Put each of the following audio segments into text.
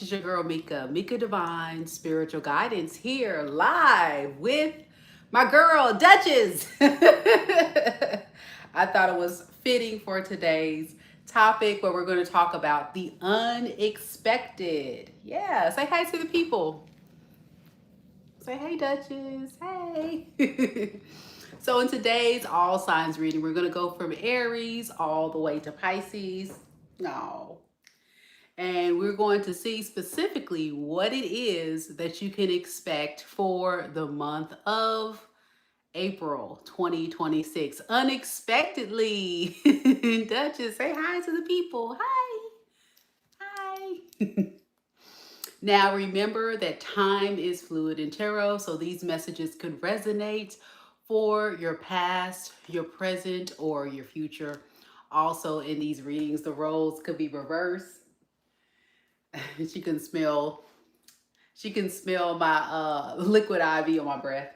is your girl Meka, Meka Divine Spiritual Guidance here live with my girl Duchess. I thought it was fitting for today's topic where we're going to talk about the unexpected. Yeah, say hi to the people. Say hey, Duchess. Hey. So in today's all signs reading, we're going to go from Aries all the way to Pisces. No. And we're going to see specifically what it is that you can expect for the month of April 2026. Unexpectedly. Duchess, say hi to the people. Hi. Hi. Now remember that time is fluid in tarot, so these messages could resonate for your past, your present, or your future. Also in these readings, the roles could be reversed. She can smell my liquid IV on my breath.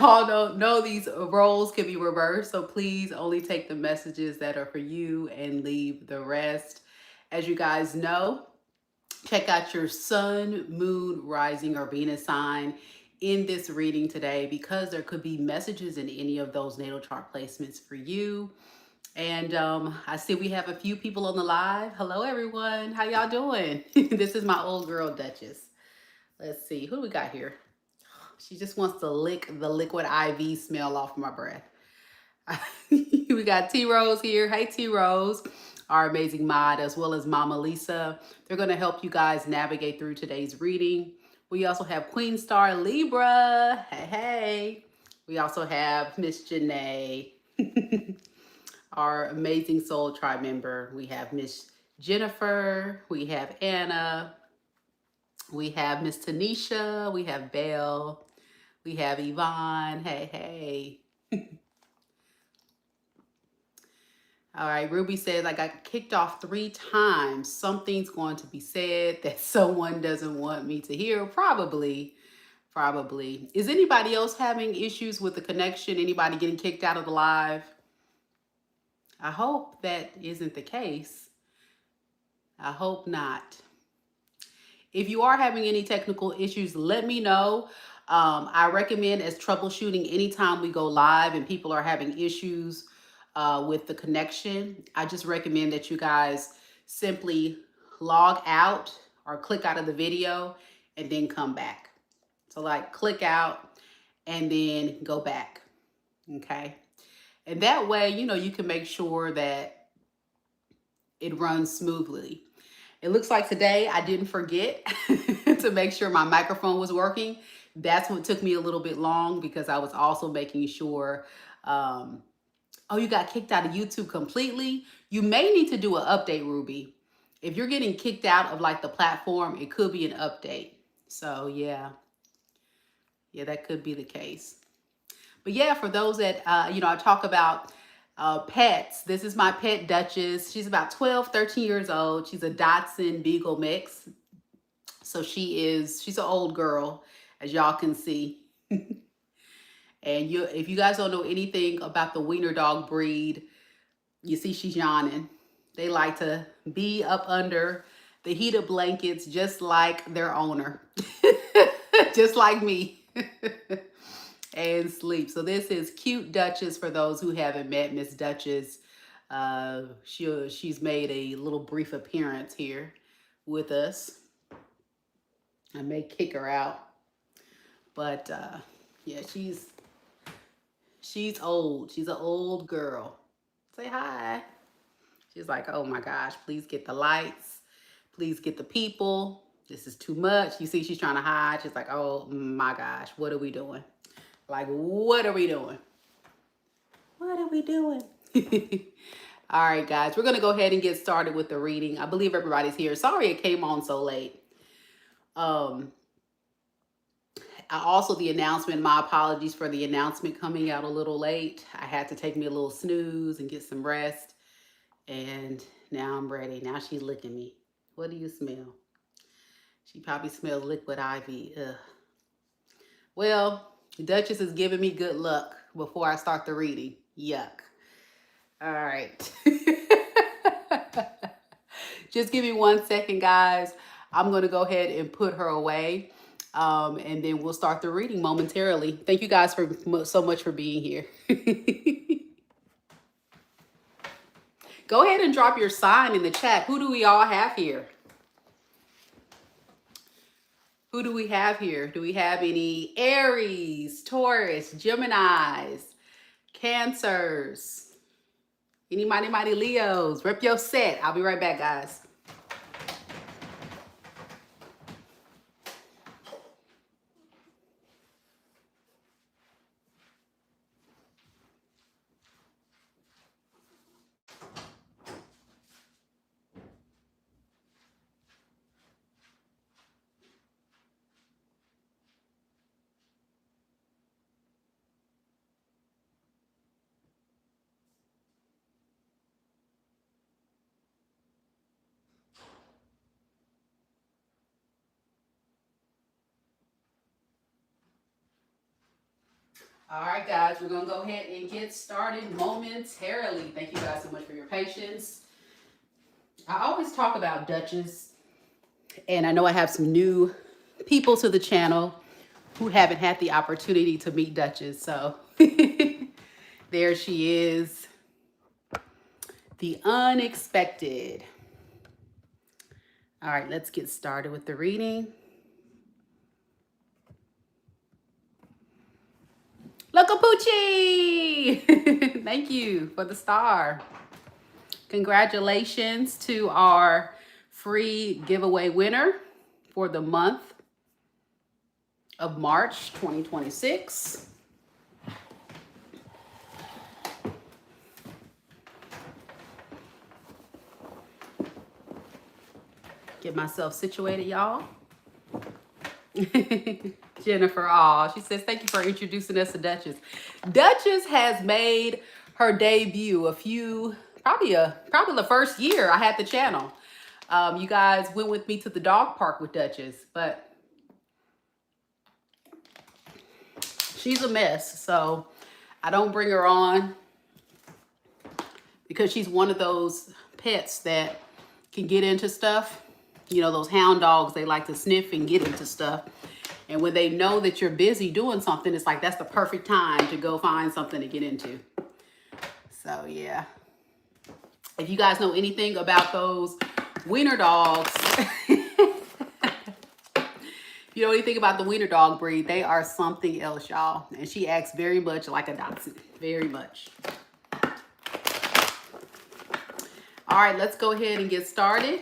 Although no, these roles can be reversed, so please only take the messages that are for you and leave the rest. As you guys know, check out your sun, moon, rising, or Venus sign in this reading today because there could be messages in any of those natal chart placements for you. And I see we have a few people on the live. Hello, everyone. How y'all doing? This is my old girl, Duchess. Let's see. Who do we got here? She just wants to lick the liquid IV smell off my breath. We got T Rose here. Hey, T Rose, our amazing mod, as well as Mama Lisa. They're going to help you guys navigate through today's reading. We also have Queen Star Libra. Hey, hey. We also have Miss Janae, our amazing Soul Tribe member. We have Miss Jennifer. We have Anna. We have Miss Tanisha. We have Belle. We have Yvonne. Hey, hey. All right, Ruby says, I got kicked off 3 times. Something's going to be said that someone doesn't want me to hear. Probably. Is anybody else having issues with the connection? Anybody getting kicked out of the live? I hope that isn't the case. I hope not. If you are having any technical issues, let me know. I recommend as troubleshooting anytime we go live and people are having issues with the connection. I just recommend that you guys simply log out or click out of the video and then come back. So like click out and then go back, okay? And that way, you know, you can make sure that it runs smoothly. It looks like today I didn't forget to make sure my microphone was working. That's what took me a little bit long because I was also making sure, oh, you got kicked out of YouTube completely. You may need to do an update, Ruby. If you're getting kicked out of like the platform, it could be an update. So yeah, that could be the case. But yeah, for those that, you know, I talk about pets. This is my pet Duchess. She's about 12, 13 years old. She's a Dachshund Beagle mix. So she's an old girl, as y'all can see. And if you guys don't know anything about the wiener dog breed, you see she's yawning. They like to be up under the heated blankets just like their owner. Just like me. And sleep. So this is cute Duchess for those who haven't met Miss Duchess. She's made a little brief appearance here with us. I may kick her out, but yeah, she's old. She's an old girl. Say hi. She's like, oh my gosh, please get the lights. Please get the people. This is too much. You see, she's trying to hide. She's like, oh my gosh, what are we doing? Like, what are we doing? What are we doing? All right, guys, we're going to go ahead and get started with the reading. I believe everybody's here. Sorry it came on so late. Also, the announcement, my apologies for the announcement coming out a little late. I had to take me a little snooze and get some rest. And now I'm ready. Now she's licking me. What do you smell? She probably smells liquid IV. Ugh. Well, Duchess is giving me good luck before I start the reading. Yuck. All right. Just give me 1 second, guys. I'm going to go ahead and put her away. And then we'll start the reading momentarily. Thank you guys for so much for being here. Go ahead and drop your sign in the chat. Who do we all have here? Who do we have here? Do we have any Aries, Taurus, Geminis, Cancers? Any mighty Leos? Rep your set. I'll be right back, guys. All right, guys, we're going to go ahead and get started momentarily. Thank you guys so much for your patience. I always talk about Duchess, and I know I have some new people to the channel who haven't had the opportunity to meet Duchess. So there she is, the unexpected. All right, let's get started with the reading. Look, Poochie! Thank you for the star. Congratulations to our free giveaway winner for the month of March 2026. Get myself situated, y'all. Jennifer, she says, thank you for introducing us to Duchess. Duchess has made her debut probably the first year I had the channel. You guys went with me to the dog park with Duchess, but she's a mess. So I don't bring her on because she's one of those pets that can get into stuff. You know, those hound dogs, they like to sniff and get into stuff. And when they know that you're busy doing something, it's like, that's the perfect time to go find something to get into. So, yeah. If you guys know anything about those wiener dogs, if you know anything about the wiener dog breed, they are something else, y'all. And she acts very much like a Dachshund. Very much. All right, let's go ahead and get started.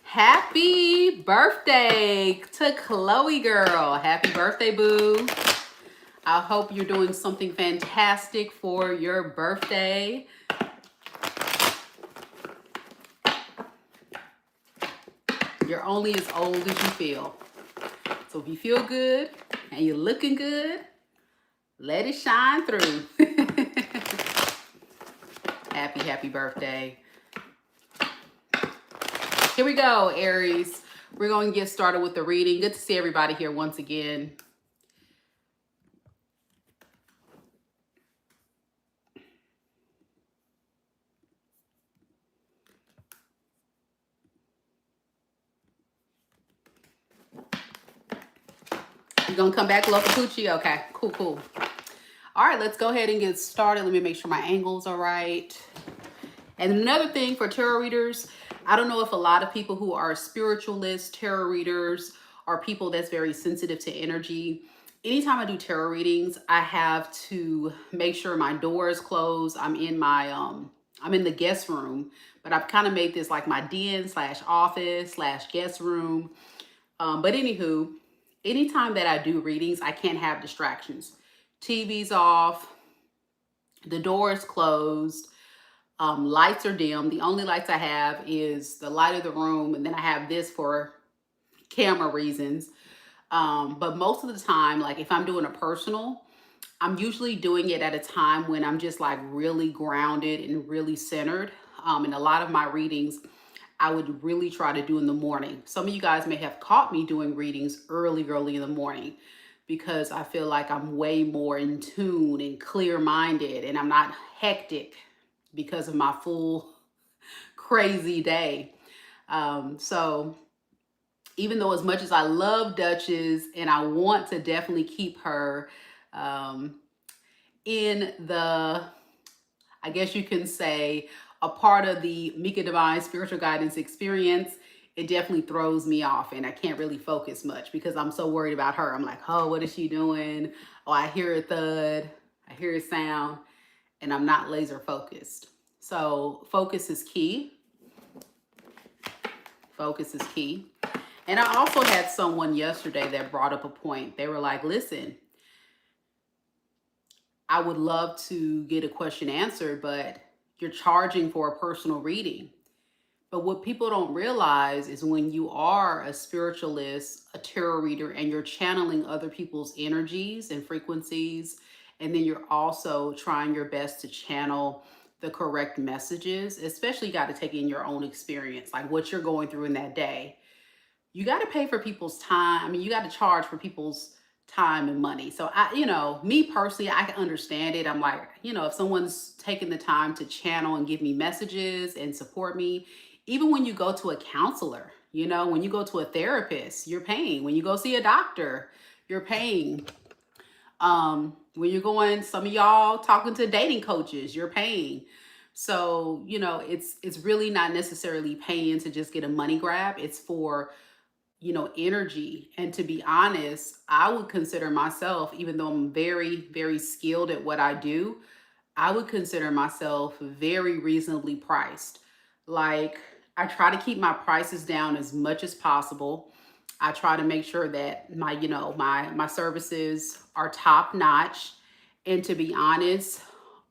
Happy birthday to Chloe girl. Happy birthday, boo. I hope you're doing something fantastic for your birthday. You're only as old as you feel. So if you feel good and you're looking good, let it shine through. Happy birthday. Here we go, Aries. We're going to get started with the reading. Good to see everybody here once again. You gonna come back, Local Poochie? Okay, cool. All right, let's go ahead and get started. Let me make sure my angles are right. And another thing for tarot readers, I don't know if a lot of people who are spiritualists, tarot readers, are people that's very sensitive to energy. Anytime I do tarot readings, I have to make sure my door is closed. I'm in my I'm in the guest room, but I've kind of made this like my den / office / guest room. But anywho, anytime that I do readings, I can't have distractions. TV's off, the door is closed. Lights are dim. The only lights I have is the light of the room, and then I have this for camera reasons. But most of the time, like if I'm doing a personal, I'm usually doing it at a time when I'm just like really grounded and really centered. And a lot of my readings, I would really try to do in the morning. Some of you guys may have caught me doing readings early in the morning, because I feel like I'm way more in tune and clear-minded, and I'm not hectic because of my full crazy day. So even though as much as I love Duchess and I want to definitely keep her in the, I guess you can say, a part of the Meka Divine Spiritual Guidance experience, it definitely throws me off and I can't really focus much because I'm so worried about her. I'm like, oh, what is she doing? Oh, I hear a thud, I hear a sound, and I'm not laser focused. So focus is key. Focus is key. And I also had someone yesterday that brought up a point. They were like, listen, I would love to get a question answered, but you're charging for a personal reading. But what people don't realize is when you are a spiritualist, a tarot reader, and you're channeling other people's energies and frequencies, and then you're also trying your best to channel the correct messages, especially you got to take in your own experience, like what you're going through in that day. You got to pay for people's time. I mean, you got to charge for people's time and money. So me personally, I can understand it. I'm like, if someone's taking the time to channel and give me messages and support me, even when you go to a counselor, when you go to a therapist, you're paying. When you go see a doctor, you're paying. When you're going, some of y'all talking to dating coaches, you're paying. So, it's really not necessarily paying to just get a money grab. It's for energy. And to be honest, I would consider myself, even though I'm very, very skilled at what I do, I would consider myself very reasonably priced. Like, I try to keep my prices down as much as possible. I try to make sure that my services are top notch. And to be honest,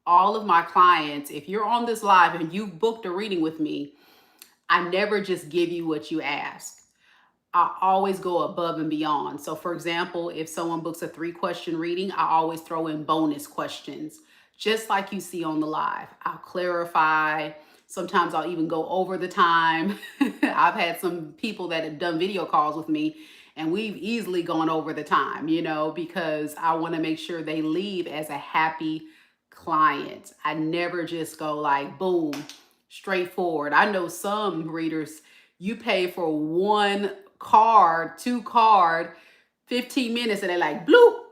all of my clients, if you're on this live and you booked a reading with me, I never just give you what you ask. I always go above and beyond. So for example, if someone books a 3-question reading, I always throw in bonus questions, just like you see on the live. I'll clarify. Sometimes I'll even go over the time. I've had some people that have done video calls with me and we've easily gone over the time, because I want to make sure they leave as a happy client. I never just go like, boom, straightforward. I know some readers, you pay for 1 card, 2 card, 15 minutes, and they're like, bloop,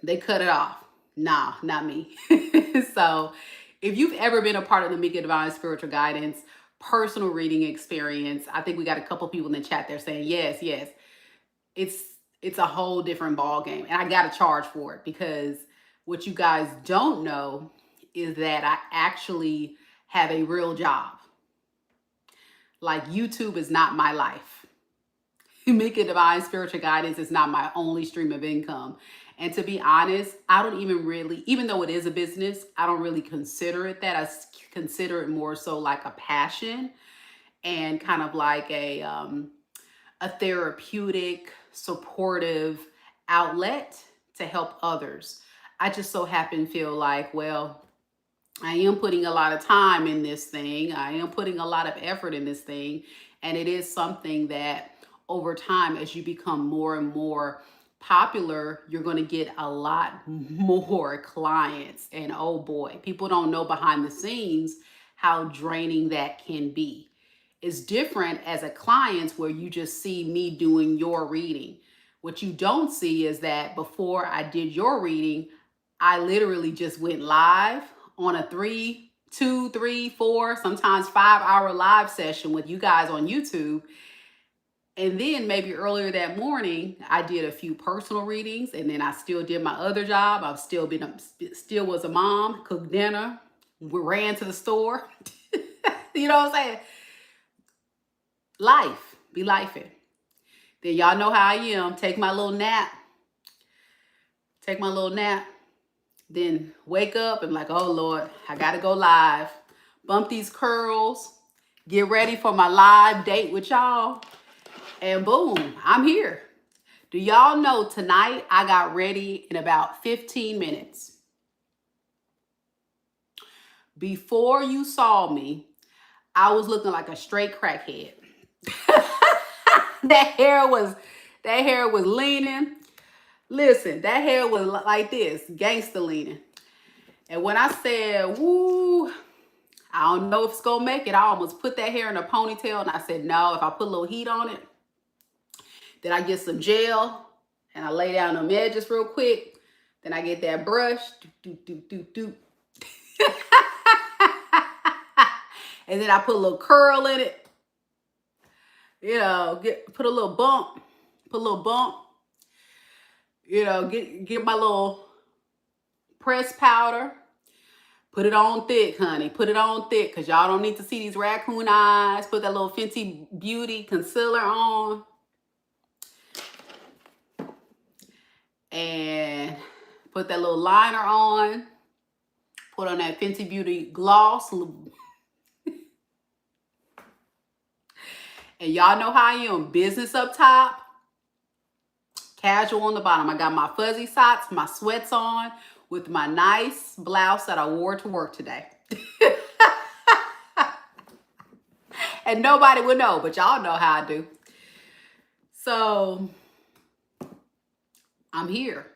they cut it off. Nah, not me. So if you've ever been a part of the Meka Divine Spiritual Guidance personal reading experience, I think we got a couple people in the chat there saying, yes, it's a whole different ball game. And I got to charge for it because what you guys don't know is that I actually have a real job. Like, YouTube is not my life. Meka Divine Spiritual Guidance is not my only stream of income. And to be honest, I don't even really, even though it is a business, I don't really consider it that. I consider it more so like a passion and kind of like a therapeutic, supportive outlet to help others. I just so happen to feel like, well, I am putting a lot of time in this thing. I am putting a lot of effort in this thing. And it is something that over time, as you become more and more popular, you're going to get a lot more clients. And oh boy, people don't know behind the scenes how draining that can be. It's different as a client where you just see me doing your reading. What you don't see is that before I did your reading, I literally just went live on a 3, 2, 3, 4, sometimes 5-hour live session with you guys on YouTube. And then maybe earlier that morning, I did a few personal readings, and then I still did my other job. I've still was a mom, cooked dinner, we ran to the store. You know what I'm saying? Life, be lifing. Then y'all know how I am. Take my little nap. Then wake up and like, oh Lord, I gotta go live. Bump these curls. Get ready for my live date with y'all. And boom, I'm here. Do y'all know tonight I got ready in about 15 minutes. Before you saw me, I was looking like a straight crackhead. That hair was leaning. Listen, that hair was like this, gangster leaning. And when I said, woo, I don't know if it's gonna make it. I almost put that hair in a ponytail, and I said, no, if I put a little heat on it, then I get some gel, and I lay down them edges real quick. Then I get that brush, and then I put a little curl in it. You know, put a little bump, you know, get my little pressed powder, put it on thick, honey, put it on thick, because y'all don't need to see these raccoon eyes. Put that little Fenty Beauty concealer on, and put that little liner on, put on that Fenty Beauty gloss. And y'all know how I am, business up top, casual on the bottom. I got my fuzzy socks, my sweats on, with my nice blouse that I wore to work today. And nobody would know, but y'all know how I do. So I'm here.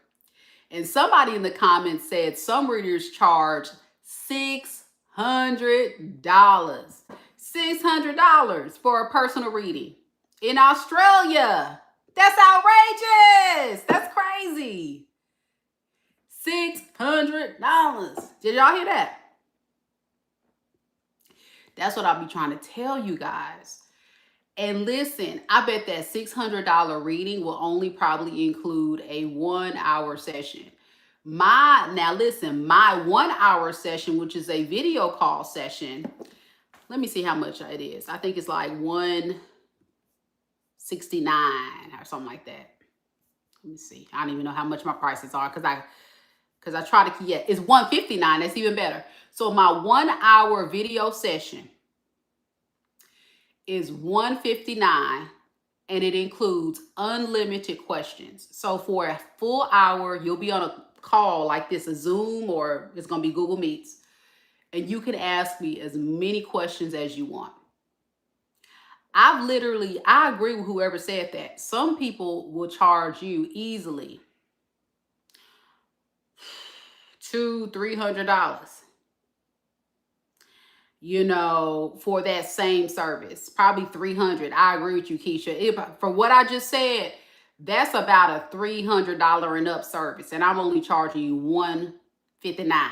And somebody in the comments said some readers charge $600. $600 for a personal reading in Australia. That's outrageous. That's crazy. $600. Did y'all hear that? That's what I'll be trying to tell you guys. And listen, I bet that $600 reading will only probably include a 1 hour session. Now listen, my 1 hour session, which is a video call session, let me see how much it is. I think it's like $169 or something like that. Let me see. I don't even know how much my prices are because I try to keep, yeah, it's $159. That's even better. So my 1 hour video session is $159, and it includes unlimited questions. So for a full hour, you'll be on a call like this, a Zoom, or it's going to be Google Meets. And you can ask me as many questions as you want. I agree with whoever said that. Some people will charge you easily $200-$300, you know, for that same service. Probably $300. I agree with you, Keisha. For what I just said, that's about a $300 and up service. And I'm only charging you $159.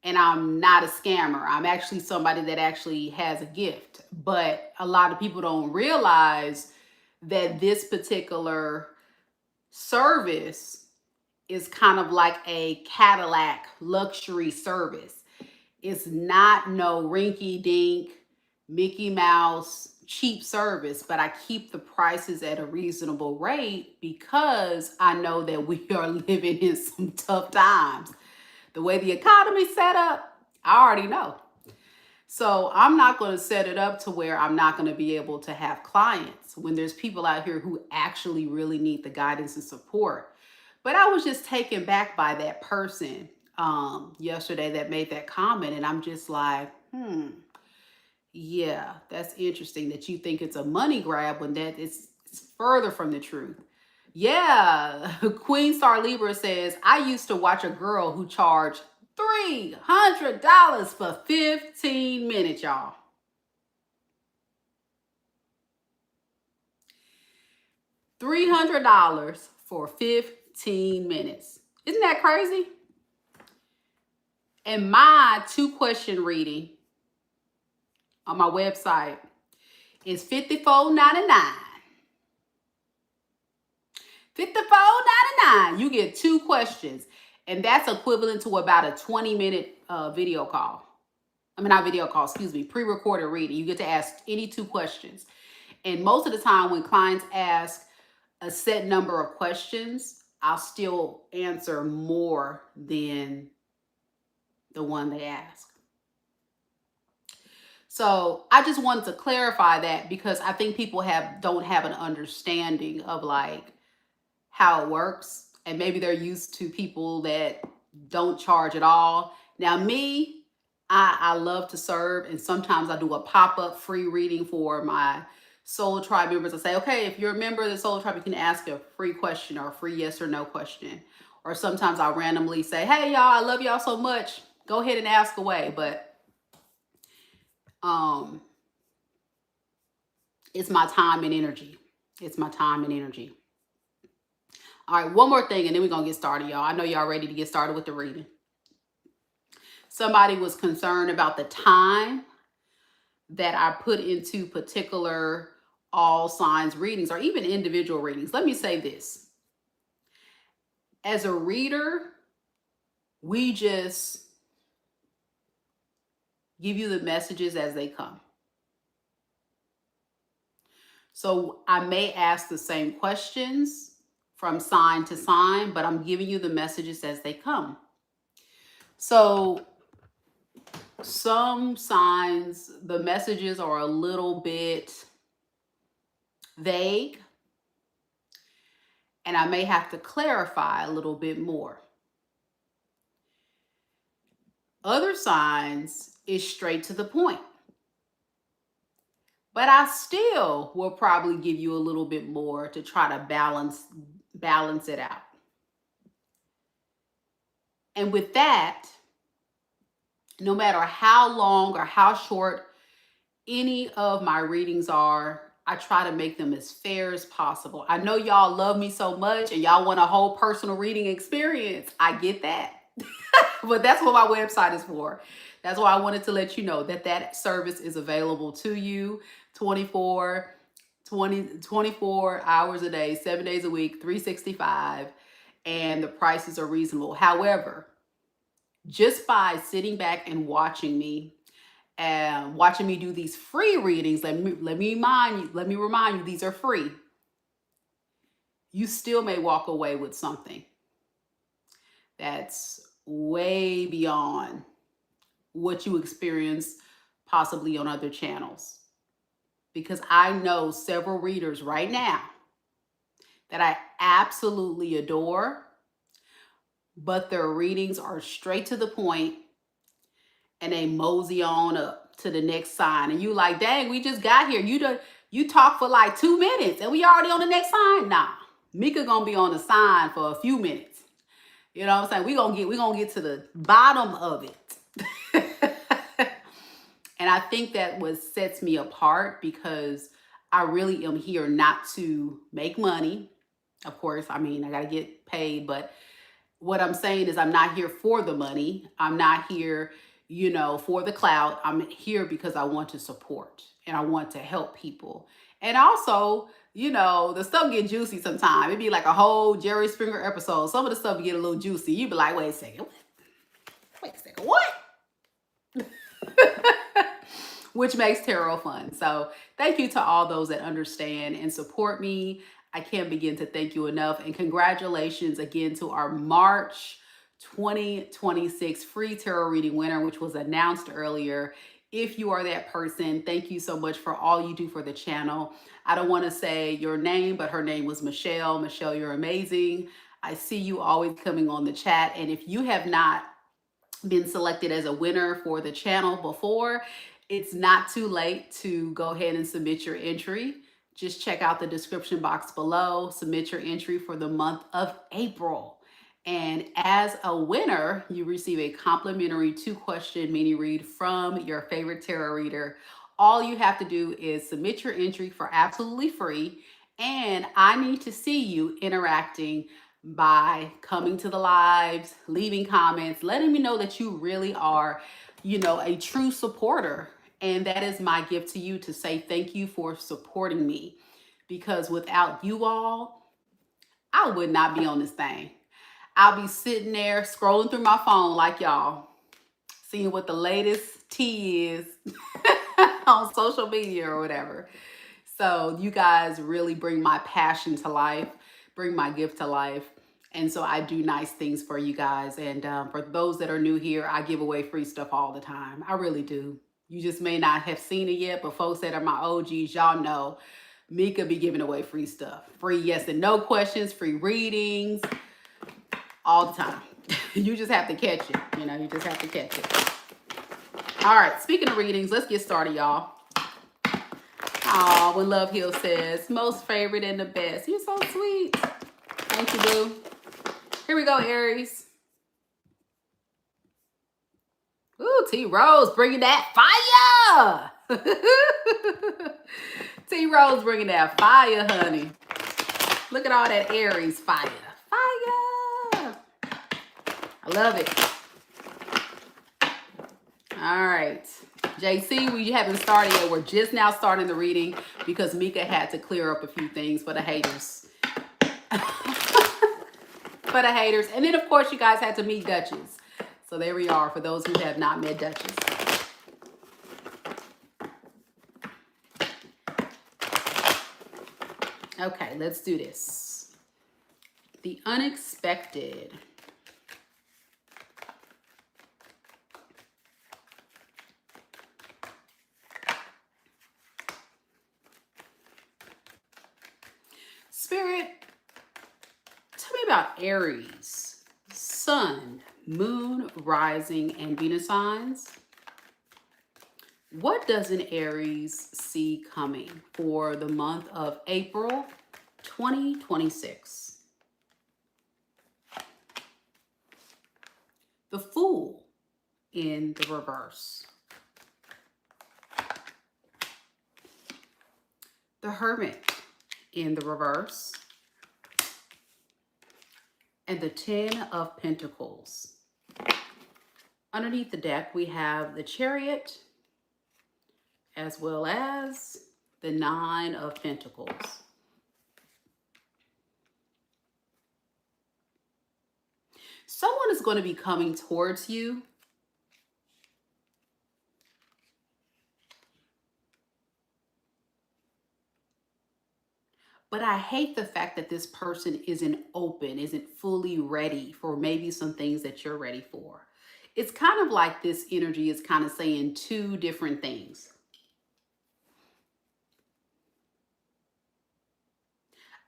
And I'm not a scammer. I'm actually somebody that actually has a gift. But a lot of people don't realize that this particular service is kind of like a Cadillac luxury service. It's not no rinky-dink, Mickey Mouse, cheap service, but I keep the prices at a reasonable rate because I know that we are living in some tough times. The way the economy's set up, I already know. So I'm not going to set it up to where I'm not going to be able to have clients when there's people out here who actually really need the guidance and support. But I was just taken back by that person yesterday that made that comment. And I'm just like, yeah, that's interesting that you think it's a money grab when that it's further from the truth. Yeah, Queen Star Libra says, I used to watch a girl who charged $300 for 15 minutes, y'all. $300 for 15 minutes. Isn't that crazy? And my 2-question reading on my website is $54.99. $54.99. You get 2 questions. And that's equivalent to about a 20-minute video call. I mean, not video call, excuse me, pre-recorded reading. You get to ask any 2 questions. And most of the time when clients ask a set number of questions, I'll still answer more than the one they ask. So I just wanted to clarify that because I think people don't have an understanding of like how it works. And maybe they're used to people that don't charge at all. Now me, I love to serve, and sometimes I do a pop-up free reading for my Soul Tribe members. I say, okay, if you're a member of the Soul Tribe, you can ask a free question or a free yes or no question. Or sometimes I'll randomly say, hey y'all, I love y'all so much. go ahead and ask away. But it's my time and energy. It's my time and energy. All right, one more thing, and then we're going to get started, y'all. I know y'all ready to get started with the reading. Somebody was concerned about the time that I put into particular all signs readings or even individual readings. Let me say this. As a reader, we just give you the messages as they come. So I may ask the same questions from sign to sign, but I'm giving you the messages as they come. So some signs, the messages are a little bit vague, and I may have to clarify a little bit more. Other signs is straight to the point, but I still will probably give you a little bit more to try to balance it out. And with that, no matter how long or how short any of my readings are, I try to make them as fair as possible. I know y'all love me so much and y'all want a whole personal reading experience. I get that. But that's what my website is for. That's why I wanted to let you know that that service is available to you 24 hours a day, 7 days a week, 365, and the prices are reasonable. However, just by sitting back and watching me do these free readings, let me remind you, these are free. You still may walk away with something that's way beyond what you experience possibly on other channels. Because I know several readers right now that I absolutely adore, but their readings are straight to the point and they mosey on up to the next sign. And you like, dang, we just got here. You talk for like 2 minutes and we already on the next sign. Nah, Meka gonna be on the sign for a few minutes. You know what I'm saying? We gonna get to the bottom of it. And I think that what sets me apart, because I really am here not to make money. Of course, I mean, I gotta get paid, but what I'm saying is I'm not here for the money. I'm not here, for the clout. I'm here because I want to support and I want to help people. And also, the stuff get juicy sometimes. It'd be like a whole Jerry Springer episode. Some of the stuff get a little juicy. You'd be like, wait a second, what? Which makes tarot fun. So thank you to all those that understand and support me. I can't begin to thank you enough. And congratulations again to our March 2026 free tarot reading winner, which was announced earlier. If you are that person, thank you so much for all you do for the channel. I don't want to say your name, but her name was Michelle. Michelle, you're amazing. I see you always coming on the chat. And if you have not been selected as a winner for the channel before, it's not too late to go ahead and submit your entry. Just check out the description box below. Submit your entry for the month of April. And as a winner, you receive a complimentary 2-question mini read from your favorite tarot reader. All you have to do is submit your entry for absolutely free. And I need to see you interacting by coming to the lives, leaving comments, letting me know that you really are, a true supporter. And that is my gift to you, to say thank you for supporting me. Because without you all, I would not be on this thing. I'll be sitting there scrolling through my phone like y'all, seeing what the latest tea is on social media or whatever. So you guys really bring my passion to life, bring my gift to life. And so I do nice things for you guys. And for those that are new here, I give away free stuff all the time. I really do. You just may not have seen it yet, but folks that are my OGs, y'all know Meka be giving away free stuff. Free yes and no questions, free readings, all the time. You just have to catch it. You just have to catch it. All right, speaking of readings, let's get started, y'all. Oh, when Love Hill says, most favorite and the best. You're so sweet. Thank you, boo. Here we go, Aries. T Rose bringing that fire. T Rose bringing that fire, honey. Look at all that Aries fire. Fire. I love it. All right. JC, we haven't started yet. We're just now starting the reading because Meka had to clear up a few things for the haters. For the haters. And then, of course, you guys had to meet Duchess. So there we are for those who have not met Duchess. Okay, let's do this. The unexpected. Spirit, tell me about Aries, Sun, Moon, Rising, and Venus signs. What does an Aries see coming for the month of April 2026? The Fool in the reverse. The Hermit in the reverse. And the Ten of Pentacles. Underneath the deck, we have the Chariot, as well as the Nine of Pentacles. Someone is going to be coming towards you. But I hate the fact that this person isn't open, isn't fully ready for maybe some things that you're ready for. It's kind of like this energy is kind of saying two different things.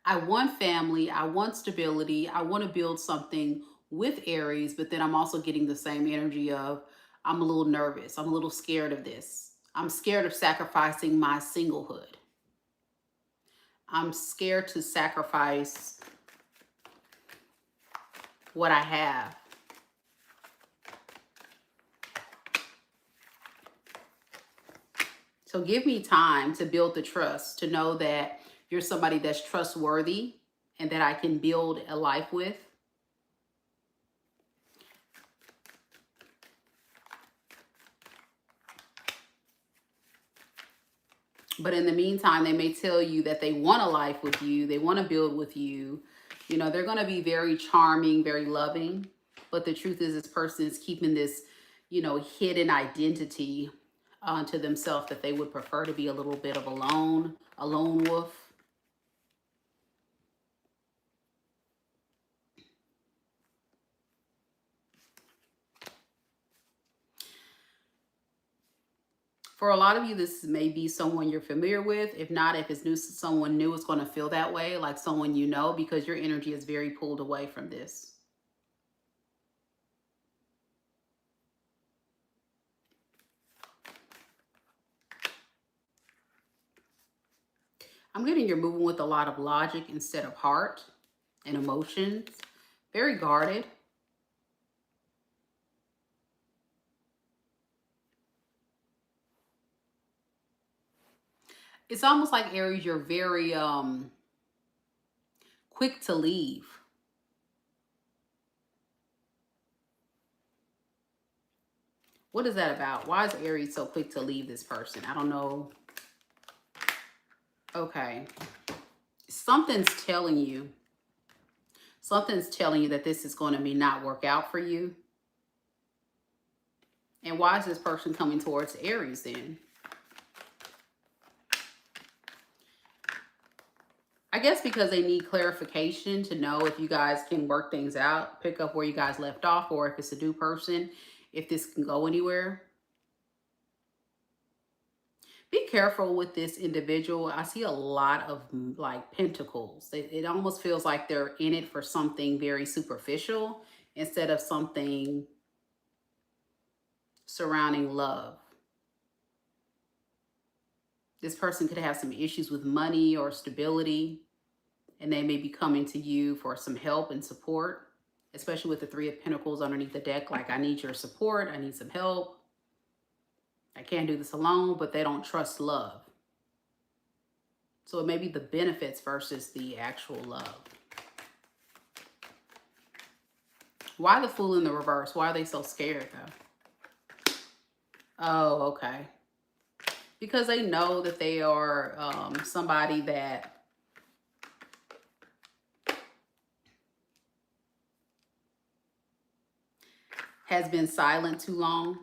I want family, I want stability, I want to build something with Aries, but then I'm also getting the same energy of I'm a little nervous, I'm a little scared of this. I'm scared of sacrificing my singlehood. I'm scared to sacrifice what I have. So give me time to build the trust, to know that you're somebody that's trustworthy and that I can build a life with. But in the meantime, they may tell you that they want a life with you. They want to build with you. You know, they're going to be very charming, very loving. But the truth is this person is keeping this, you know, hidden identity to themselves, that they would prefer to be a little bit of a lone wolf. For a lot of you, this may be someone you're familiar with. If not, if it's new, someone new, it's going to feel that way, like someone you know, because your energy is very pulled away from this. I'm getting you're moving with a lot of logic instead of heart and emotions. Very guarded. It's almost like Aries, you're very quick to leave. What is that about? Why is Aries so quick to leave this person? I don't know. Okay. Something's telling you that this is going to be not work out for you. And why is this person coming towards Aries then? I guess because they need clarification to know if you guys can work things out, pick up where you guys left off, or if it's a new person, if this can go anywhere. Be careful with this individual. I see a lot of like pentacles. It almost feels like they're in it for something very superficial instead of something surrounding love. This person could have some issues with money or stability, and they may be coming to you for some help and support, especially with the Three of Pentacles underneath the deck. Like, I need your support. I need some help. I can't do this alone, but they don't trust love. So it may be the benefits versus the actual love. Why the Fool in the reverse? Why are they so scared though? Oh, okay. Because they know that they are somebody that has been silent too long.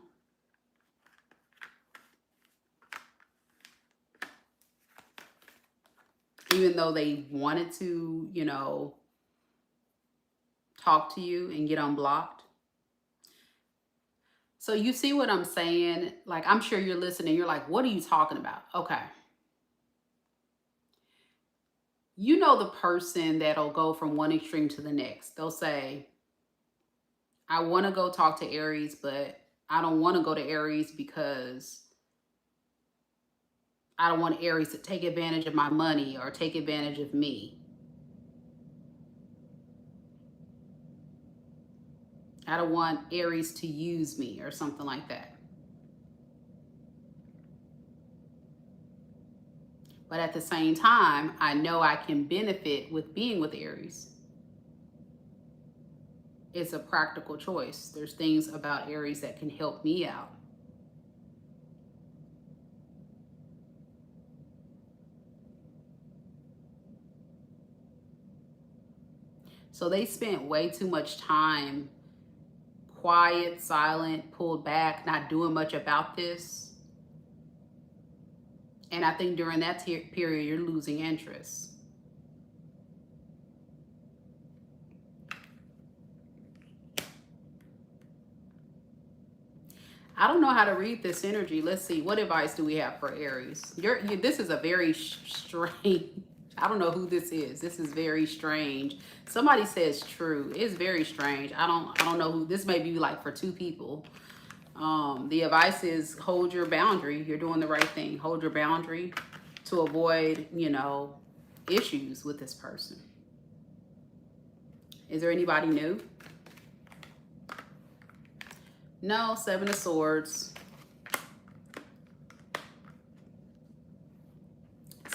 Even though they wanted to, you know, talk to you and get unblocked. So you see what I'm saying? Like, I'm sure you're listening. You're like, what are you talking about? Okay. You know the person that'll go from one extreme to the next. They'll say, I want to go talk to Aries, but I don't want to go to Aries because I don't want Aries to take advantage of my money or take advantage of me. I don't want Aries to use me or something like that. But at the same time, I know I can benefit with being with Aries. It's a practical choice. There's things about Aries that can help me out. So they spent way too much time quiet, silent, pulled back, not doing much about this. And I think during that period, you're losing interest. I don't know how to read this energy. Let's see. What advice do we have for Aries? This is a very strange... I don't know who this is. This is very strange. Somebody says true. It's very strange. I don't know who. This may be like for two people. The advice is hold your boundary. You're doing the right thing. Hold your boundary to avoid, you know, issues with this person. Is there anybody new? No, Seven of Swords.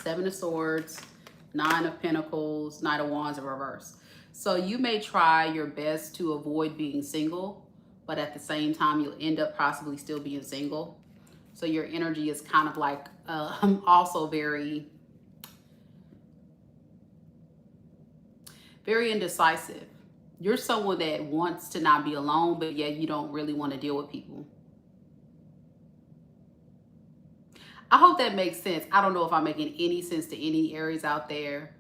Seven of Swords, Nine of Pentacles, Knight of Wands in reverse. So you may try your best to avoid being single, but at the same time, you'll end up possibly still being single. So your energy is kind of like also very, very indecisive. You're someone that wants to not be alone, but yet you don't really want to deal with people. I hope that makes sense. I don't know if I'm making any sense to any Aries out there.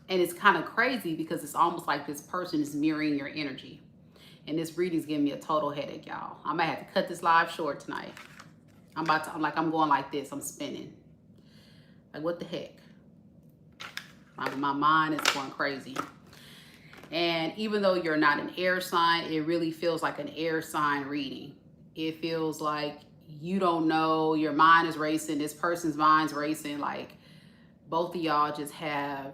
And it's kind of crazy because it's almost like this person is mirroring your energy. And this reading's giving me a total headache, y'all. I might have to cut this live short tonight. I'm going like this. I'm spinning. Like, what the heck? My mind is going crazy. And even though you're not an air sign, it really feels like an air sign reading. It feels like you don't know, your mind is racing, this person's mind's racing. Like, both of y'all just have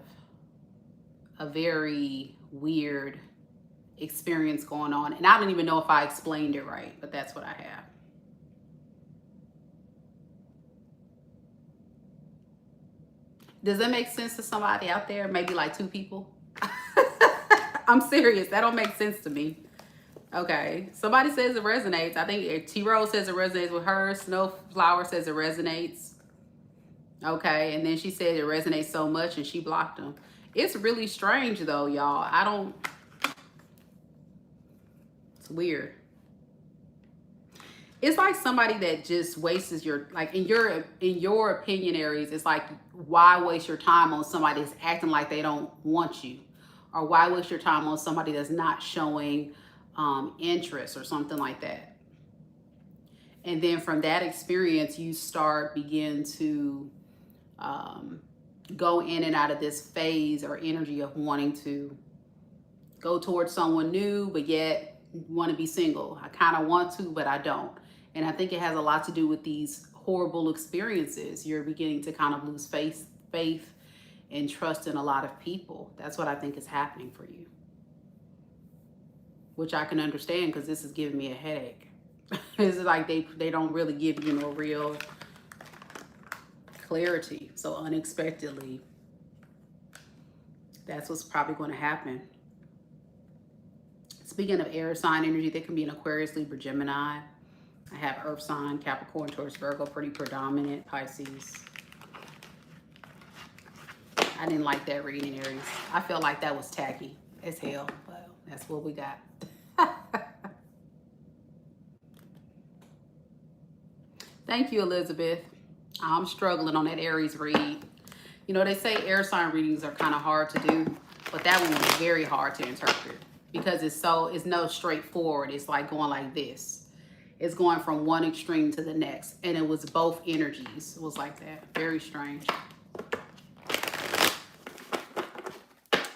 a very weird experience going on. And I don't even know if I explained it right, but that's what I have. Does that make sense to somebody out there? Maybe like two people? I'm serious. That don't make sense to me. Okay. Somebody says it resonates. I think T-Rose says it resonates with her. Snowflower says it resonates. Okay. And then she said it resonates so much and she blocked them. It's really strange though, y'all. It's weird. It's like somebody that just wastes your, like in your opinion, Aries, it's like, why waste your time on somebody that's acting like they don't want you? Or why waste your time on somebody that's not showing interest or something like that? And then from that experience, you begin to go in and out of this phase or energy of wanting to go towards someone new, but yet want to be single. I kind of want to, but I don't. And I think it has a lot to do with these horrible experiences. You're beginning to kind of lose faith and trust in a lot of people. That's what I think is happening for you. Which I can understand because this is giving me a headache. It's like they don't really give you no real clarity. So unexpectedly, that's what's probably going to happen. Speaking of air sign energy, they can be an Aquarius, Libra, Gemini. I have Earth sign, Capricorn, Taurus, Virgo, pretty predominant, Pisces. I didn't like that reading, Aries. I felt like that was tacky as hell, but that's what we got. Thank you, Elizabeth. I'm struggling on that Aries read. You know, they say air sign readings are kind of hard to do, but that one was very hard to interpret because it's no straightforward. It's like going like this. It's going from one extreme to the next, and it was both energies. It was like that. Very strange.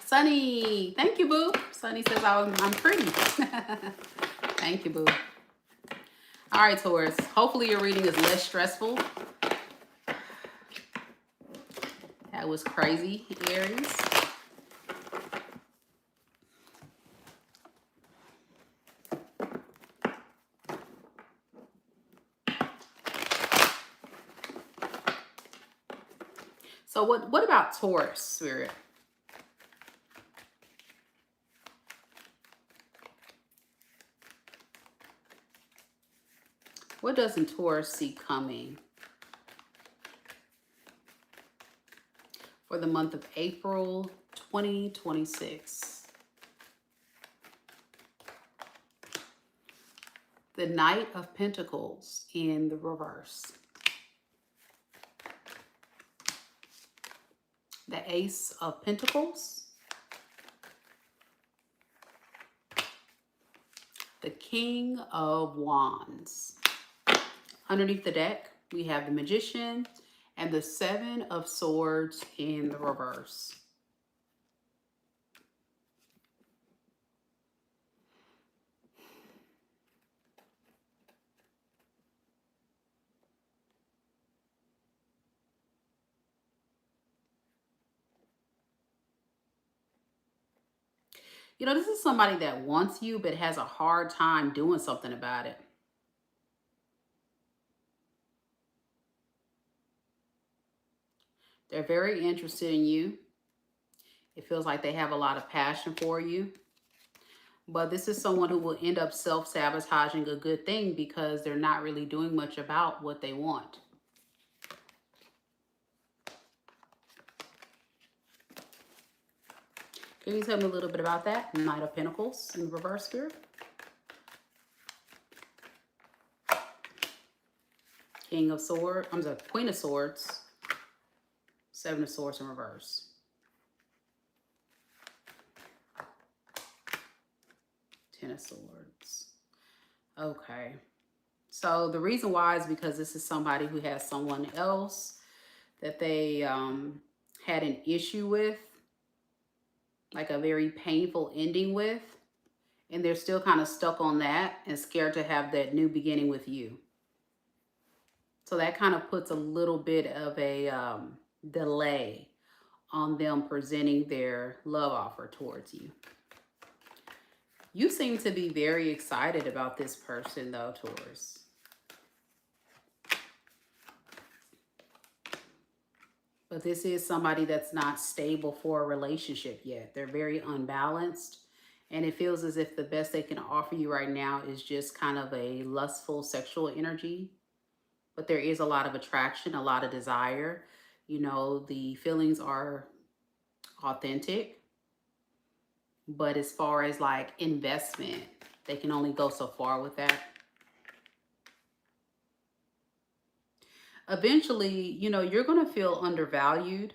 Sunny, thank you, boo. Sunny says I'm pretty. Thank you, boo. All right, Taurus. Hopefully your reading is less stressful. That was crazy, Aries. So what about Taurus, Spirit? What doesn't Taurus see coming for the month of April 2026? The Knight of Pentacles in the reverse. The Ace of Pentacles. The King of Wands. Underneath the deck, we have the Magician and the Seven of Swords in the reverse. You know, this is somebody that wants you but has a hard time doing something about it. They're very interested in you. It feels like they have a lot of passion for you. But this is someone who will end up self-sabotaging a good thing because they're not really doing much about what they want. Can you tell me a little bit about that? Knight of Pentacles in reverse, Spirit. King of Swords. I'm sorry, Queen of Swords. Seven of Swords in reverse. Ten of Swords. Okay. So the reason why is because this is somebody who has someone else that they had an issue with, like a very painful ending with, and they're still kind of stuck on that and scared to have that new beginning with you. So that kind of puts a little bit of a delay on them presenting their love offer towards you. You seem to be very excited about this person though, Taurus. But this is somebody that's not stable for a relationship yet. They're very unbalanced. And it feels as if the best they can offer you right now is just kind of a lustful sexual energy. But there is a lot of attraction, a lot of desire. You know, the feelings are authentic. But as far as like investment, they can only go so far with that. Eventually, you know, you're going to feel undervalued.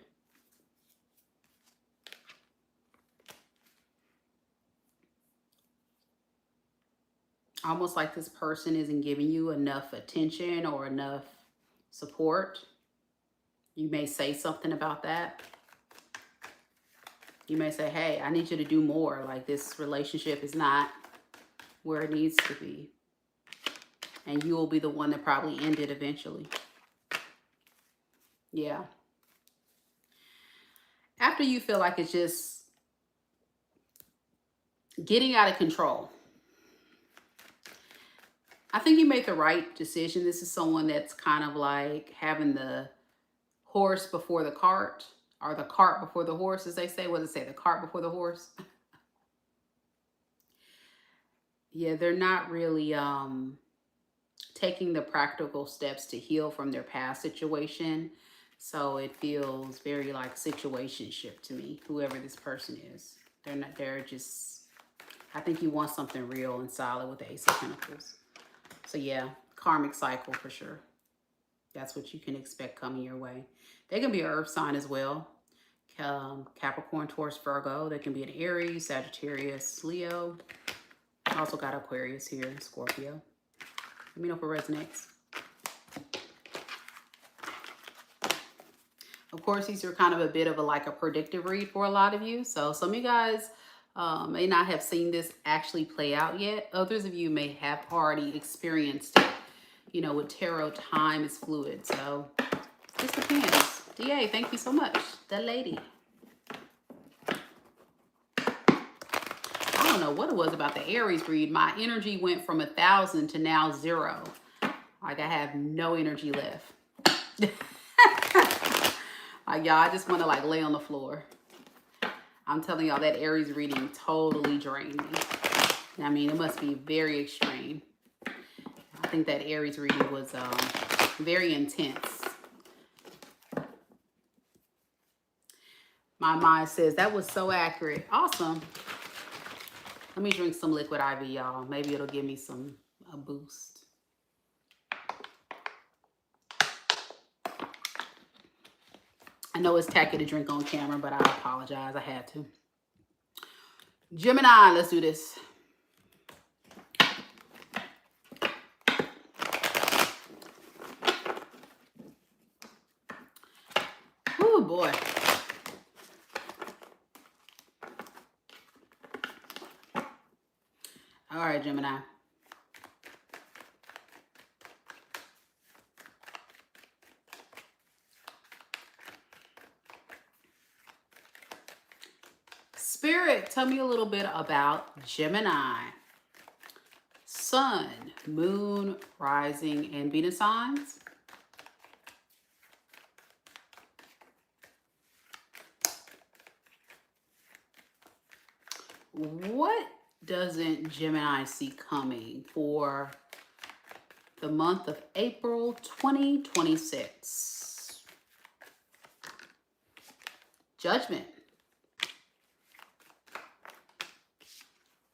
Almost like this person isn't giving you enough attention or enough support. You may say something about that. You may say, hey, I need you to do more. Like this relationship is not where it needs to be. And you will be the one that probably end it eventually. Yeah. After you feel like it's just getting out of control. I think you made the right decision. This is someone that's kind of like having the horse before the cart, or the cart before the horse, as they say. What does it say? The cart before the horse? Yeah, they're not really taking the practical steps to heal from their past situation. So it feels very like situationship to me, whoever this person is. They're just, I think you want something real and solid with the Ace of Pentacles. So yeah, karmic cycle for sure. That's what you can expect coming your way. They can be an earth sign as well. Capricorn, Taurus, Virgo. They can be an Aries, Sagittarius, Leo. Also got Aquarius here, Scorpio. Let me know if it resonates. Of course, these are kind of a bit of a predictive read for a lot of you. So some of you guys may not have seen this actually play out yet. Others of you may have already experienced it. You know, with tarot, time is fluid. So this depends. DA, thank you so much. The lady. I don't know what it was about the Aries read. My energy went from 1,000 to now 0. Like I have no energy left. Like y'all, I just want to like lay on the floor. I'm telling y'all that Aries reading totally drained me. I mean, it must be very extreme. I think that Aries reading was very intense. My mind says that was so accurate. Awesome. Let me drink some liquid IV, y'all. Maybe it'll give me a boost. I know it's tacky to drink on camera, but I apologize. I had to. Gemini, let's do this. Oh boy. All right, Gemini. Spirit, tell me a little bit about Gemini. Sun, Moon, Rising, and Venus signs. What doesn't Gemini see coming for the month of April 2026? Judgment.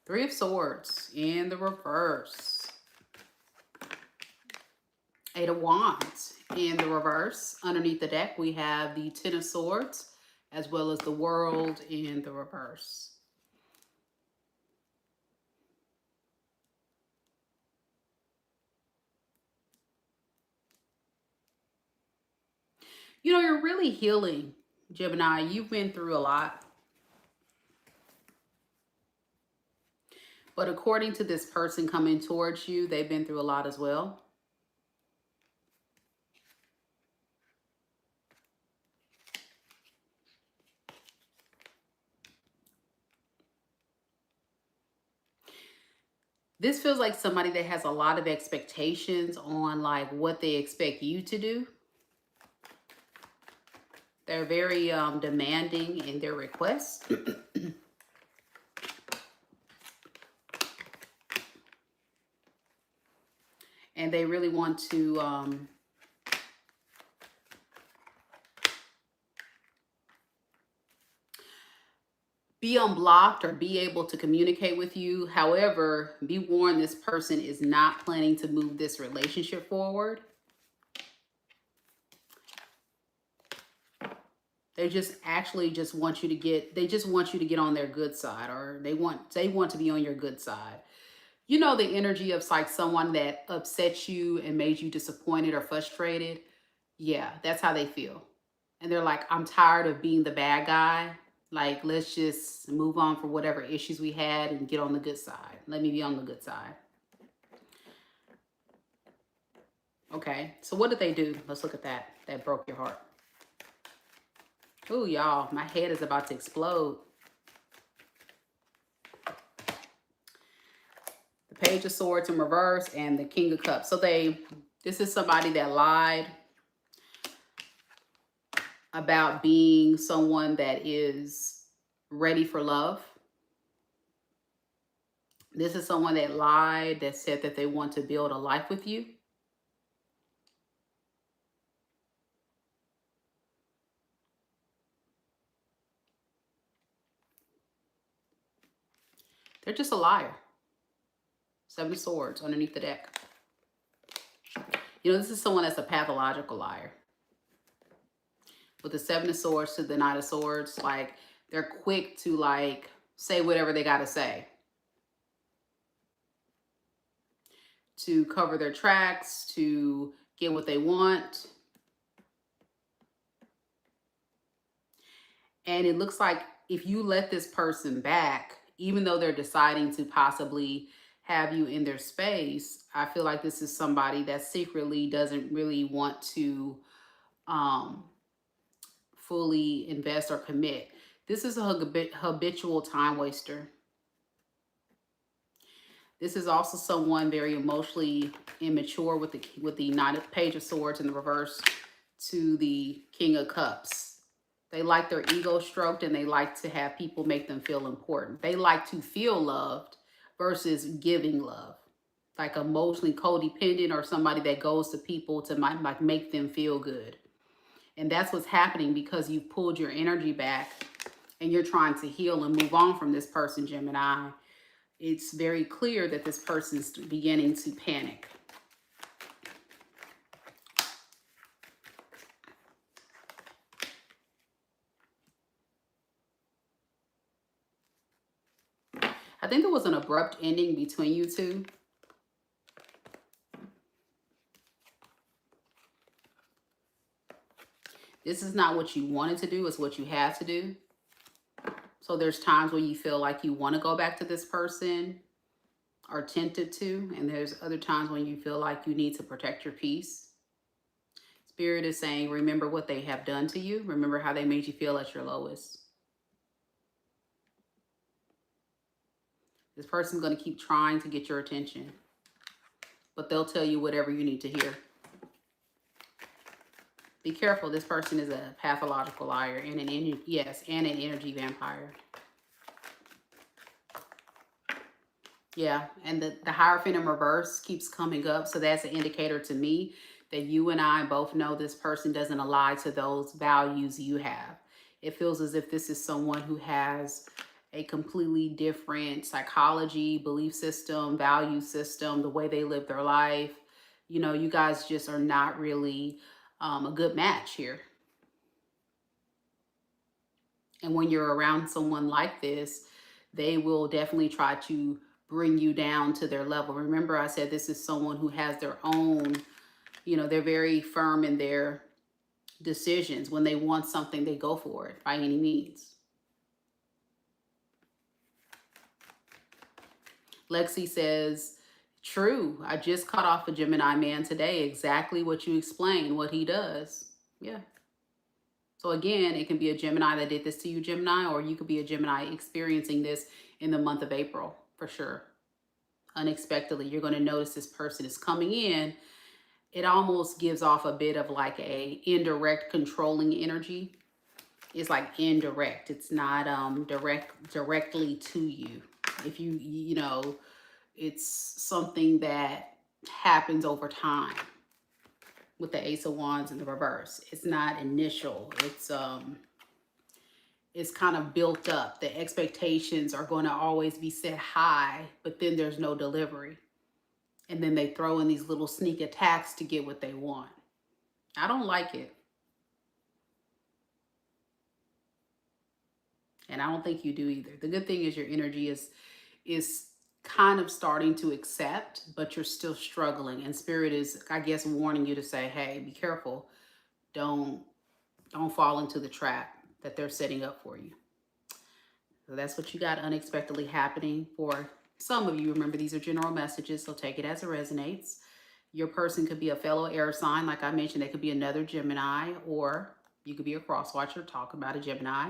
3 of Swords in the reverse. 8 of Wands in the reverse. Underneath the deck, we have the 10 of Swords, as well as the World in the reverse. You know, you're really healing, Gemini. You've been through a lot. But according to this person coming towards you, they've been through a lot as well. This feels like somebody that has a lot of expectations on like what they expect you to do. They're very demanding in their requests. And they really want to be unblocked or be able to communicate with you. However, be warned, this person is not planning to move this relationship forward. They just actually just want you to get, they just want you to get on their good side, or they want to be on your good side. You know, the energy of like someone that upset you and made you disappointed or frustrated. Yeah, that's how they feel. And they're like, I'm tired of being the bad guy. Like, let's just move on from whatever issues we had and get on the good side. Let me be on the good side. Okay, so what did they do? Let's look at that. That broke your heart. Oh, y'all, my head is about to explode. The Page of Swords in reverse and the King of Cups. So this is somebody that lied about being someone that is ready for love. This is someone that lied, that said that they want to build a life with you. They're just a liar. Seven of Swords underneath the deck. You know, this is someone that's a pathological liar. With the Seven of Swords to the Knight of Swords, like, they're quick to, like, say whatever they got to say, to cover their tracks, to get what they want. And it looks like if you let this person back, even though they're deciding to possibly have you in their space, I feel like this is somebody that secretly doesn't really want to fully invest or commit. This is a habitual time waster. This is also someone very emotionally immature with the Page of Swords in the reverse to the King of Cups. They like their ego stroked and they like to have people make them feel important. They like to feel loved versus giving love. Like emotionally codependent, or somebody that goes to people to like make them feel good. And that's what's happening because you've pulled your energy back and you're trying to heal and move on from this person, Gemini. It's very clear that this person's beginning to panic. I think there was an abrupt ending between you two. This is not what you wanted to do, it's what you have to do. So there's times when you feel like you want to go back to this person or tempted to, and there's other times when you feel like you need to protect your peace. Spirit is saying, remember what they have done to you. Remember how they made you feel at your lowest. This person's going to keep trying to get your attention, but they'll tell you whatever you need to hear. Be careful. This person is a pathological liar and an energy vampire. Yeah, and the Hierophant in reverse keeps coming up, so that's an indicator to me that you and I both know this person doesn't align to those values you have. It feels as if this is someone who has a completely different psychology, belief system, value system, the way they live their life. You know, you guys just are not really a good match here. And when you're around someone like this, they will definitely try to bring you down to their level. Remember, I said this is someone who has their own, you know, they're very firm in their decisions. When they want something, they go for it by any means. Lexi says, true. I just cut off a Gemini man today. Exactly what you explained, what he does. Yeah. So again, it can be a Gemini that did this to you, Gemini, or you could be a Gemini experiencing this in the month of April, for sure. Unexpectedly, you're going to notice this person is coming in. It almost gives off a bit of like a indirect controlling energy. It's like indirect. It's not directly to you. If you know, it's something that happens over time. With the Ace of Wands in the reverse, it's not initial. It's kind of built up. The expectations are going to always be set high, but then there's no delivery. And then they throw in these little sneak attacks to get what they want. I don't like it. And I don't think you do either. The good thing is your energy is kind of starting to accept, but you're still struggling. And Spirit is, I guess, warning you to say, hey, be careful. Don't fall into the trap that they're setting up for you. So that's what you got unexpectedly happening for some of you. Remember, these are general messages, so take it as it resonates. Your person could be a fellow air sign. Like I mentioned, they could be another Gemini, or you could be a cross watcher talking about a Gemini.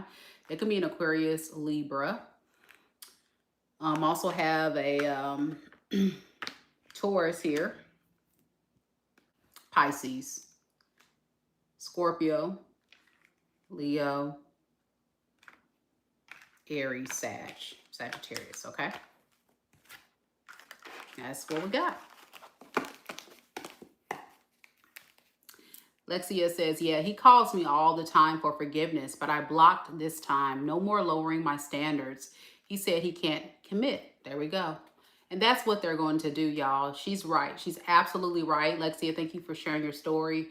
It could be an Aquarius, Libra. Also have a Taurus here, Pisces, Scorpio, Leo, Aries, Sagittarius, okay? That's what we got. Lexia says, yeah, he calls me all the time for forgiveness, but I blocked this time. No more lowering my standards. He said he can't commit. There we go. And that's what they're going to do, y'all. She's right. She's absolutely right. Lexia, thank you for sharing your story.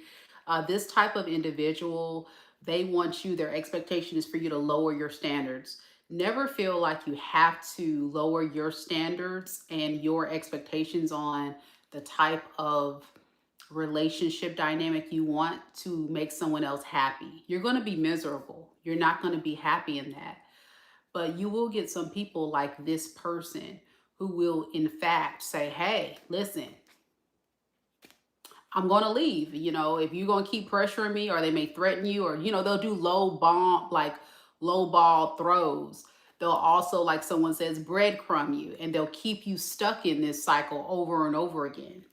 This type of individual, they want you, their expectation is for you to lower your standards. Never feel like you have to lower your standards and your expectations on the type of relationship dynamic you want to make someone else happy. You're going to be miserable. You're not going to be happy in that. But you will get some people like this person who will in fact say, hey, listen, I'm going to leave. You know, if you're going to keep pressuring me, or they may threaten you, or, you know, they'll do low ball throws. They'll also, like someone says, breadcrumb you, and they'll keep you stuck in this cycle over and over again.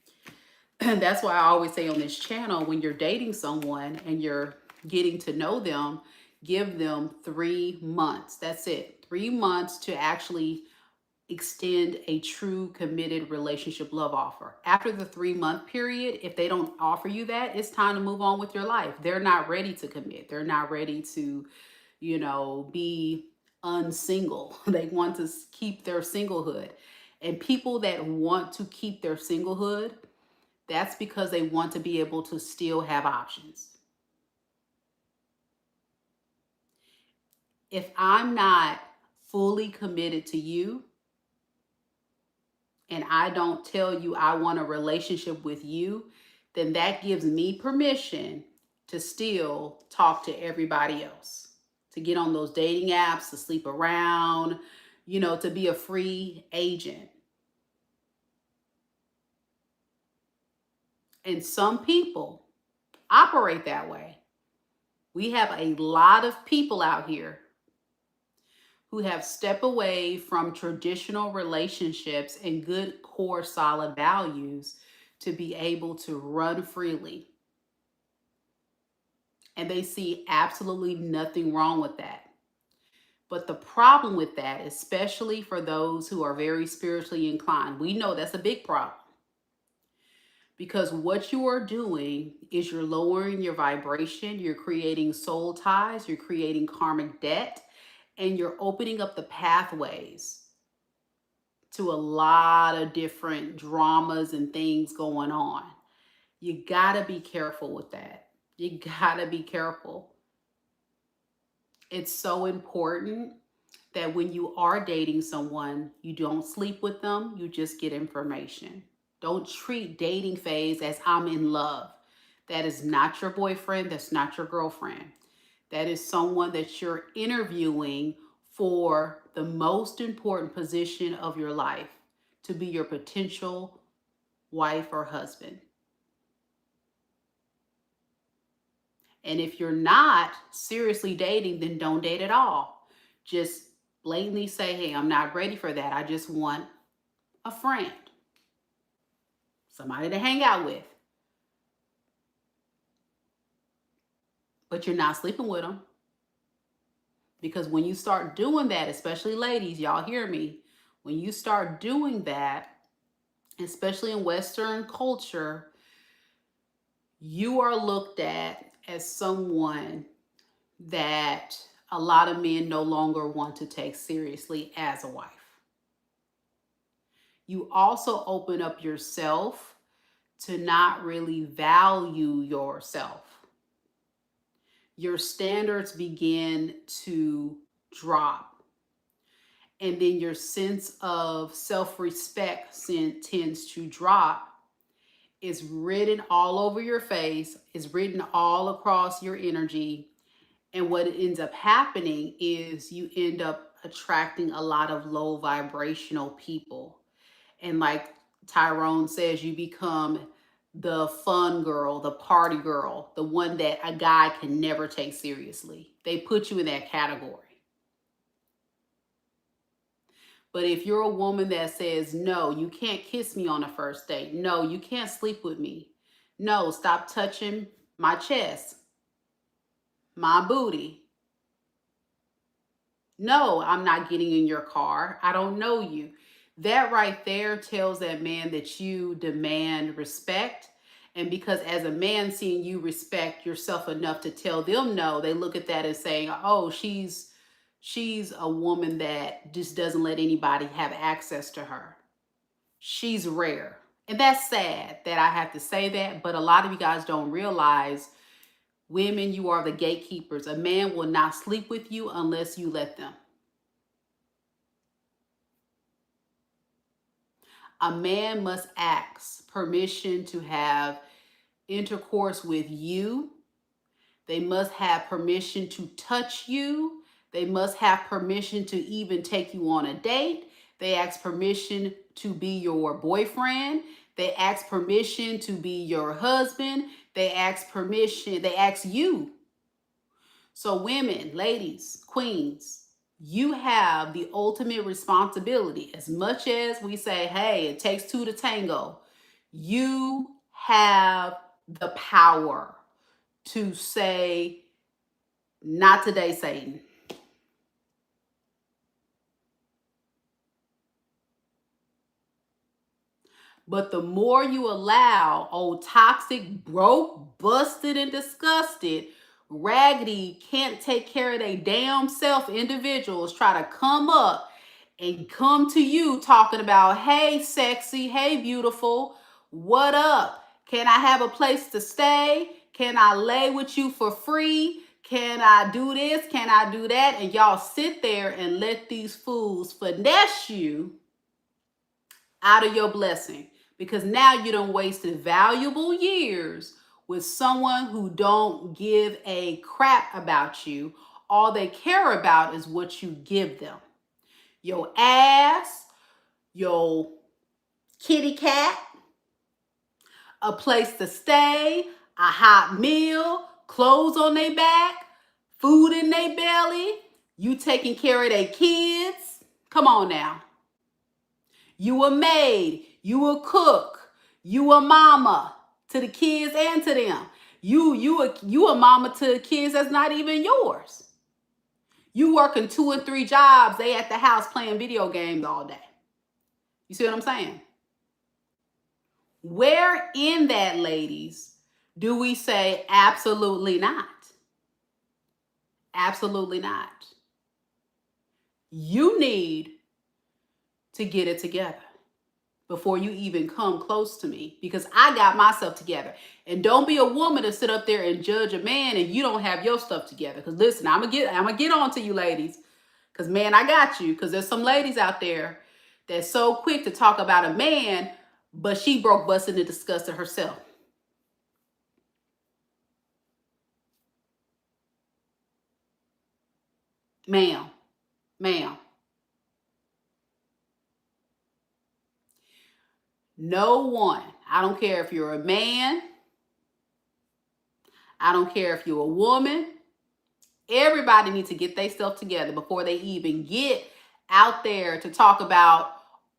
And that's why I always say on this channel, when you're dating someone and you're getting to know them, give them 3 months. That's it. 3 months to actually extend a true committed relationship love offer. After the 3-month period, if they don't offer you that, it's time to move on with your life. They're not ready to commit. They're not ready to, you know, be unsingle. They want to keep their singlehood. And people that want to keep their singlehood, that's because they want to be able to still have options. If I'm not fully committed to you and I don't tell you I want a relationship with you, then that gives me permission to still talk to everybody else, to get on those dating apps, to sleep around, you know, to be a free agent. And some people operate that way. We have a lot of people out here who have stepped away from traditional relationships and good core solid values to be able to run freely. And they see absolutely nothing wrong with that. But the problem with that, especially for those who are very spiritually inclined, we know that's a big problem. Because what you are doing is you're lowering your vibration, you're creating soul ties, you're creating karmic debt, and you're opening up the pathways to a lot of different dramas and things going on. You gotta be careful with that. You gotta be careful. It's so important that when you are dating someone, you don't sleep with them, you just get information. Don't treat dating phase as I'm in love. That is not your boyfriend, that's not your girlfriend. That is someone that you're interviewing for the most important position of your life, to be your potential wife or husband. And if you're not seriously dating, then don't date at all. Just blatantly say, hey, I'm not ready for that. I just want a friend, somebody to hang out with. But you're not sleeping with them. Because when you start doing that, especially ladies, y'all hear me, when you start doing that, especially in Western culture, you are looked at as someone that a lot of men no longer want to take seriously as a wife. You also open up yourself to not really value yourself. Your standards begin to drop. And then your sense of self-respect tends to drop. It's written all over your face. It's written all across your energy. And what ends up happening is you end up attracting a lot of low vibrational people. And like Tyrone says, you become the fun girl, the party girl, the one that a guy can never take seriously. They put you in that category. But if you're a woman that says, no, you can't kiss me on a first date. No, you can't sleep with me. No, stop touching my chest, my booty. No, I'm not getting in your car. I don't know you. That right there tells that man that you demand respect. And because as a man seeing you respect yourself enough to tell them no, they look at that and saying, oh, she's a woman that just doesn't let anybody have access to her. She's rare. And that's sad that I have to say that, but a lot of you guys don't realize, women, you are the gatekeepers. A man will not sleep with you unless you let them. A man must ask permission to have intercourse with you. They must have permission to touch you. They must have permission to even take you on a date. They ask permission to be your boyfriend. They ask permission to be your husband. They ask permission. They ask you. So women, ladies, queens, you have the ultimate responsibility. As much as we say, hey, it takes two to tango, you have the power to say, not today, Satan. But the more you allow old toxic, broke, busted, and disgusted, raggedy, can't take care of their damn self individuals try to come up and come to you talking about, hey, sexy, hey, beautiful, what up? Can I have a place to stay? Can I lay with you for free? Can I do this? Can I do that? And y'all sit there and let these fools finesse you out of your blessing, because now you done wasted valuable years with someone who don't give a crap about you. All they care about is what you give them. Your ass, your kitty cat, a place to stay, a hot meal, clothes on their back, food in their belly, you taking care of their kids. Come on now. You a maid, you a cook, you a mama to the kids and to them. You a mama to the kids that's not even yours. You working 2 and 3 jobs, they at the house playing video games all day. You see what I'm saying? Where in that, ladies, do we say absolutely not? Absolutely not. You need to get it together before you even come close to me, because I got myself together. And don't be a woman to sit up there and judge a man and you don't have your stuff together. Because listen, I'm gonna get on to you ladies, because man, I got you. Because there's some ladies out there that's so quick to talk about a man, but she broke, busted, and disgusted herself. Ma'am, no one, I don't care if you're a man, I don't care if you're a woman, everybody needs to get themselves together before they even get out there to talk about,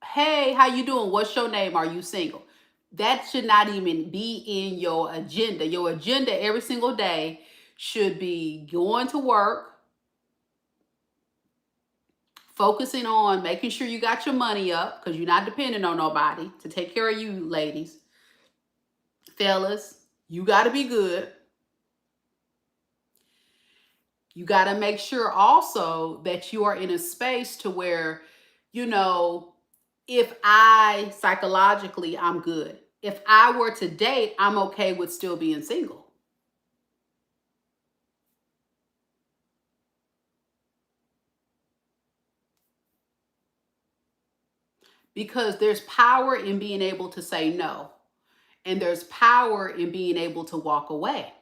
hey, how you doing? What's your name? Are you single? That should not even be in your agenda. Your agenda every single day should be going to work, focusing on making sure you got your money up, because you're not dependent on nobody to take care of you, ladies. Fellas, you got to be good. You got to make sure also that you are in a space to where, you know, if I psychologically, I'm good. If I were to date, I'm okay with still being single. Because there's power in being able to say no. And there's power in being able to walk away.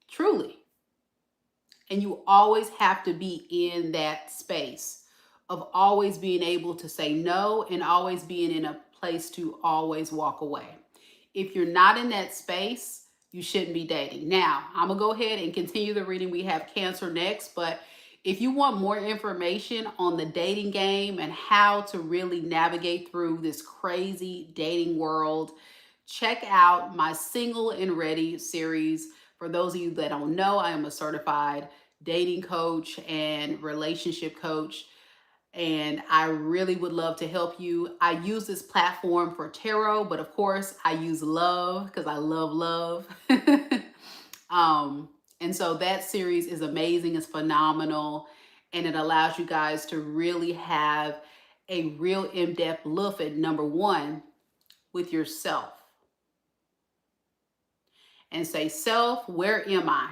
Truly. And you always have to be in that space of always being able to say no and always being in a place to always walk away. If you're not in that space, you shouldn't be dating. Now, I'm going to go ahead and continue the reading. We have Cancer next, but If you want more information on the dating game and how to really navigate through this crazy dating world, check out my Single and Ready series. For those of you that don't know, I am a certified dating coach and relationship coach, and I really would love to help you. I use this platform for tarot, but of course I use love because I love love. And so that series is amazing, it's phenomenal, and it allows you guys to really have a real in-depth look at number one, with yourself. And say, self, where am I?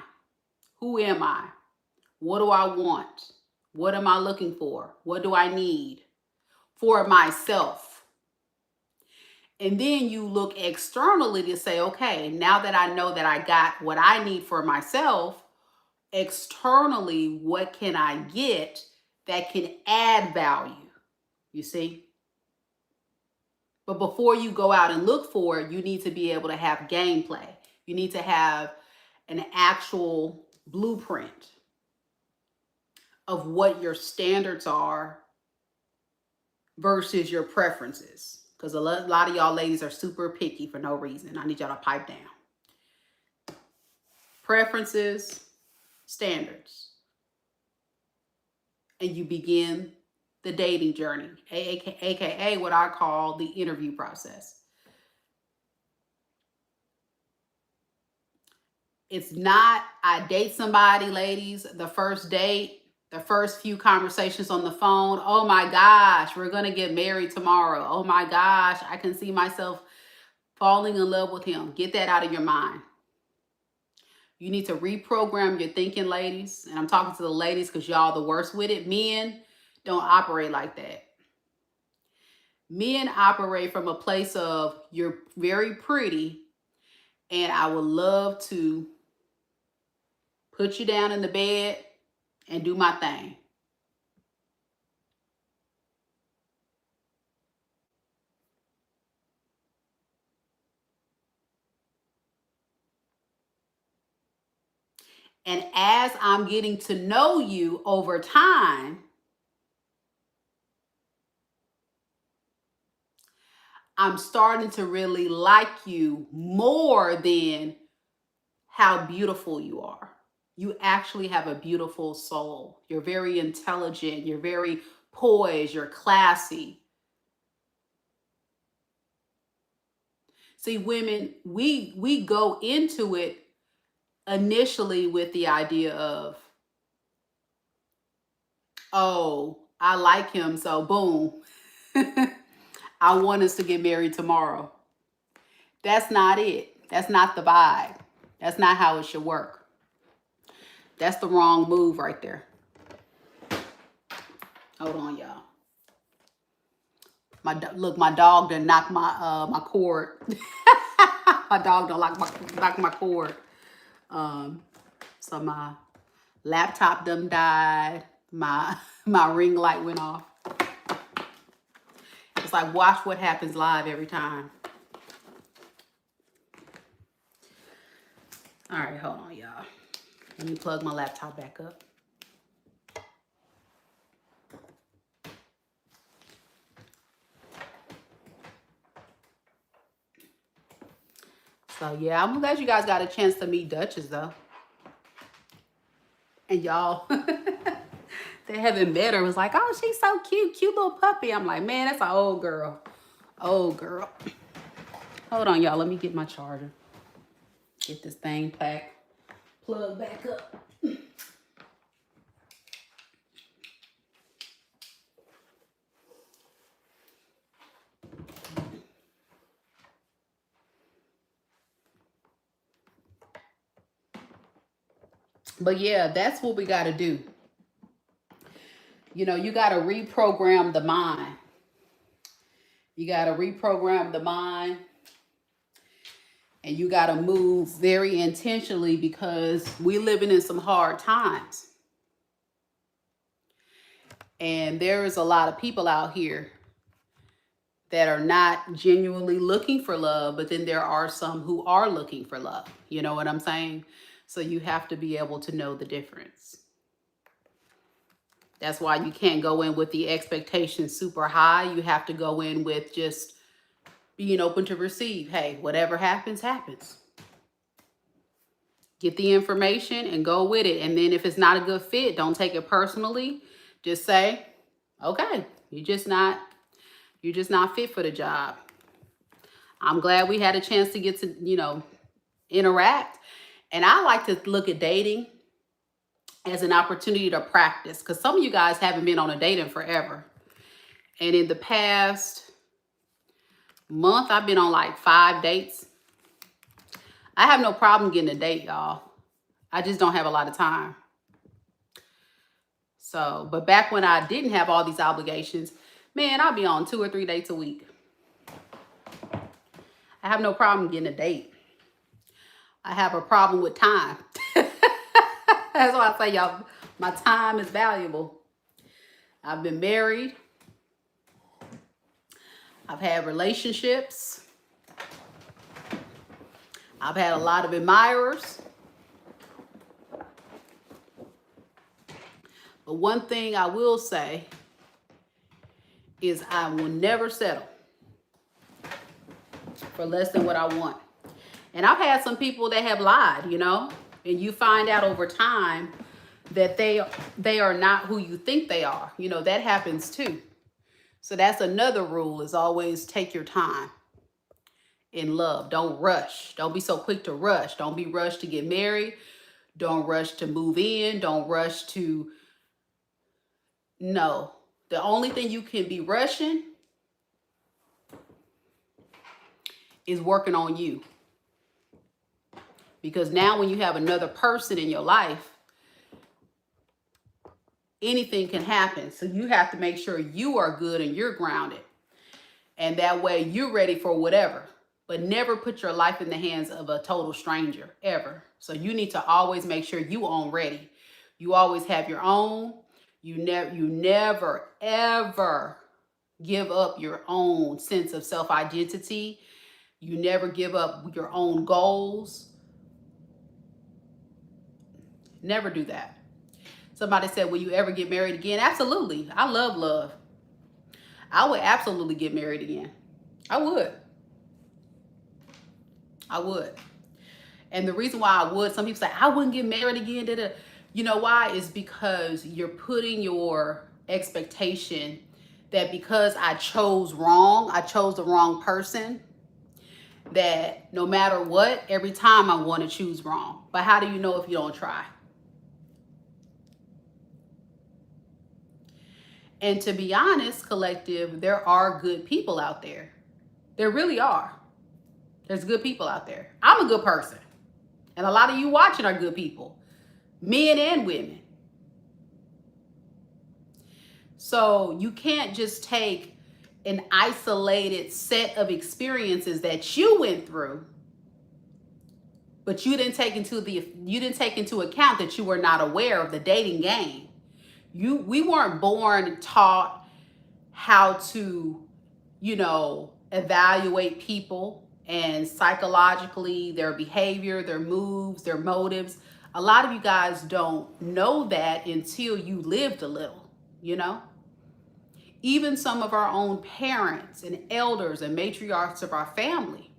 Who am I? What do I want? What am I looking for? What do I need for myself? And then you look externally to say, okay, now that I know that I got what I need for myself, externally, what can I get that can add value? You see? But before you go out and look for it, you need to be able to have gameplay. You need to have an actual blueprint of what your standards are versus your preferences. Because a lot of y'all ladies are super picky for no reason. I need y'all to pipe down. Preferences, standards. And you begin the dating journey, aka what I call the interview process. It's not, I date somebody, ladies, the first date, the first few conversations on the phone. Oh my gosh, we're going to get married tomorrow. Oh my gosh, I can see myself falling in love with him. Get that out of your mind. You need to reprogram your thinking, ladies. And I'm talking to the ladies because y'all the worst with it. Men don't operate like that. Men operate from a place of, you're very pretty and I would love to put you down in the bed and do my thing. And as I'm getting to know you over time, I'm starting to really like you more than how beautiful you are. You actually have a beautiful soul. You're very intelligent. You're very poised. You're classy. See, women, we go into it initially with the idea of, oh, I like him, so boom. I want us to get married tomorrow. That's not it. That's not the vibe. That's not how it should work. That's the wrong move right there. Hold on, y'all. Look, my dog done knocked my cord. My dog done knock my cord. So my laptop done died. My ring light went off. It's like, watch what happens live every time. All right, hold on, y'all. Let me plug my laptop back up. So yeah, I'm glad you guys got a chance to meet Duchess though. And y'all, they haven't met her, was like, oh, she's so cute, cute little puppy. I'm like, man, that's an old girl. Old girl. Hold on, y'all. Let me get my charger. Get this thing plugged back up. But yeah, that's what we got to do. You know, you got to reprogram the mind. You got to reprogram the mind. And you got to move very intentionally because we're living in some hard times. And there is a lot of people out here that are not genuinely looking for love, but then there are some who are looking for love. You know what I'm saying? So you have to be able to know the difference. That's why you can't go in with the expectations super high. You have to go in with just being open to receive. Hey, whatever happens, happens. Get the information and go with it. And then if it's not a good fit, don't take it personally. Just say, okay, you're just not fit for the job. I'm glad we had a chance to get to, interact. And I like to look at dating as an opportunity to practice, because some of you guys haven't been on a date in forever. And in the past month, I've been on like 5 dates. I have no problem getting a date, y'all. I just don't have a lot of time. So, but back when I didn't have all these obligations, man, I'll be on 2 or 3 dates a week. I have no problem getting a date. I have a problem with time. That's why I say, y'all, my time is valuable. I've been married. I've had relationships. I've had a lot of admirers. But one thing I will say is I will never settle for less than what I want. And I've had some people that have lied, and you find out over time that they are not who you think they are. That happens too. So that's another rule, is always take your time in love. Don't rush. Don't be so quick to rush. Don't be rushed to get married. Don't rush to move in. Don't rush to, no. The only thing you can be rushing is working on you. Because now when you have another person in your life, anything can happen. So you have to make sure you are good and you're grounded. And that way you're ready for whatever. But never put your life in the hands of a total stranger, ever. So you need to always make sure you own ready. You always have your own. You never, ever give up your own sense of self-identity. You never give up your own goals. Never do that. Somebody said, will you ever get married again? Absolutely. I love love. I would absolutely get married again. I would. And the reason why I would, some people say, I wouldn't get married again. You know why? Is because you're putting your expectation that because I chose the wrong person, that no matter what, every time I want to choose wrong. But how do you know if you don't try? And to be honest, collective, there are good people out there. There really are. There's good people out there. I'm a good person. And a lot of you watching are good people. Men and women. So you can't just take an isolated set of experiences that you went through, but you didn't take into account that you were not aware of the dating game. We weren't born taught how to, evaluate people and psychologically their behavior, their moves, their motives. A lot of you guys don't know that until you lived a little, Even some of our own parents and elders and matriarchs of our family,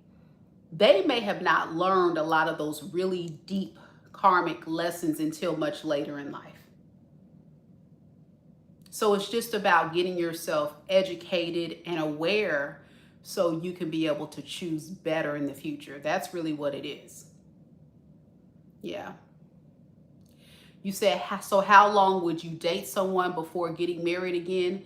they may have not learned a lot of those really deep karmic lessons until much later in life. So it's just about getting yourself educated and aware so you can be able to choose better in the future. That's really what it is. Yeah. You said, so how long would you date someone before getting married again?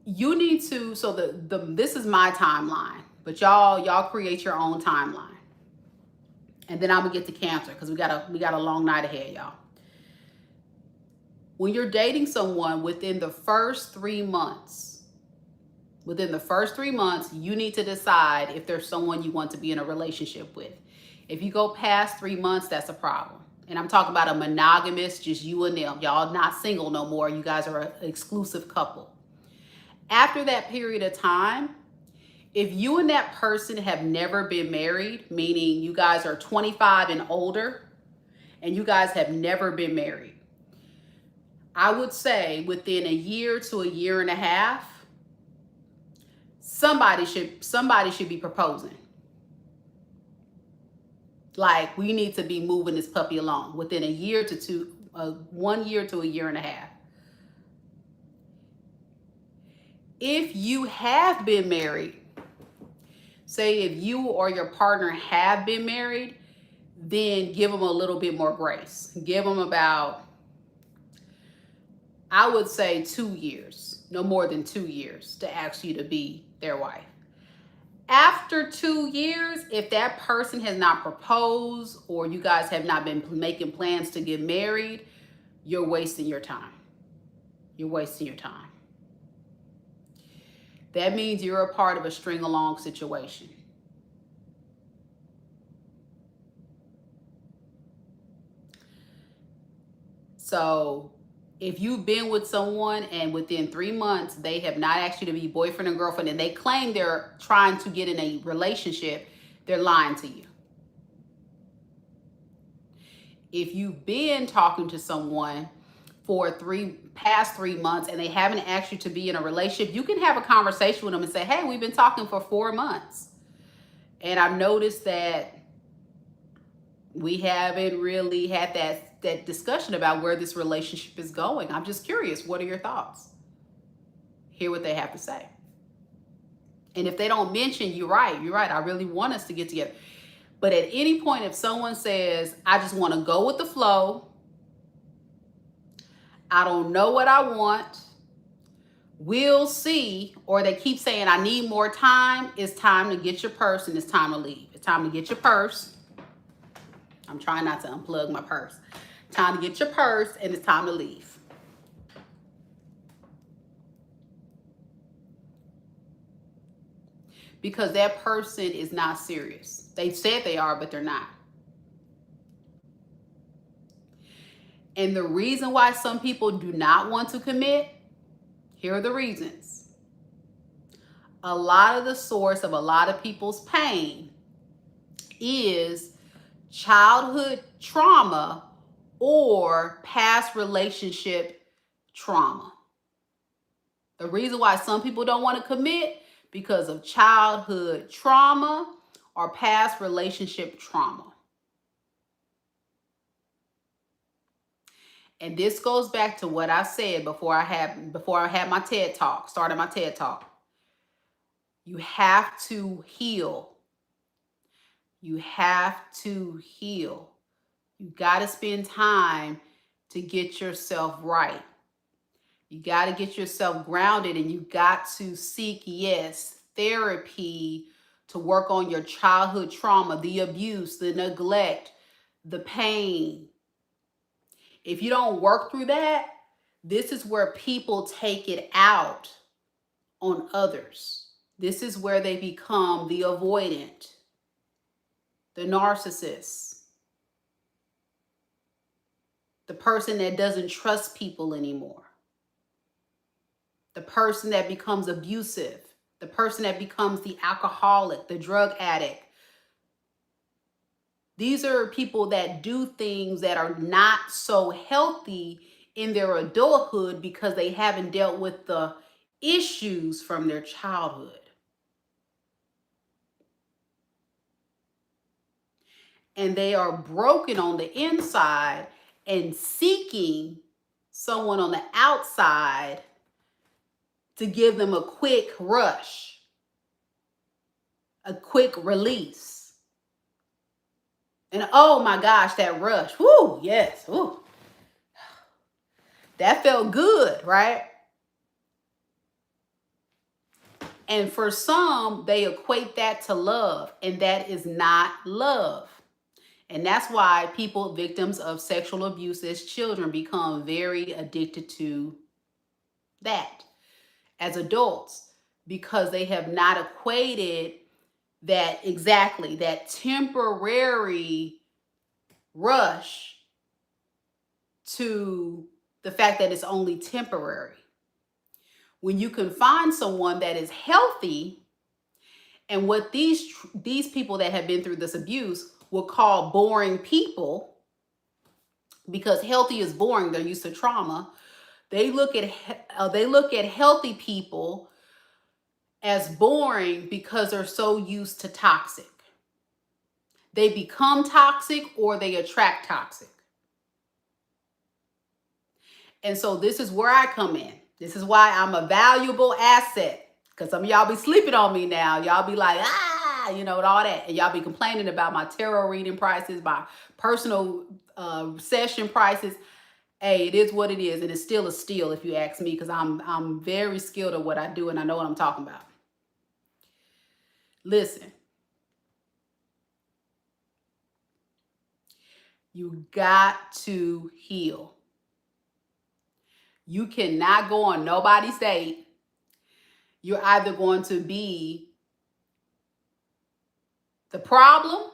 You need to, so this is my timeline, but y'all create your own timeline. And then I'm gonna get to Cancer because we got a long night ahead, y'all. When you're dating someone within the first 3 months, you need to decide if there's someone you want to be in a relationship with. If you go past 3 months, that's a problem. And I'm talking about a monogamous, just you and them. Y'all not single no more. You guys are an exclusive couple. After that period of time, if you and that person have never been married, meaning you guys are 25 and older, and you guys have never been married, I would say within a year to a year and a half, somebody should be proposing. Like, we need to be moving this puppy along within a year to 1 year to a year and a half. If you have been married, say if you or your partner have been married, then give them a little bit more grace. Give them about, I would say 2 years, no more than 2 years, to ask you to be their wife. After 2 years, if that person has not proposed or you guys have not been making plans to get married, you're wasting your time. You're wasting your time. That means you're a part of a string along situation. So if you've been with someone and within 3 months, they have not asked you to be boyfriend and girlfriend, and they claim they're trying to get in a relationship, they're lying to you. If you've been talking to someone for past 3 months and they haven't asked you to be in a relationship, you can have a conversation with them and say, hey, we've been talking for 4 months. And I've noticed that we haven't really had that discussion about where this relationship is going. I'm just curious, what are your thoughts? Hear what they have to say. And if they don't mention, you're right, I really want us to get together. But at any point, if someone says, I just want to go with the flow, I don't know what I want, we'll see, or they keep saying, I need more time, it's time to get your purse and it's time to leave. It's time to get your purse. I'm trying not to unplug my purse. Time to get your purse and it's time to leave. Because that person is not serious. They said they are, but they're not. And the reason why some people do not want to commit, here are the reasons. A lot of the source of a lot of people's pain is childhood trauma or past relationship trauma. The reason why some people don't want to commit, because of childhood trauma or past relationship trauma. And this goes back to what I said before I had my TED Talk, started my TED Talk. You have to heal. You have to heal. You got to spend time to get yourself right. You got to get yourself grounded, and you got to seek, yes, therapy to work on your childhood trauma, the abuse, the neglect, the pain. If you don't work through that, this is where people take it out on others. This is where they become the avoidant, the narcissist, the person that doesn't trust people anymore, the person that becomes abusive, the person that becomes the alcoholic, the drug addict. These are people that do things that are not so healthy in their adulthood because they haven't dealt with the issues from their childhood. And they are broken on the inside and seeking someone on the outside to give them a quick rush, a quick release. And oh my gosh, that rush. Whoo, yes. Whoo. That felt good, right? And for some, they equate that to love, and that is not love. And that's why people, victims of sexual abuse as children, become very addicted to that as adults, because they have not equated that exactly, that temporary rush to the fact that it's only temporary. When you can find someone that is healthy, and what these people that have been through this abuse will call boring people, because healthy is boring. They're used to trauma. They look at healthy people as boring because they're so used to toxic. They become toxic or they attract toxic. And so this is where I come in. This is why I'm a valuable asset. Because some of y'all be sleeping on me now. Y'all be like, you know, and all that. And y'all be complaining about my tarot reading prices, my personal session prices. Hey, it is what it is. And it's still a steal if you ask me, because I'm very skilled at what I do and I know what I'm talking about. Listen. You got to heal. You cannot go on nobody's date. You're either going to be the problem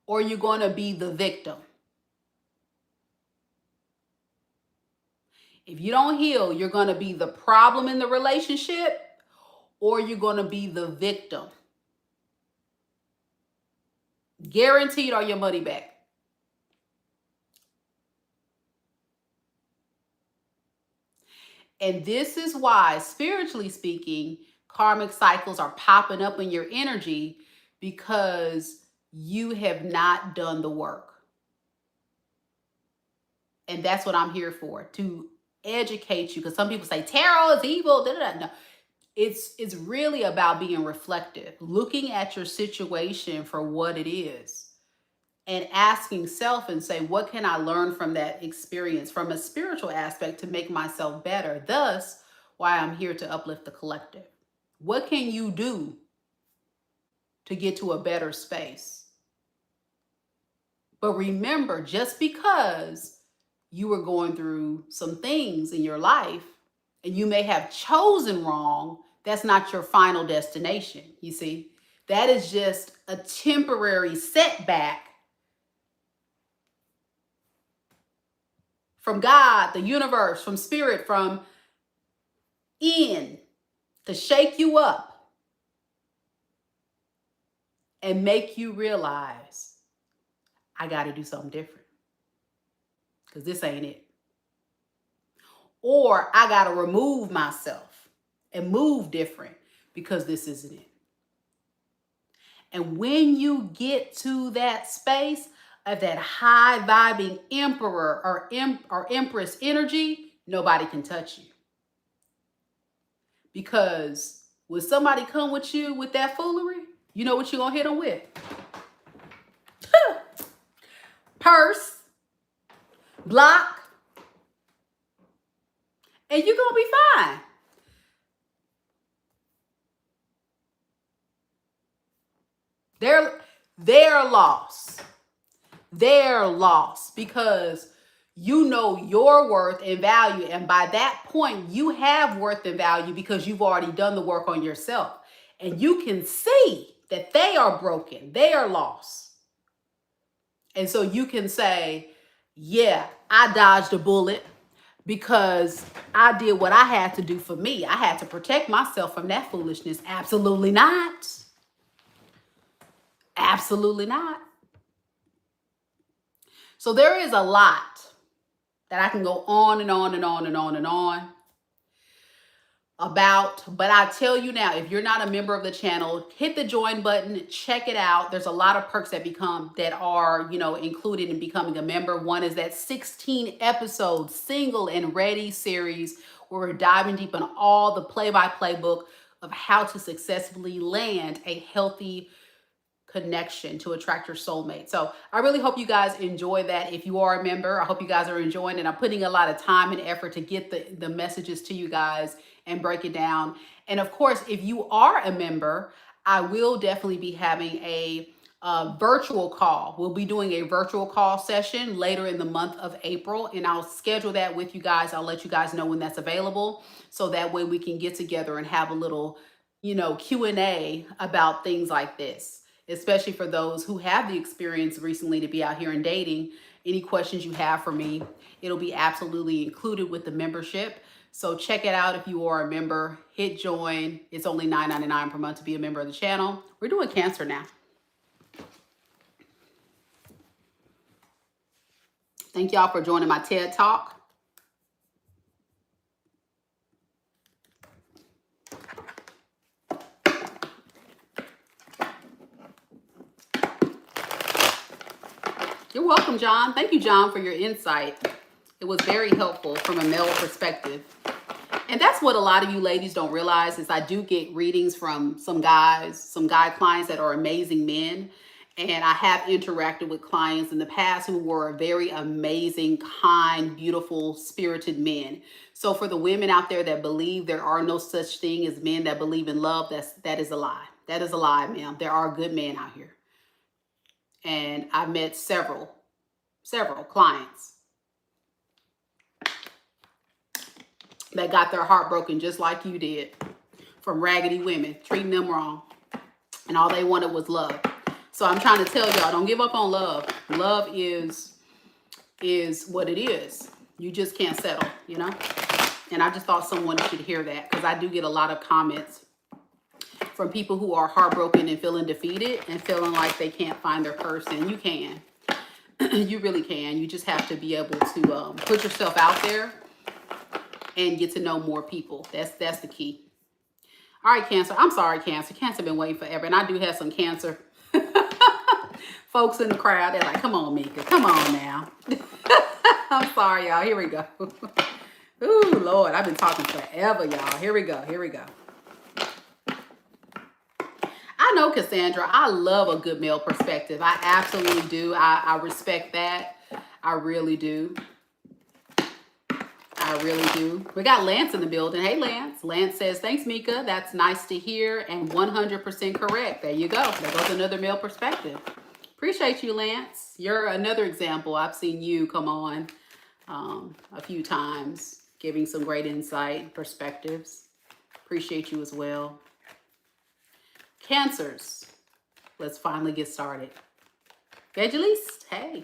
or you're going to be the victim. If you don't heal, you're going to be the problem in the relationship or you're going to be the victim. Guaranteed or your money back. And this is why, spiritually speaking, karmic cycles are popping up in your energy, because you have not done the work. And that's what I'm here for, to educate you. Because some people say tarot is evil. No, it's really about being reflective, looking at your situation for what it is, and asking self and say, what can I learn from that experience from a spiritual aspect to make myself better? Thus, why I'm here to uplift the collective. What can you do to get to a better space? But remember, just because you were going through some things in your life and you may have chosen wrong, that's not your final destination. You see, that is just a temporary setback from God, the universe, from spirit, from in, to shake you up and make you realize, I got to do something different, because this ain't it. Or I got to remove myself and move different, because this isn't it. And when you get to that space of that high vibing emperor or empress energy, nobody can touch you. Because when somebody come with you with that foolery, you know what you're going to hit them with? Purse, block, and you're going to be fine. They're lost. They're lost because you know your worth and value. And by that point, you have worth and value because you've already done the work on yourself. And you can see that they are broken. They are lost. And so you can say, yeah, I dodged a bullet because I did what I had to do for me. I had to protect myself from that foolishness. Absolutely not. Absolutely not. So there is a lot that I can go on and on and on and on and on about, but I tell you now, if you're not a member of the channel, hit the join button, check it out. There's a lot of perks that are, you know, included in becoming a member. One is that 16 episode single and ready series where we're diving deep on all the play-by-play book of how to successfully land a healthy connection to attract your soulmate. So I really hope you guys enjoy that. If you are a member, I hope you guys are enjoying it. I'm putting a lot of time and effort to get the messages to you guys and break it down. And of course, if you are a member, I will definitely be having a virtual call. We'll be doing a virtual call session later in the month of April, and I'll schedule that with you guys. I'll let you guys know when that's available, so that way we can get together and have a little, you know, Q&A about things like this, especially for those who have the experience recently to be out here and dating. Any questions you have for me, it'll be absolutely included with the membership. So check it out if you are a member. Hit join. It's only $9.99 per month to be a member of the channel. We're doing Cancer now. Thank y'all for joining my TED Talk. You're welcome, John. Thank you, John, for your insight. It was very helpful from a male perspective. And that's what a lot of you ladies don't realize is I do get readings from some guy clients that are amazing men. And I have interacted with clients in the past who were very amazing, kind, beautiful, spirited men. So for the women out there that believe there are no such thing as men that believe in love, that is a lie. That is a lie, ma'am. There are good men out here. And I've met several clients that got their heart broken just like you did from raggedy women treating them wrong. And all they wanted was love. So I'm trying to tell y'all, don't give up on love. Love is what it is. You just can't settle, you know? And I just thought someone should hear that because I do get a lot of comments from people who are heartbroken and feeling defeated and feeling like they can't find their person. You can. You really can. You just have to be able to put yourself out there and get to know more people. That's the key. All right, Cancer. I'm sorry, Cancer. Cancer been waiting forever. And I do have some Cancer folks in the crowd. They're like, come on, Meka. Come on now. I'm sorry, y'all. Here we go. Ooh, Lord. I've been talking forever, y'all. Here we go. Here we go. I know, Cassandra, I love a good male perspective. I absolutely do. I respect that. I really do. I really do. We got Lance in the building. Hey, Lance. Lance says, thanks, Meka. That's nice to hear and 100% correct. There you go. There goes another male perspective. Appreciate you, Lance. You're another example. I've seen you come on a few times, giving some great insight, perspectives. Appreciate you as well. Cancers. Let's finally get started. Evangelist, hey.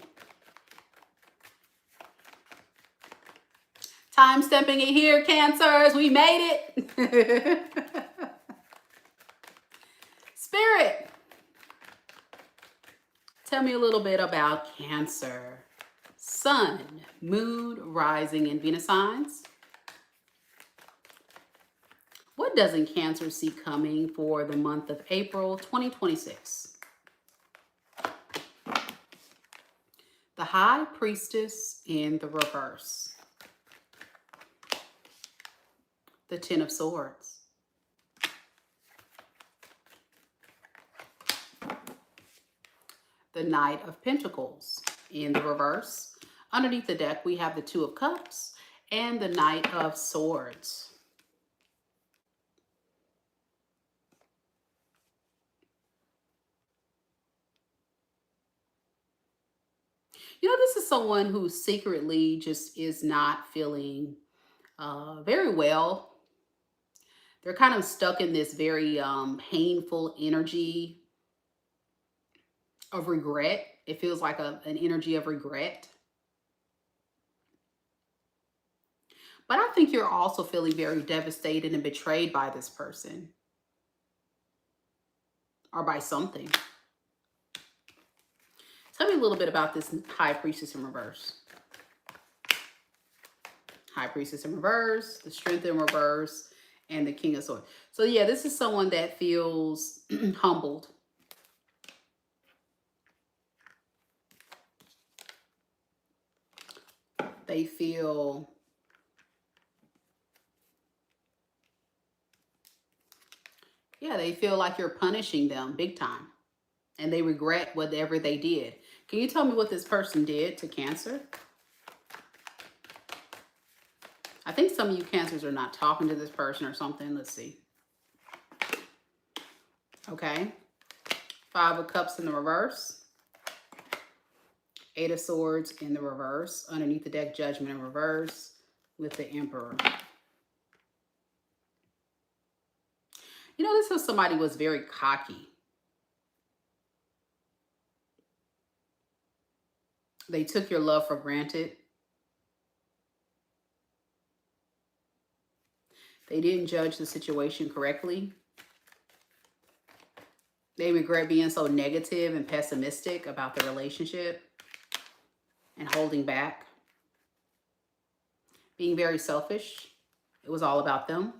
Time stamping it here, Cancers. We made it. Spirit. Tell me a little bit about Cancer. Sun, moon, rising, and Venus signs. What doesn't Cancer see coming for the month of April 2026? The High Priestess in the reverse. The Ten of Swords. The Knight of Pentacles in the reverse. Underneath the deck, we have the Two of Cups and the Knight of Swords. You know, this is someone who secretly just is not feeling very well. They're kind of stuck in this very painful energy of regret. It feels like an energy of regret. But I think you're also feeling very devastated and betrayed by this person. Or by something. Tell me a little bit about this High Priestess in reverse. High Priestess in reverse, the Strength in reverse, and the King of Swords. So yeah, this is someone that feels humbled. They feel like you're punishing them big time. And they regret whatever they did. Can you tell me what this person did to Cancer? I think some of you Cancers are not talking to this person or something. Let's see. Okay. Five of Cups in the reverse. Eight of Swords in the reverse. Underneath the deck, Judgment in reverse with the Emperor. You know, this is somebody who was very cocky. They took your love for granted. They didn't judge the situation correctly. They regret being so negative and pessimistic about the relationship. and holding back, being very selfish. It was all about them.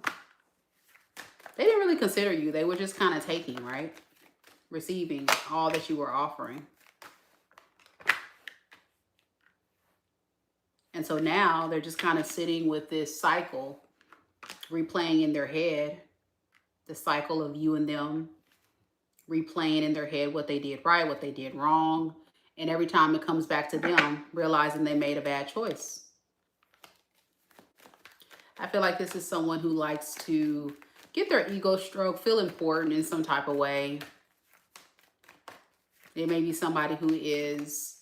They didn't really consider you. They were just kind of taking, right? Receiving all that you were offering. And so now they're just kind of sitting with this cycle, replaying in their head, the cycle of you and them, replaying in their head what they did right, what they did wrong. And every time it comes back to them, realizing they made a bad choice. I feel like this is someone who likes to get their ego stroked, feel important in some type of way. It may be somebody who is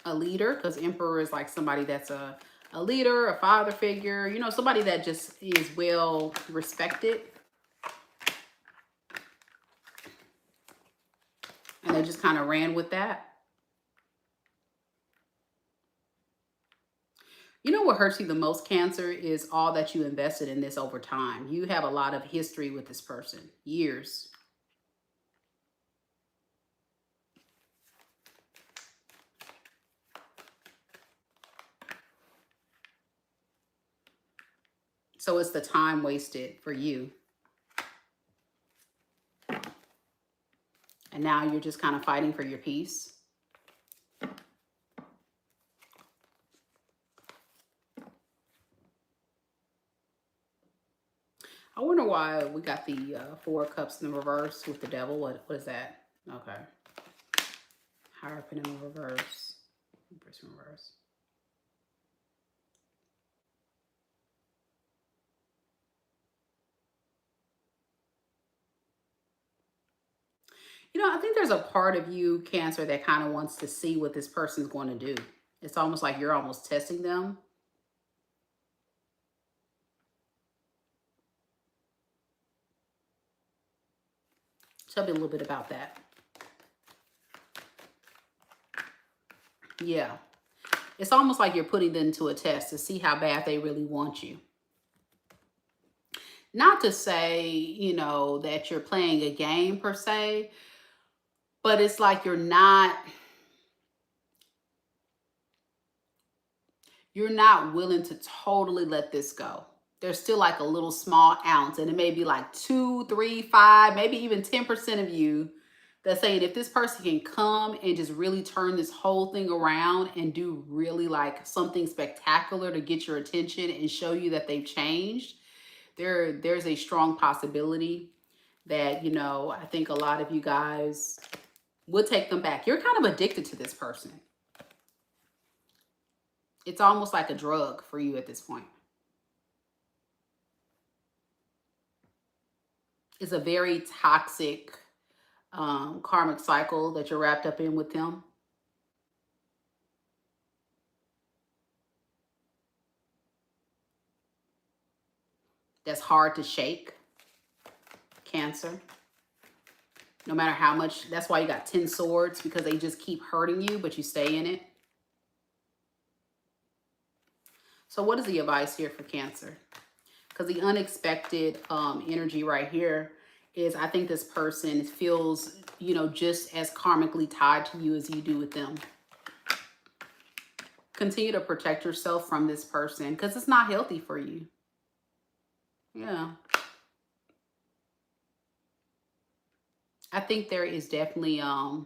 a leader, because Emperor is like somebody that's a leader, a father figure, you know, somebody that just is well respected. And they just kind of ran with that. You know what hurts you the most, Cancer, is all that you invested in this over time. You have a lot of history with this person, years. So it's the time wasted for you. And now you're just kind of fighting for your peace. I wonder why we got the 4 of Cups in the reverse with the Devil. What is that? Okay. Hierophant in the reverse. Empress in reverse. You know, I think there's a part of you, Cancer, that kind of wants to see what this person's going to do. It's almost like you're almost testing them. Tell me a little bit about that. Yeah. It's almost like you're putting them to a test to see how bad they really want you. Not to say, you know, that you're playing a game per se, but it's like you're not willing to totally let this go. There's still like a little small ounce, and it may be like 2, 3, 5, maybe even 10% of you that's saying if this person can come and just really turn this whole thing around and do really like something spectacular to get your attention and show you that they've changed, there's a strong possibility that, you know, I think a lot of you guys would take them back. You're kind of addicted to this person. It's almost like a drug for you at this point. It's a very toxic karmic cycle that you're wrapped up in with them. That's hard to shake, Cancer. No matter how much, that's why you got 10 swords, because they just keep hurting you, but you stay in it. So what is the advice here for Cancer? Because the unexpected energy right here is, I think this person feels, you know, just as karmically tied to you as you do with them. Continue to protect yourself from this person because it's not healthy for you. Yeah. I think there is definitely a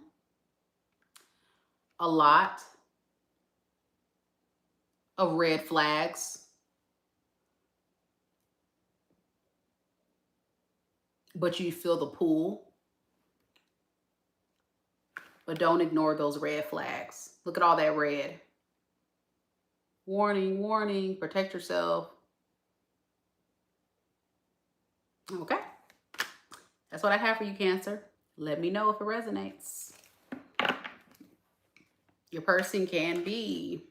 lot of red flags. But you feel the pull. But don't ignore those red flags. Look at all that red. Warning, warning, protect yourself. Okay. That's what I have for you, Cancer. Let me know if it resonates. Your person can be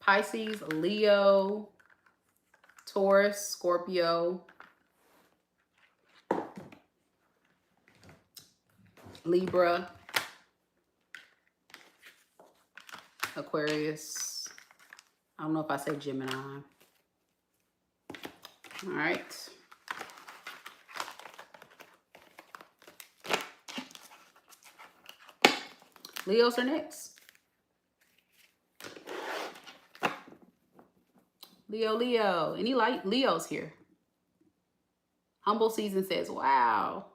Pisces, Leo, Taurus, Scorpio, Libra, Aquarius. I don't know if I say Gemini. All right. Leos are next. Leo, Leo. Any light Leos here? Humble Season says, wow.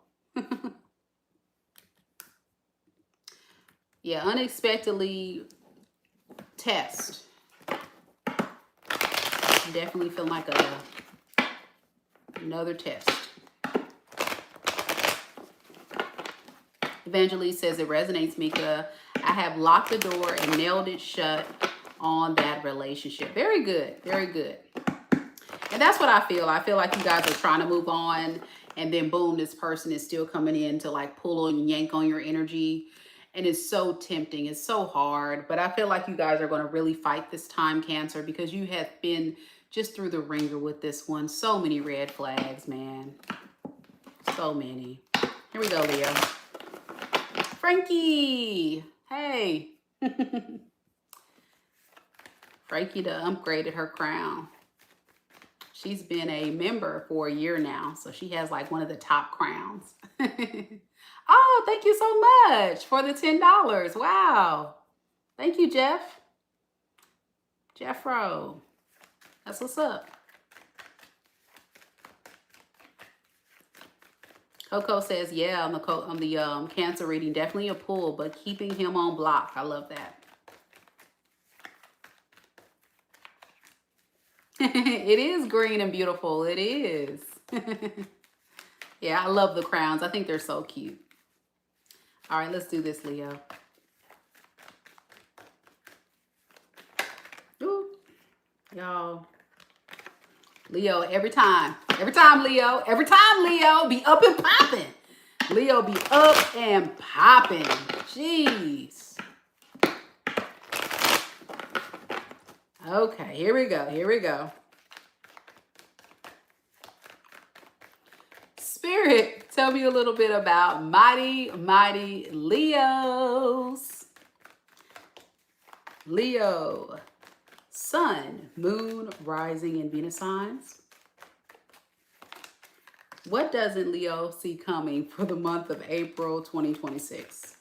Yeah, unexpectedly test. Definitely feel like another test. Evangelist says, it resonates, Meka. I have locked the door and nailed it shut on that relationship. Very good. Very good. And that's what I feel. I feel like you guys are trying to move on, and then boom, this person is still coming in to like pull and yank on your energy. And it's so tempting. It's so hard. But I feel like you guys are going to really fight this time, Cancer, because you have been just through the ringer with this one. So many red flags, man. So many. Here we go, Leo. Frankie. Hey. Frankie done upgraded her crown. She's been a member for a year now, so she has like one of the top crowns. Oh, thank you so much for the $10. Wow. Thank you, Jeff. Jeffro. That's what's up. Coco says, yeah, on the Cancer reading, definitely a pull, but keeping him on block. I love that. It is green and beautiful. It is. Yeah, I love the crowns. I think they're so cute. All right, let's do this, Leo. Ooh, y'all. Leo, every time, Leo, be up and popping. Leo be up and popping. Jeez. Okay, here we go. Spirit, tell me a little bit about mighty Leos. Leo, Sun, Moon, Rising, and Venus signs. What doesn't Leo see coming for the month of April 2026?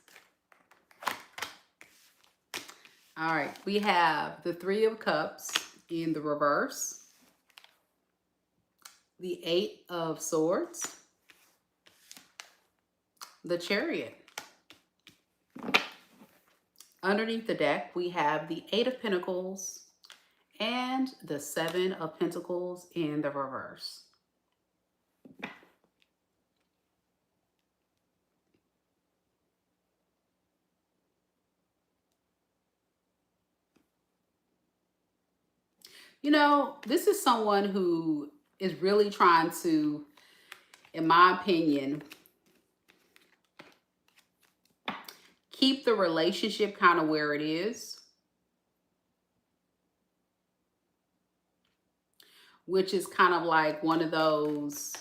All right, we have the Three of Cups in the reverse, the Eight of Swords, the Chariot. Underneath the deck, we have the Eight of Pentacles and the Seven of Pentacles in the reverse. You know, this is someone who is really trying to, in my opinion, keep the relationship kind of where it is, which is kind of like one of those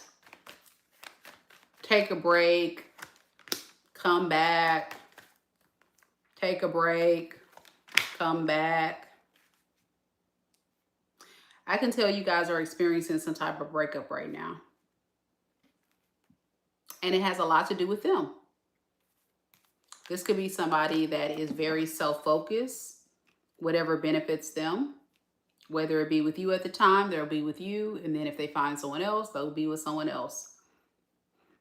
take a break, come back, take a break, come back. I can tell you guys are experiencing some type of breakup right now. And it has a lot to do with them. This could be somebody that is very self-focused, whatever benefits them, whether it be with you at the time, they'll be with you. And then if they find someone else, they'll be with someone else.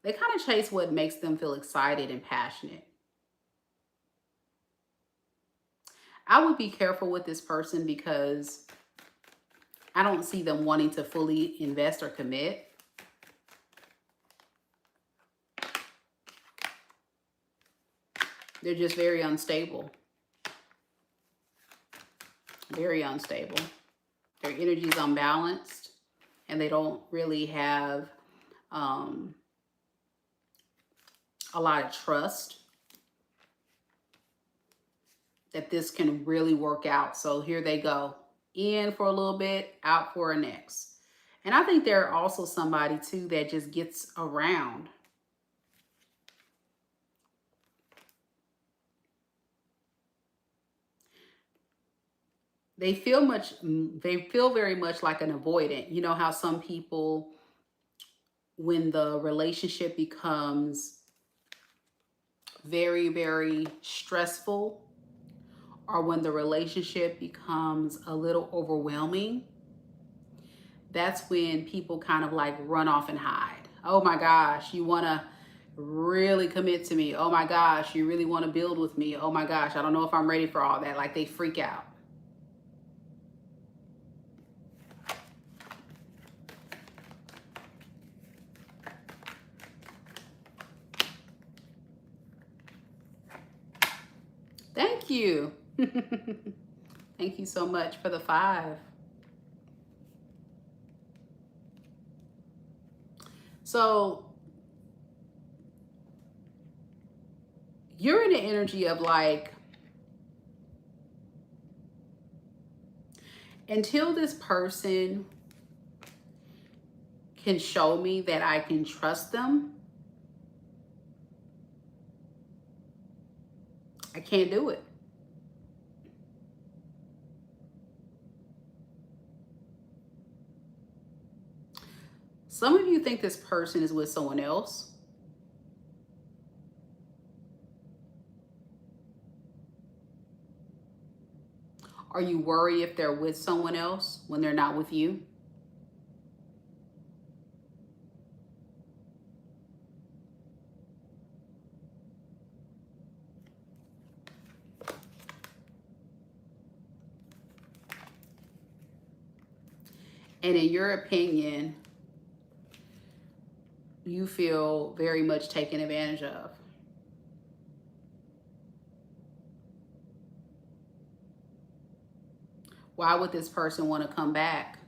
They kind of chase what makes them feel excited and passionate. I would be careful with this person because I don't see them wanting to fully invest or commit. They're just very unstable. Very unstable. Their energy is unbalanced, and they don't really have a lot of trust that this can really work out. So here they go. In for a little bit, out for a next. And I think they're also somebody too that just gets around. They feel very much like an avoidant. You know how some people, when the relationship becomes very, very stressful, or when the relationship becomes a little overwhelming, that's when people kind of like run off and hide. Oh my gosh, you want to really commit to me. Oh my gosh, you really want to build with me. Oh my gosh, I don't know if I'm ready for all that. Like they freak out. Thank you. Thank you so much for the 5. So you're in the energy of like, until this person can show me that I can trust them, I can't do it. Some of you think this person is with someone else. Or you worry if they're with someone else when they're not with you. And in your opinion, you feel very much taken advantage of. Why would this person want to come back?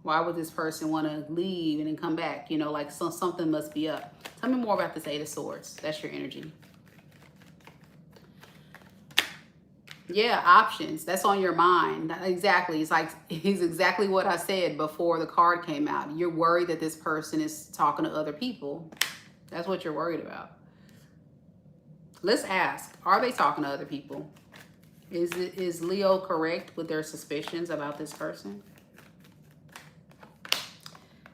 Why would this person want to leave and then come back? You know, like something must be up. Tell me more about this 8 of Swords. That's your energy. Yeah, options. That's on your mind. Exactly. It's exactly what I said before the card came out. You're worried that this person is talking to other people. That's what you're worried about. Let's ask, are they talking to other people? Is Leo correct with their suspicions about this person?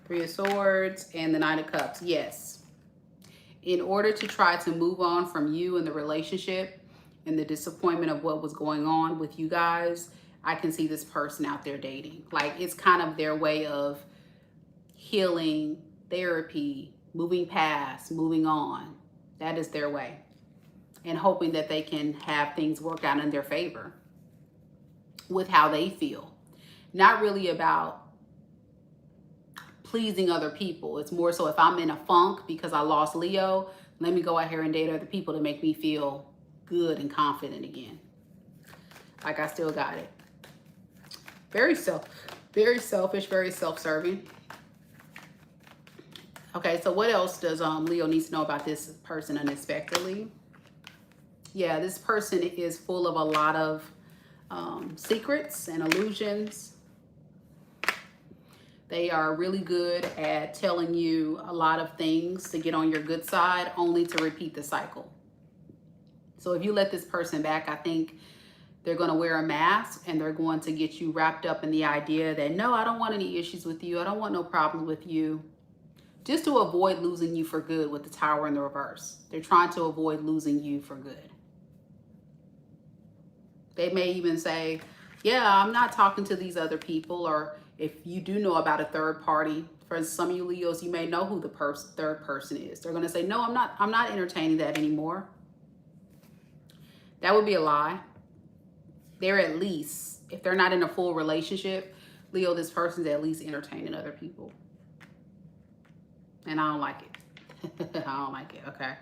3 of Swords and the 9 of Cups. Yes. In order to try to move on from you and the relationship and the disappointment of what was going on with you guys, I can see this person out there dating. Like it's kind of their way of healing, therapy, moving past, moving on. That is their way. And hoping that they can have things work out in their favor with how they feel. Not really about pleasing other people. It's more so if I'm in a funk because I lost Leo, let me go out here and date other people to make me feel good and confident again. Like I still got it. Very selfish, very self-serving. Okay, so what else does Leo needs to know about this person unexpectedly? Yeah, this person is full of a lot of secrets and illusions. They are really good at telling you a lot of things to get on your good side, only to repeat the cycle. So if you let this person back, I think they're going to wear a mask and they're going to get you wrapped up in the idea that, no, I don't want any issues with you. I don't want no problems with you. Just to avoid losing you for good with the Tower in the reverse. They're trying to avoid losing you for good. They may even say, yeah, I'm not talking to these other people. Or if you do know about a third party, for some of you Leos, you may know who the third person is. They're going to say, no, I'm not entertaining that anymore. That would be a lie. They're at least, if they're not in a full relationship, Leo, this person's at least entertaining other people. And I don't like it. I don't like it, okay?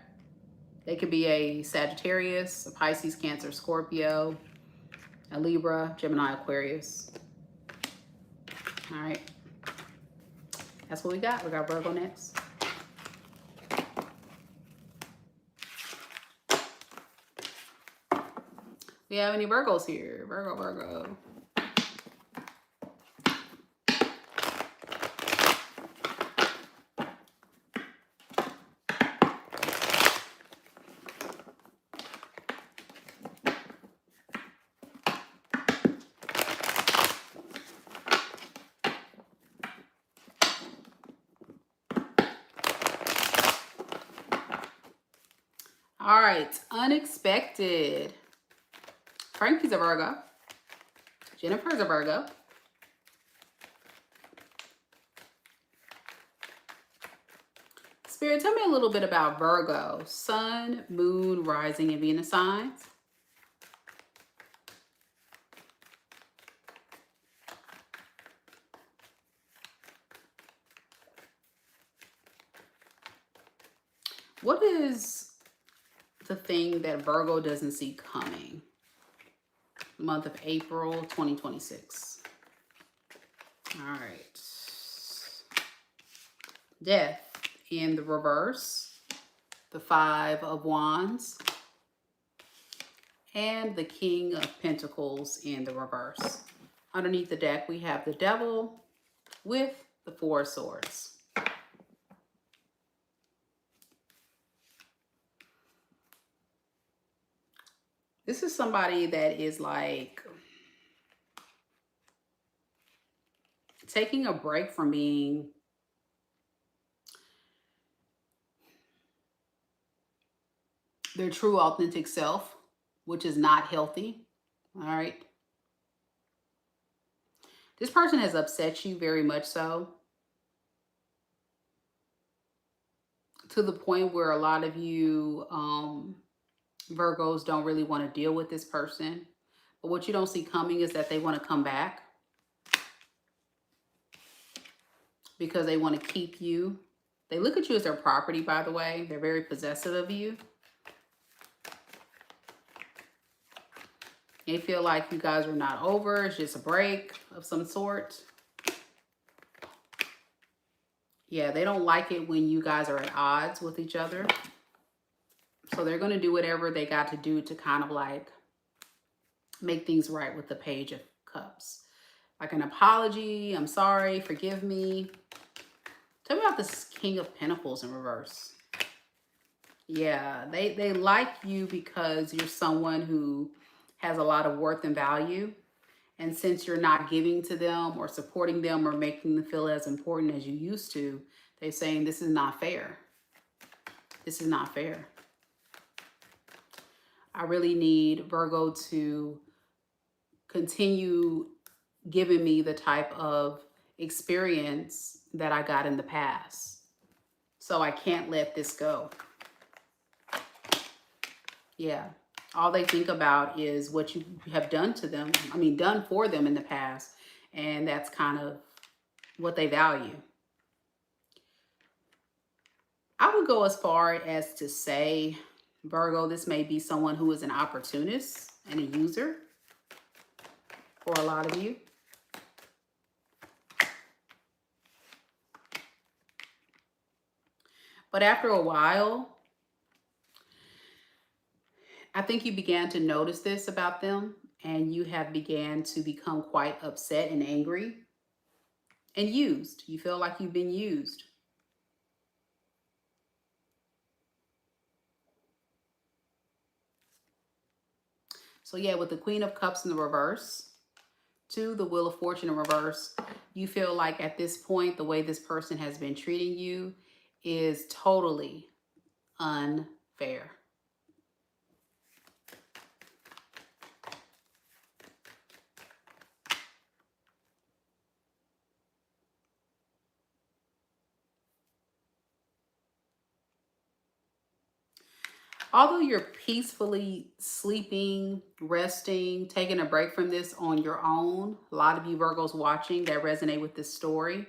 They could be a Sagittarius, a Pisces, Cancer, Scorpio, a Libra, Gemini, Aquarius. All right. That's what we got. We got Virgo next. We have any Virgos here? Virgo. All right, unexpected. Frankie's a Virgo. Jennifer's a Virgo. Spirit, tell me a little bit about Virgo, Sun, Moon, Rising, and Venus signs. What is the thing that Virgo doesn't see coming? Month of April 2026. All right. Death in the reverse, the Five of Wands, and the King of Pentacles in the reverse. Underneath the deck, we have the Devil with the Four of Swords. This is somebody that is like taking a break from being their true authentic self, which is not healthy. All right. This person has upset you very much so, to the point where a lot of you Virgos don't really want to deal with this person. But what you don't see coming is that they want to come back because they want to keep you. They look at you as their property, by the way. They're very possessive of you. They feel like you guys are not over. It's just a break of some sort. Yeah, they don't like it when you guys are at odds with each other. So they're going to do whatever they got to do to kind of like make things right with the Page of Cups. Like an apology. I'm sorry. Forgive me. Tell me about this King of Pentacles in reverse. Yeah, they like you because you're someone who has a lot of worth and value. And since you're not giving to them or supporting them or making them feel as important as you used to, they're saying this is not fair. This is not fair. I really need Virgo to continue giving me the type of experience that I got in the past. So I can't let this go. Yeah. All they think about is what you have done to them. I mean, done for them in the past. And that's kind of what they value. I would go as far as to say, Virgo, this may be someone who is an opportunist and a user for a lot of you. But after a while, I think you began to notice this about them, and you have began to become quite upset and angry and used. You feel like you've been used. So yeah, with the Queen of Cups in the reverse, to the Wheel of Fortune in reverse, you feel like at this point, the way this person has been treating you is totally unfair. Although you're peacefully sleeping, resting, taking a break from this on your own, a lot of you Virgos watching that resonate with this story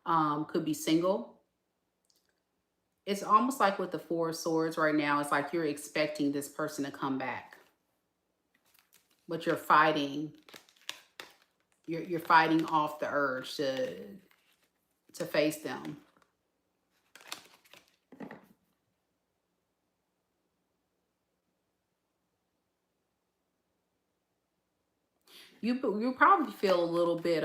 could be single. It's almost like with the Four of Swords right now, it's like you're expecting this person to come back. But you're fighting. You're fighting off the urge to face them. You probably feel a little bit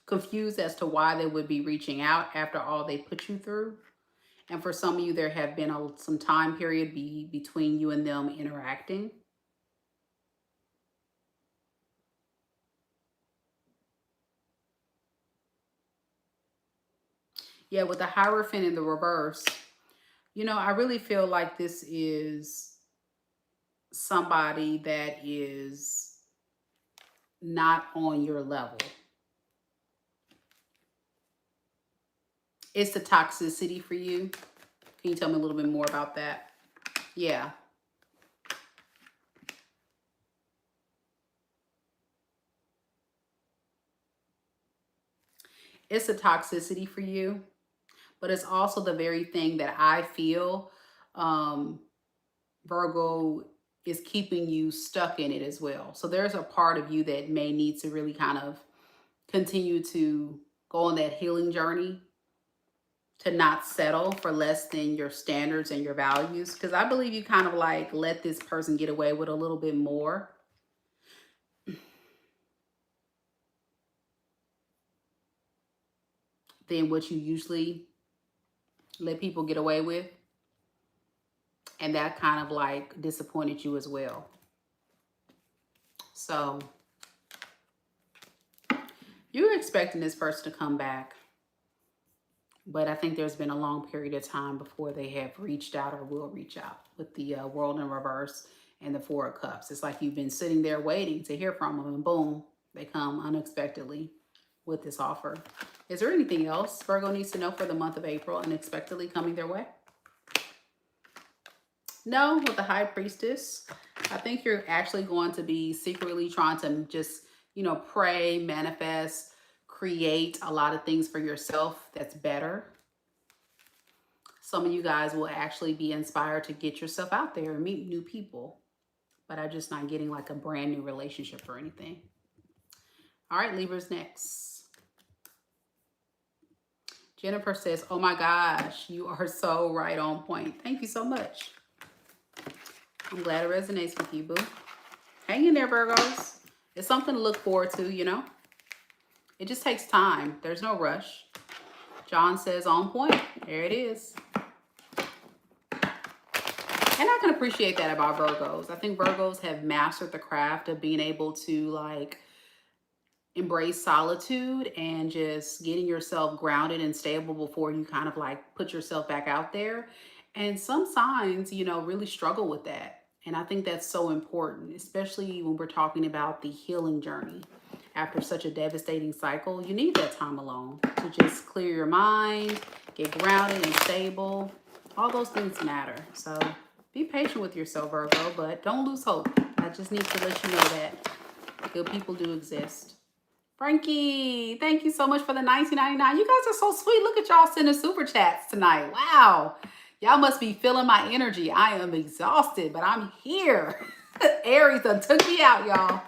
confused as to why they would be reaching out after all they put you through. And for some of you, there have been some time period between you and them interacting. Yeah, with the Hierophant in the reverse, you know, I really feel like this is somebody that is not on your level. It's the toxicity for you. Can you tell me a little bit more about that? Yeah. It's the toxicity for you, but it's also the very thing that I feel Virgo is keeping you stuck in it as well. So there's a part of you that may need to really kind of continue to go on that healing journey, to not settle for less than your standards and your values. Because I believe you kind of like let this person get away with a little bit more than what you usually let people get away with. And that kind of like disappointed you as well. So you're expecting this person to come back, but I think there's been a long period of time before they have reached out or will reach out with the World in reverse and the Four of Cups. It's like you've been sitting there waiting to hear from them, and boom, they come unexpectedly with this offer. Is there anything else Virgo needs to know for the month of April unexpectedly coming their way? No, with the High Priestess, I think you're actually going to be secretly trying to just, you know, pray, manifest, create a lot of things for yourself that's better. Some of you guys will actually be inspired to get yourself out there and meet new people, but I'm just not getting like a brand new relationship or anything. All right, Libra's next. Jennifer says, oh my gosh, you are so right on point. Thank you so much. I'm glad it resonates with you, boo. Hang in there, Virgos. It's something to look forward to, you know. It just takes time. There's no rush. John says on point. There it is. And I can appreciate that about Virgos. I think Virgos have mastered the craft of being able to like embrace solitude and just getting yourself grounded and stable before you kind of like put yourself back out there. And some signs, you know, really struggle with that. And I think that's so important, especially when we're talking about the healing journey. After such a devastating cycle, you need that time alone to just clear your mind, get grounded and stable. All those things matter. So be patient with yourself, Virgo, but don't lose hope. I just need to let you know that good people do exist. Frankie, thank you so much for the $19.99. You guys are so sweet. Look at y'all sending super chats tonight. Wow. Y'all must be feeling my energy. I am exhausted, but I'm here. Aries done took me out, y'all.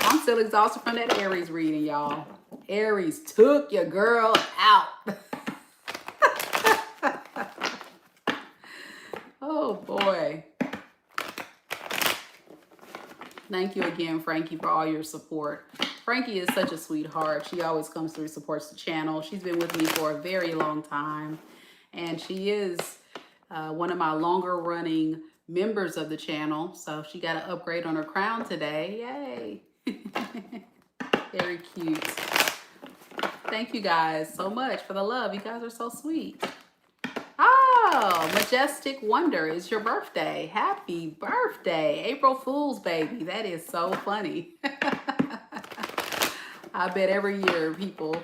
I'm still exhausted from that Aries reading, y'all. Aries took your girl out. Oh, boy. Thank you again, Frankie, for all your support. Frankie is such a sweetheart. She always comes through, supports the channel. She's been with me for a very long time. And she is one of my longer running members of the channel. So she got an upgrade on her crown today. Yay. Very cute. Thank you guys so much for the love. You guys are so sweet. Oh, Majestic Wonder, is your birthday. Happy birthday. April Fool's, baby. That is so funny. I bet every year people,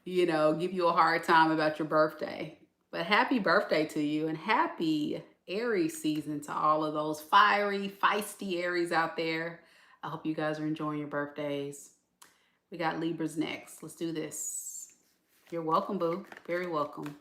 you know, give you a hard time about your birthday. But happy birthday to you, and happy Aries season to all of those fiery, feisty Aries out there. I hope you guys are enjoying your birthdays. We got Libras next. Let's do this. You're welcome, boo. Very welcome.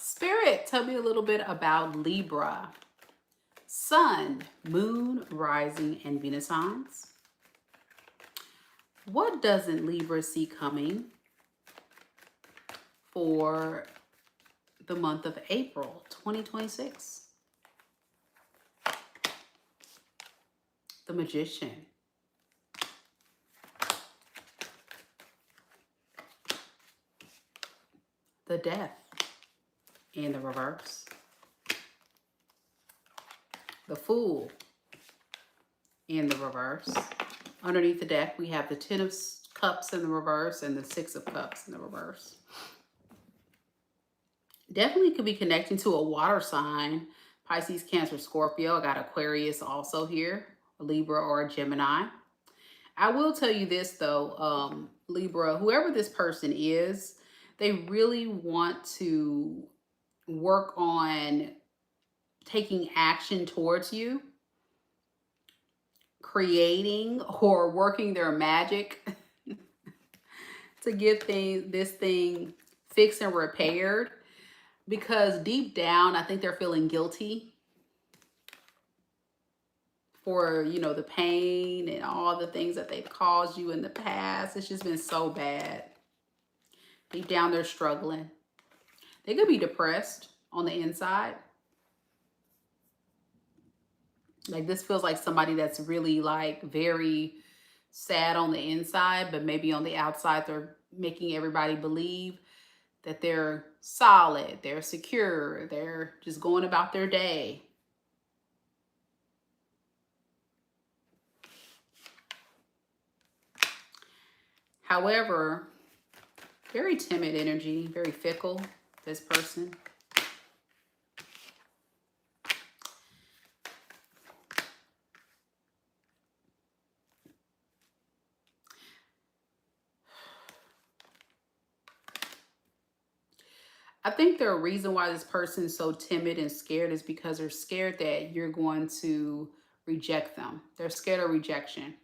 Spirit, tell me a little bit about Libra. Sun, Moon, Rising, and Venus signs. What doesn't Libra see coming for the month of April 2026? The Magician. The Death in the reverse. The Fool in the reverse. Underneath the deck, we have the Ten of Cups in the reverse and the Six of Cups in the reverse. Definitely could be connecting to a water sign. Pisces, Cancer, Scorpio. I got Aquarius also here. A Libra or a Gemini. I will tell you this though, Libra, whoever this person is, they really want to work on taking action towards you, creating or working their magic to get this thing fixed and repaired, because deep down, I think they're feeling guilty for, you know, the pain and all the things that they've caused you in the past. It's just been so bad. Deep down, they're struggling. They could be depressed on the inside. Like, this feels like somebody that's really like very sad on the inside, but maybe on the outside, they're making everybody believe that they're solid, they're secure, they're just going about their day. However, very timid energy, very fickle, this person. I think the reason why this person's so timid and scared is because they're scared that you're going to reject them. They're scared of rejection.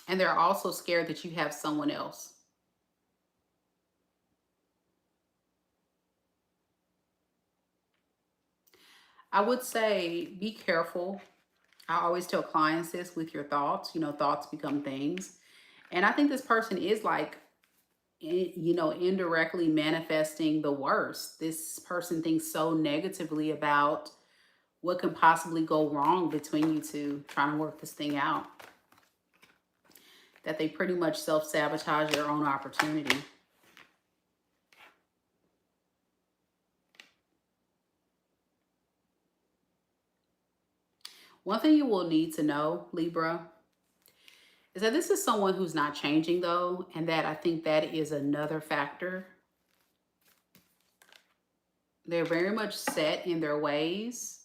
And they're also scared that you have someone else. I would say be careful. I always tell clients this with your thoughts. You know, thoughts become things. And I think this person is like, you know, indirectly manifesting the worst. This person thinks so negatively about what can possibly go wrong between you two trying to work this thing out, that they pretty much self-sabotage their own opportunity. One thing you will need to know, Libra, is that this is someone who's not changing though, and that I think that is another factor. They're very much set in their ways.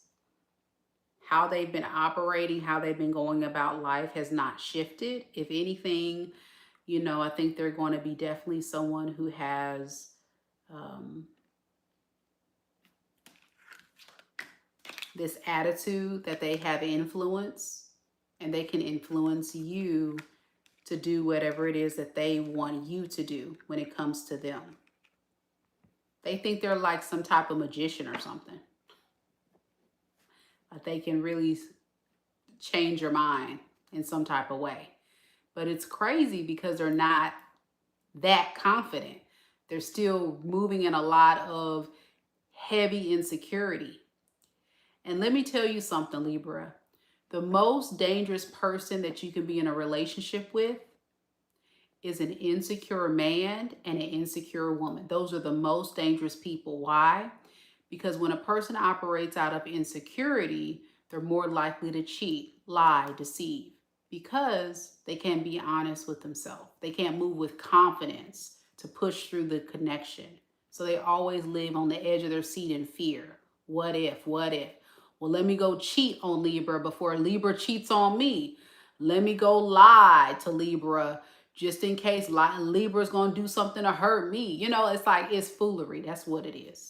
How they've been operating, how they've been going about life has not shifted. If anything, you know, I think they're going to be definitely someone who has this attitude that they have influence, and they can influence you to do whatever it is that they want you to do when it comes to them. They think they're like some type of magician or something. Like they can really change your mind in some type of way. But it's crazy because they're not that confident. They're still moving in a lot of heavy insecurity. And let me tell you something, Libra. The most dangerous person that you can be in a relationship with is an insecure man and an insecure woman. Those are the most dangerous people. Why? Because when a person operates out of insecurity, they're more likely to cheat, lie, deceive, because they can't be honest with themselves. They can't move with confidence to push through the connection. So they always live on the edge of their seat in fear. What if? What if? Well, let me go cheat on Libra before Libra cheats on me. Let me go lie to Libra just in case Libra's going to do something to hurt me. You know, it's like, it's foolery. That's what it is.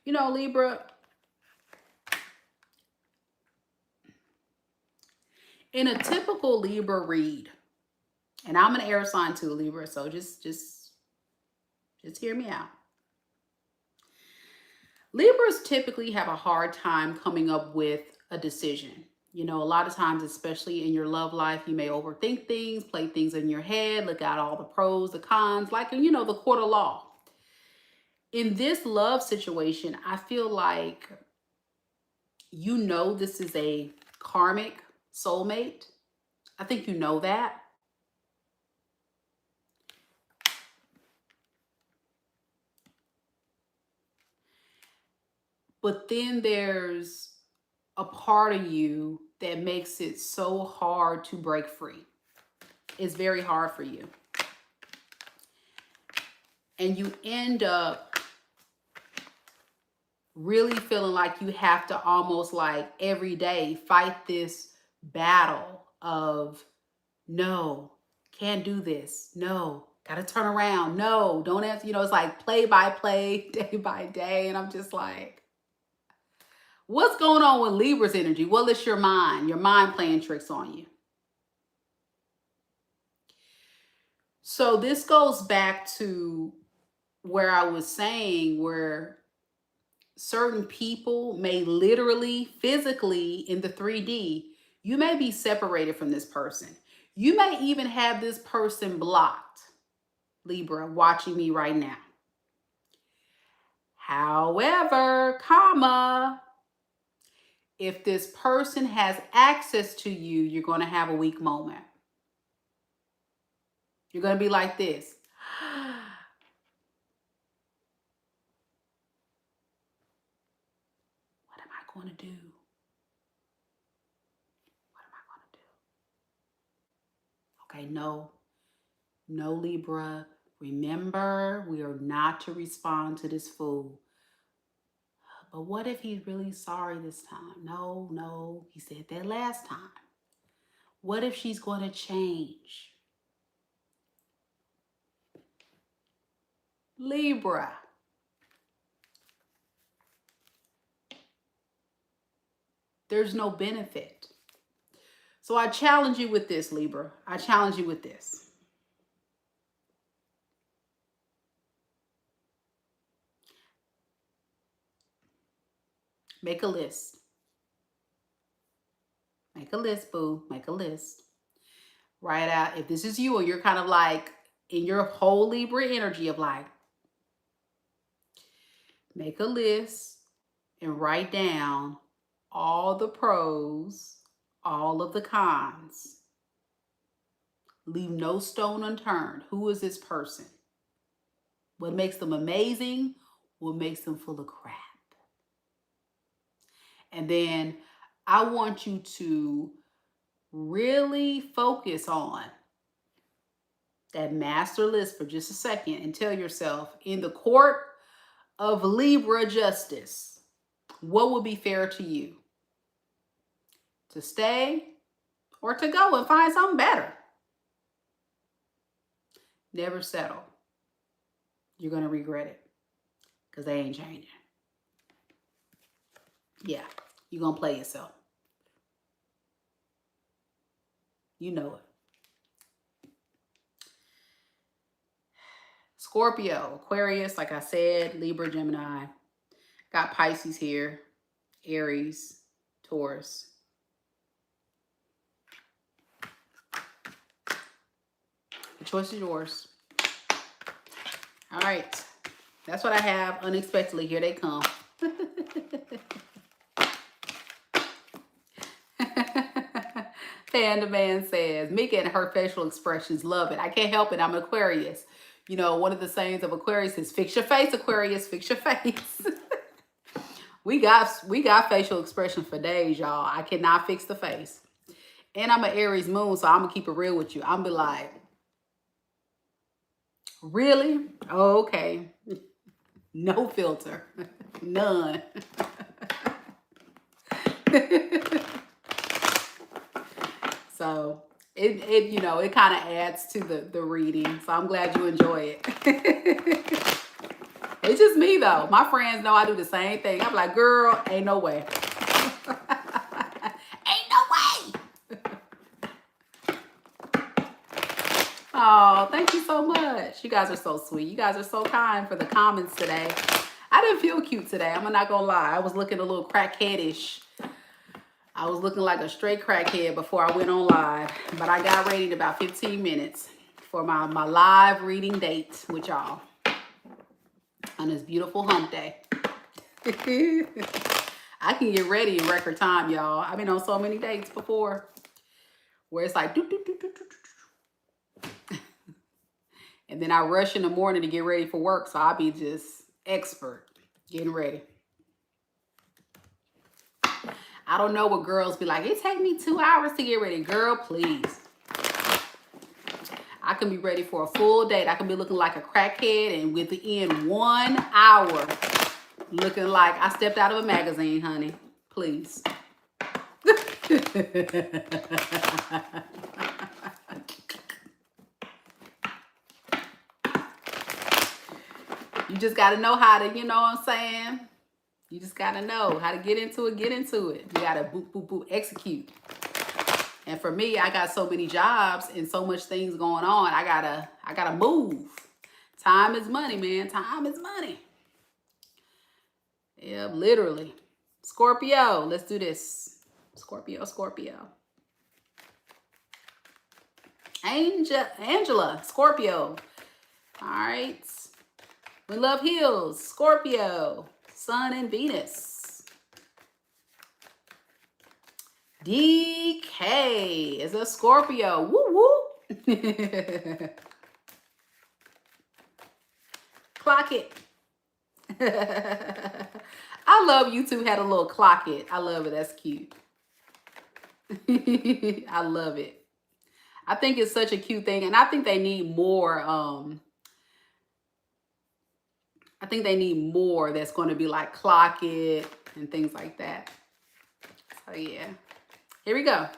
You know, Libra, in a typical Libra read, and I'm an air sign too, Libra, so just hear me out. Libras typically have a hard time coming up with a decision. You know, a lot of times, especially in your love life, you may overthink things, play things in your head, look at all the pros, the cons, like, you know, the court of law. in this love situation, I feel like you know this is a karmic soulmate. I think you know that. But then there's a part of you that makes it so hard to break free. It's very hard for you. And you end up really feeling like you have to almost like every day fight this battle of no, can't do this. No, gotta turn around. No, don't answer. You know, it's like play by play, day by day. And I'm just like, what's going on with Libra's energy? Well, it's your mind playing tricks on you. So this goes back to where I was saying where certain people may literally, physically in the 3D, you may be separated from this person. You may even have this person blocked, Libra, watching me right now. However, comma, if this person has access to you, you're going to have a weak moment. You're going to be like this. What am I going to do? What am I going to do? Okay, no, Libra. Remember, we are not to respond to this fool. But what if he's really sorry this time? No, he said that last time. What if she's going to change? Libra. There's no benefit. So I challenge you with this, Libra. I challenge you with this. Make a list. Make a list, boo. Make a list. Write out, if this is you or you're kind of like in your whole Libra energy of like, make a list and write down all the pros, all of the cons. Leave no stone unturned. Who is this person? What makes them amazing? What makes them full of crap? And then I want you to really focus on that master list for just a second and tell yourself, in the court of Libra justice, what would be fair to you? To stay or to go and find something better? Never settle. You're going to regret it because they ain't changing. Yeah, you're going to play yourself. You know it. Scorpio, Aquarius, like I said, Libra, Gemini. Got Pisces here, Aries, Taurus. The choice is yours. All right. That's what I have unexpectedly. Here they come. Panda Man says, Meka and her facial expressions, love it. I can't help it. I'm Aquarius. You know, one of the sayings of Aquarius is, fix your face, Aquarius, fix your face. we got facial expression for days, y'all. I cannot fix the face. And I'm an Aries moon, so I'm going to keep it real with you. I'm going to be like, really? Oh, okay. No filter. None. So it you know, it kind of adds to the reading. So I'm glad you enjoy it. It's just me though. My friends know I do the same thing. I'm like, girl, ain't no way. Ain't no way. Oh, thank you so much. You guys are so sweet. You guys are so kind for the comments today. I didn't feel cute today. I'm not gonna lie. I was looking a little crackheadish. I was looking like a straight crackhead before I went on live, but I got ready in about 15 minutes for my live reading date with y'all. on this beautiful hump day. I can get ready in record time, y'all. I've been on so many dates before where it's like, doo, doo, doo, doo, doo, doo. And then I rush in the morning to get ready for work. So I'll be just expert getting ready. I don't know what girls be like. It take me 2 hours to get ready. Girl, please. I can be ready for a full date. I can be looking like a crackhead and within 1 hour, looking like I stepped out of a magazine, honey. Please. You just got to know how to, you know what I'm saying? You just got to know how to get into it, get into it. You got to boop, boop, boop, execute. And for me, I got so many jobs and so much things going on. I gotta move. Time is money, man. Time is money. Yeah, literally. Scorpio, let's do this. Scorpio, Scorpio. Angela, Scorpio. All right. When love heals, Scorpio. Sun and Venus. DK is a Scorpio. Woo woo. Clock it. I love YouTube had a little clock it. I love it. That's cute. I love it. I think it's such a cute thing. And I think they need more. I think they need more that's going to be like clock it and things like that. So yeah. Here we go.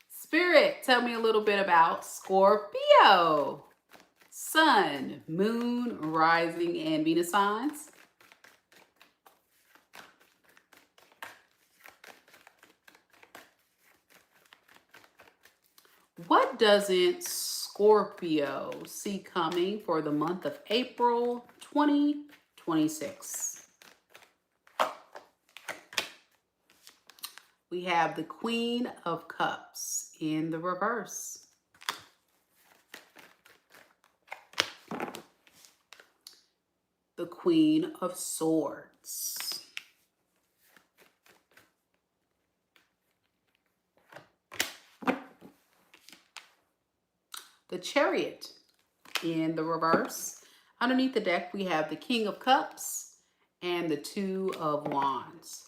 Spirit, tell me a little bit about Scorpio. Sun, moon, rising, and Venus signs. What doesn't Scorpio see coming for the month of April 2026? We have the Queen of Cups in the reverse. The Queen of Swords. The Chariot in the reverse. Underneath the deck, we have the King of Cups and the Two of Wands.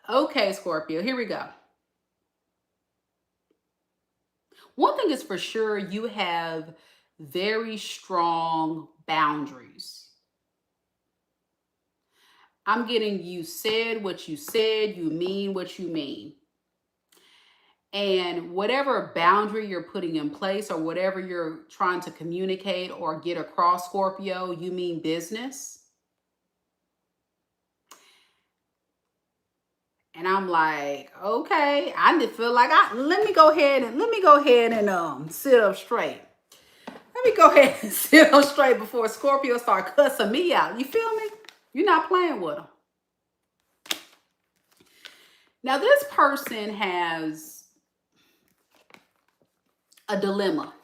Okay, Scorpio, here we go. One thing is for sure, you have very strong boundaries. I'm getting you said what you said, you mean what you mean. And whatever boundary you're putting in place or whatever you're trying to communicate or get across, Scorpio, you mean business. And I'm like, okay, I didn't feel like let me go ahead and sit up straight. Let me go ahead and sit up straight before Scorpio start cussing me out. You feel me? You're not playing with them. Now this person has a dilemma.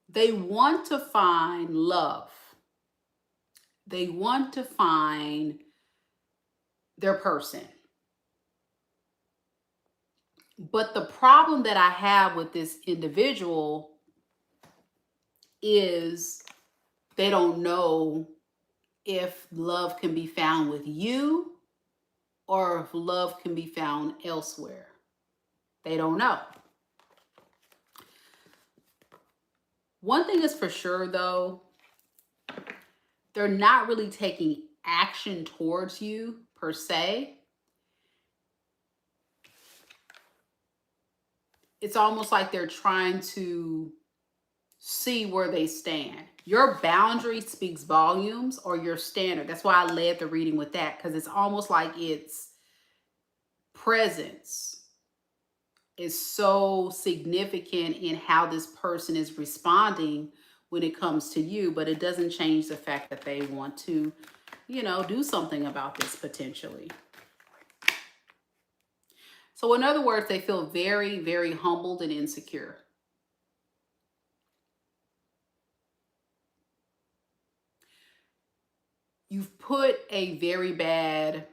They want to find love. They want to find their person. But the problem that I have with this individual is they don't know if love can be found with you or if love can be found elsewhere. They don't know. One thing is for sure, though, they're not really taking action towards you per se. It's almost like they're trying to see where they stand. Your boundary speaks volumes, or your standard. That's why I led the reading with that, because it's almost like it's presence is so significant in how this person is responding when it comes to you, but it doesn't change the fact that they want to, you know, do something about this potentially. So in other words, they feel very, very humbled and insecure. You've put a very bad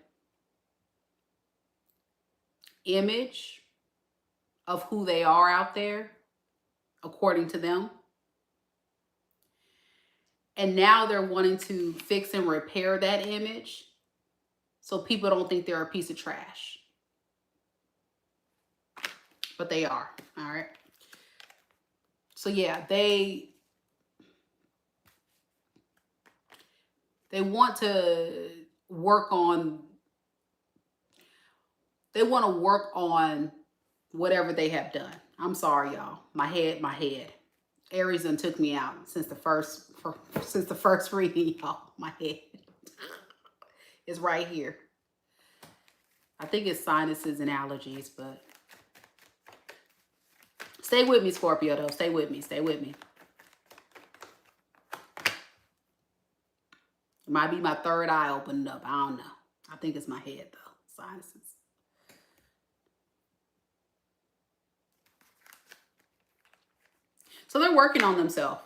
image of who they are out there, according to them. And now they're wanting to fix and repair that image so people don't think they're a piece of trash. But they are, all right? So yeah, they want to work on, whatever they have done. I'm sorry, y'all. My head. Aries done took me out since the first reading, y'all. My head is right here. I think it's sinuses and allergies, but stay with me, Scorpio, though. Stay with me. Stay with me. It might be my third eye opening up. I don't know. I think it's my head, though. Sinuses. So they're working on themselves.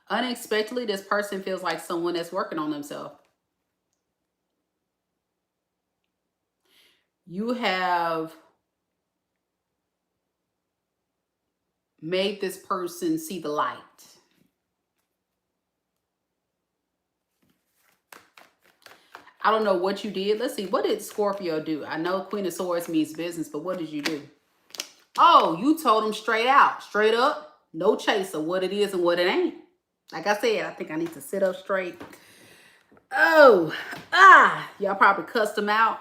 Unexpectedly, this person feels like someone that's working on themselves. You have made this person see the light. I don't know what you did. Let's see. What did Scorpio do? I know Queen of Swords means business, but what did you do? Oh, you told them straight out, straight up, no chaser, what it is and what it ain't. Like I said, I think I need to sit up straight. Oh, y'all probably cussed them out.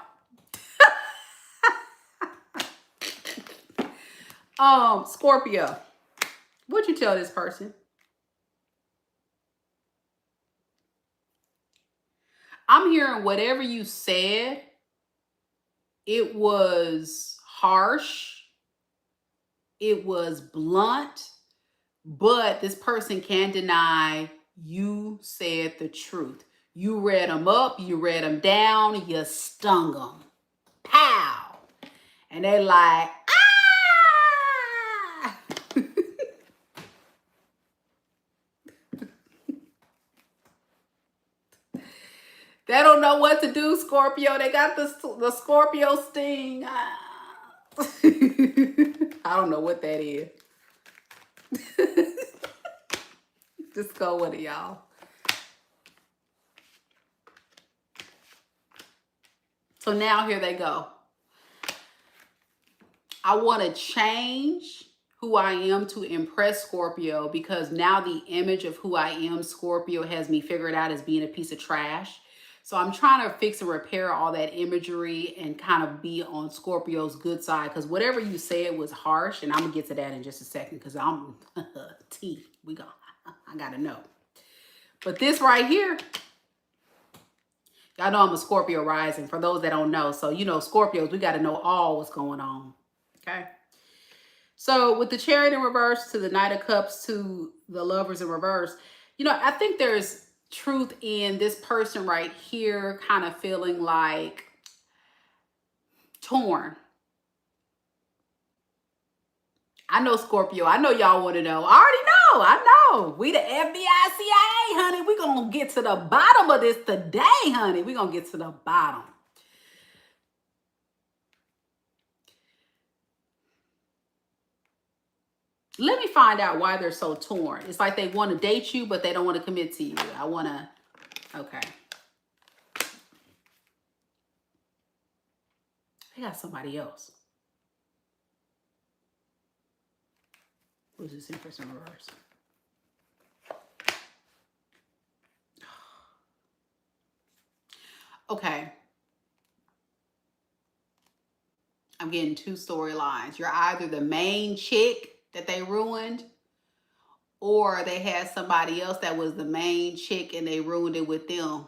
Scorpio, what'd you tell this person? I'm hearing whatever you said, it was harsh, it was blunt, but this person can't deny you said the truth. You read them up, you read them down, you stung them. Pow! And they're like, ah! They don't know what to do, Scorpio. They got the Scorpio sting. I don't know what that is. Just go with it, y'all. So now here they go. I want to change who I am to impress Scorpio, because now the image of who I am, Scorpio, has me figured out as being a piece of trash. So I'm trying to fix and repair all that imagery and kind of be on Scorpio's good side, because whatever you said was harsh, and I'm going to get to that in just a second, because I'm I got to know. But this right here, y'all know I'm a Scorpio rising, for those that don't know. So, you know, Scorpios, we got to know all what's going on. Okay. So with the Chariot in reverse to the Knight of Cups to the Lovers in reverse, you know, I think there's truth in this person right here kind of feeling like torn. I know, Scorpio. I know y'all want to know. I already know. I know. We the FBI, CIA, honey. We're going to get to the bottom of this today, honey. We're going to get to the bottom. Let me find out why they're so torn. It's like they want to date you, but they don't want to commit to you. I want to... Okay. They got somebody else. Who's this Empress in reverse? Okay. I'm getting two storylines. You're either the main chick that they ruined, or they had somebody else that was the main chick and they ruined it with them.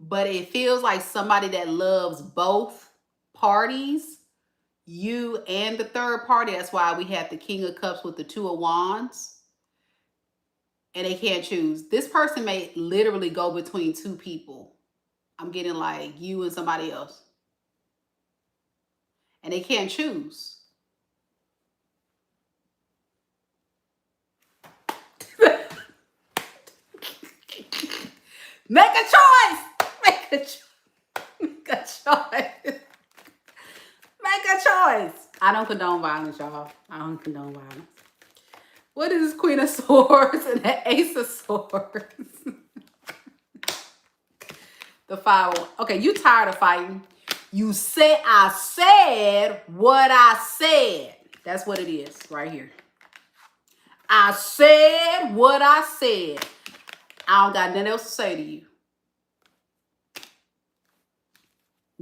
but it feels like somebody that loves both parties, you and the third party. That's why we have the King of Cups with the Two of Wands, and they can't choose. This person may literally go between two people. I'm getting like you and somebody else, and they can't choose. Make a choice. Make a choice. Make a choice. Make a choice. I don't condone violence, y'all. I don't condone violence. What is this Queen of Swords and the Ace of Swords? The Five. Okay, you tired of fighting. You said, I said what I said. That's what it is right here. I said what I said. I don't got nothing else to say to you.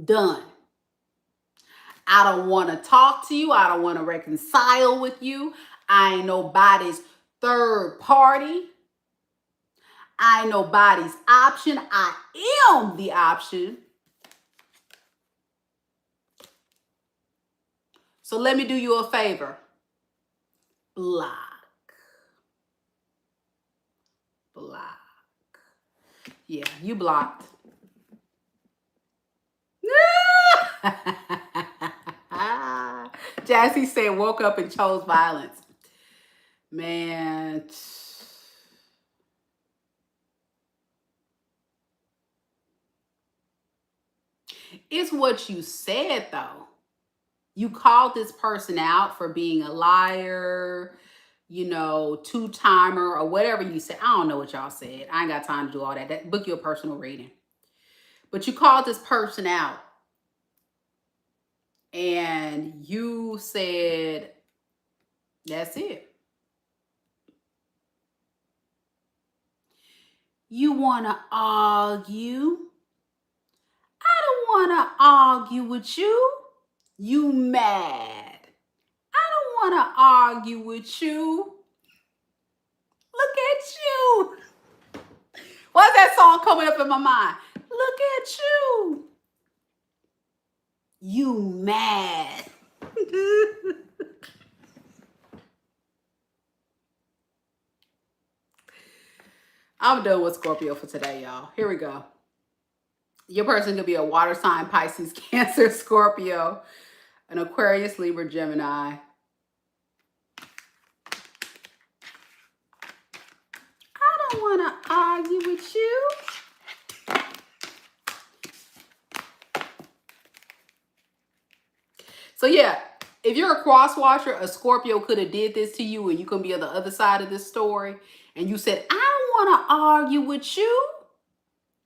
Done. I don't want to talk to you. I don't want to reconcile with you. I ain't nobody's third party. I ain't nobody's option. I am the option. So let me do you a favor. Block. Block. Yeah, you blocked. Jassy said, woke up and chose violence. Man. It's what you said, though. You called this person out for being a liar, you know, two-timer, or whatever you said. I don't know what y'all said. I ain't got time to do all that. Book your personal reading. But you called this person out. And you said, that's it. You want to argue? I don't want to argue with you. You mad. I don't want to argue with you. Look at you. What's that song coming up in my mind? Look at you. You mad. I'm done with Scorpio for today, y'all. Here we go. Your person could be a water sign, Pisces, Cancer, Scorpio, an Aquarius, Libra, Gemini. I don't want to argue with you. So yeah, if you're a cross watcher, a Scorpio could have did this to you and you can be on the other side of this story. And you said, I don't want to argue with you.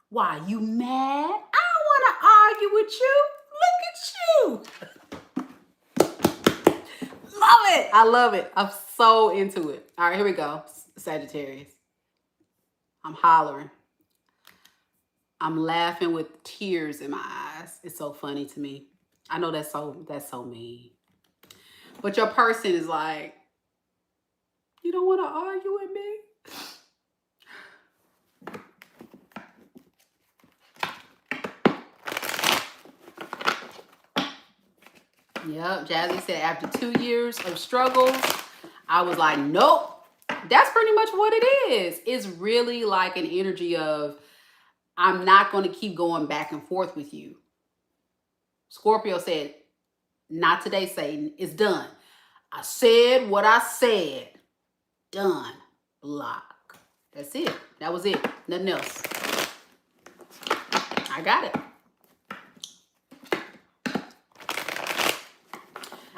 Why, you mad? I don't want to argue with you. Look at you. Love it. I love it. I'm so into it. All right, here we go. Sagittarius. I'm hollering. I'm laughing with tears in my eyes. It's so funny to me. I know that's so mean. But your person is like, you don't want to argue with me? Yep, Jazzy said after 2 years of struggles, I was like, nope. That's pretty much what it is. It's really like an energy of, I'm not going to keep going back and forth with you. Scorpio said, not today, Satan. It's done. I said what I said. Done. Block. That's it. That was it. Nothing else. I got it.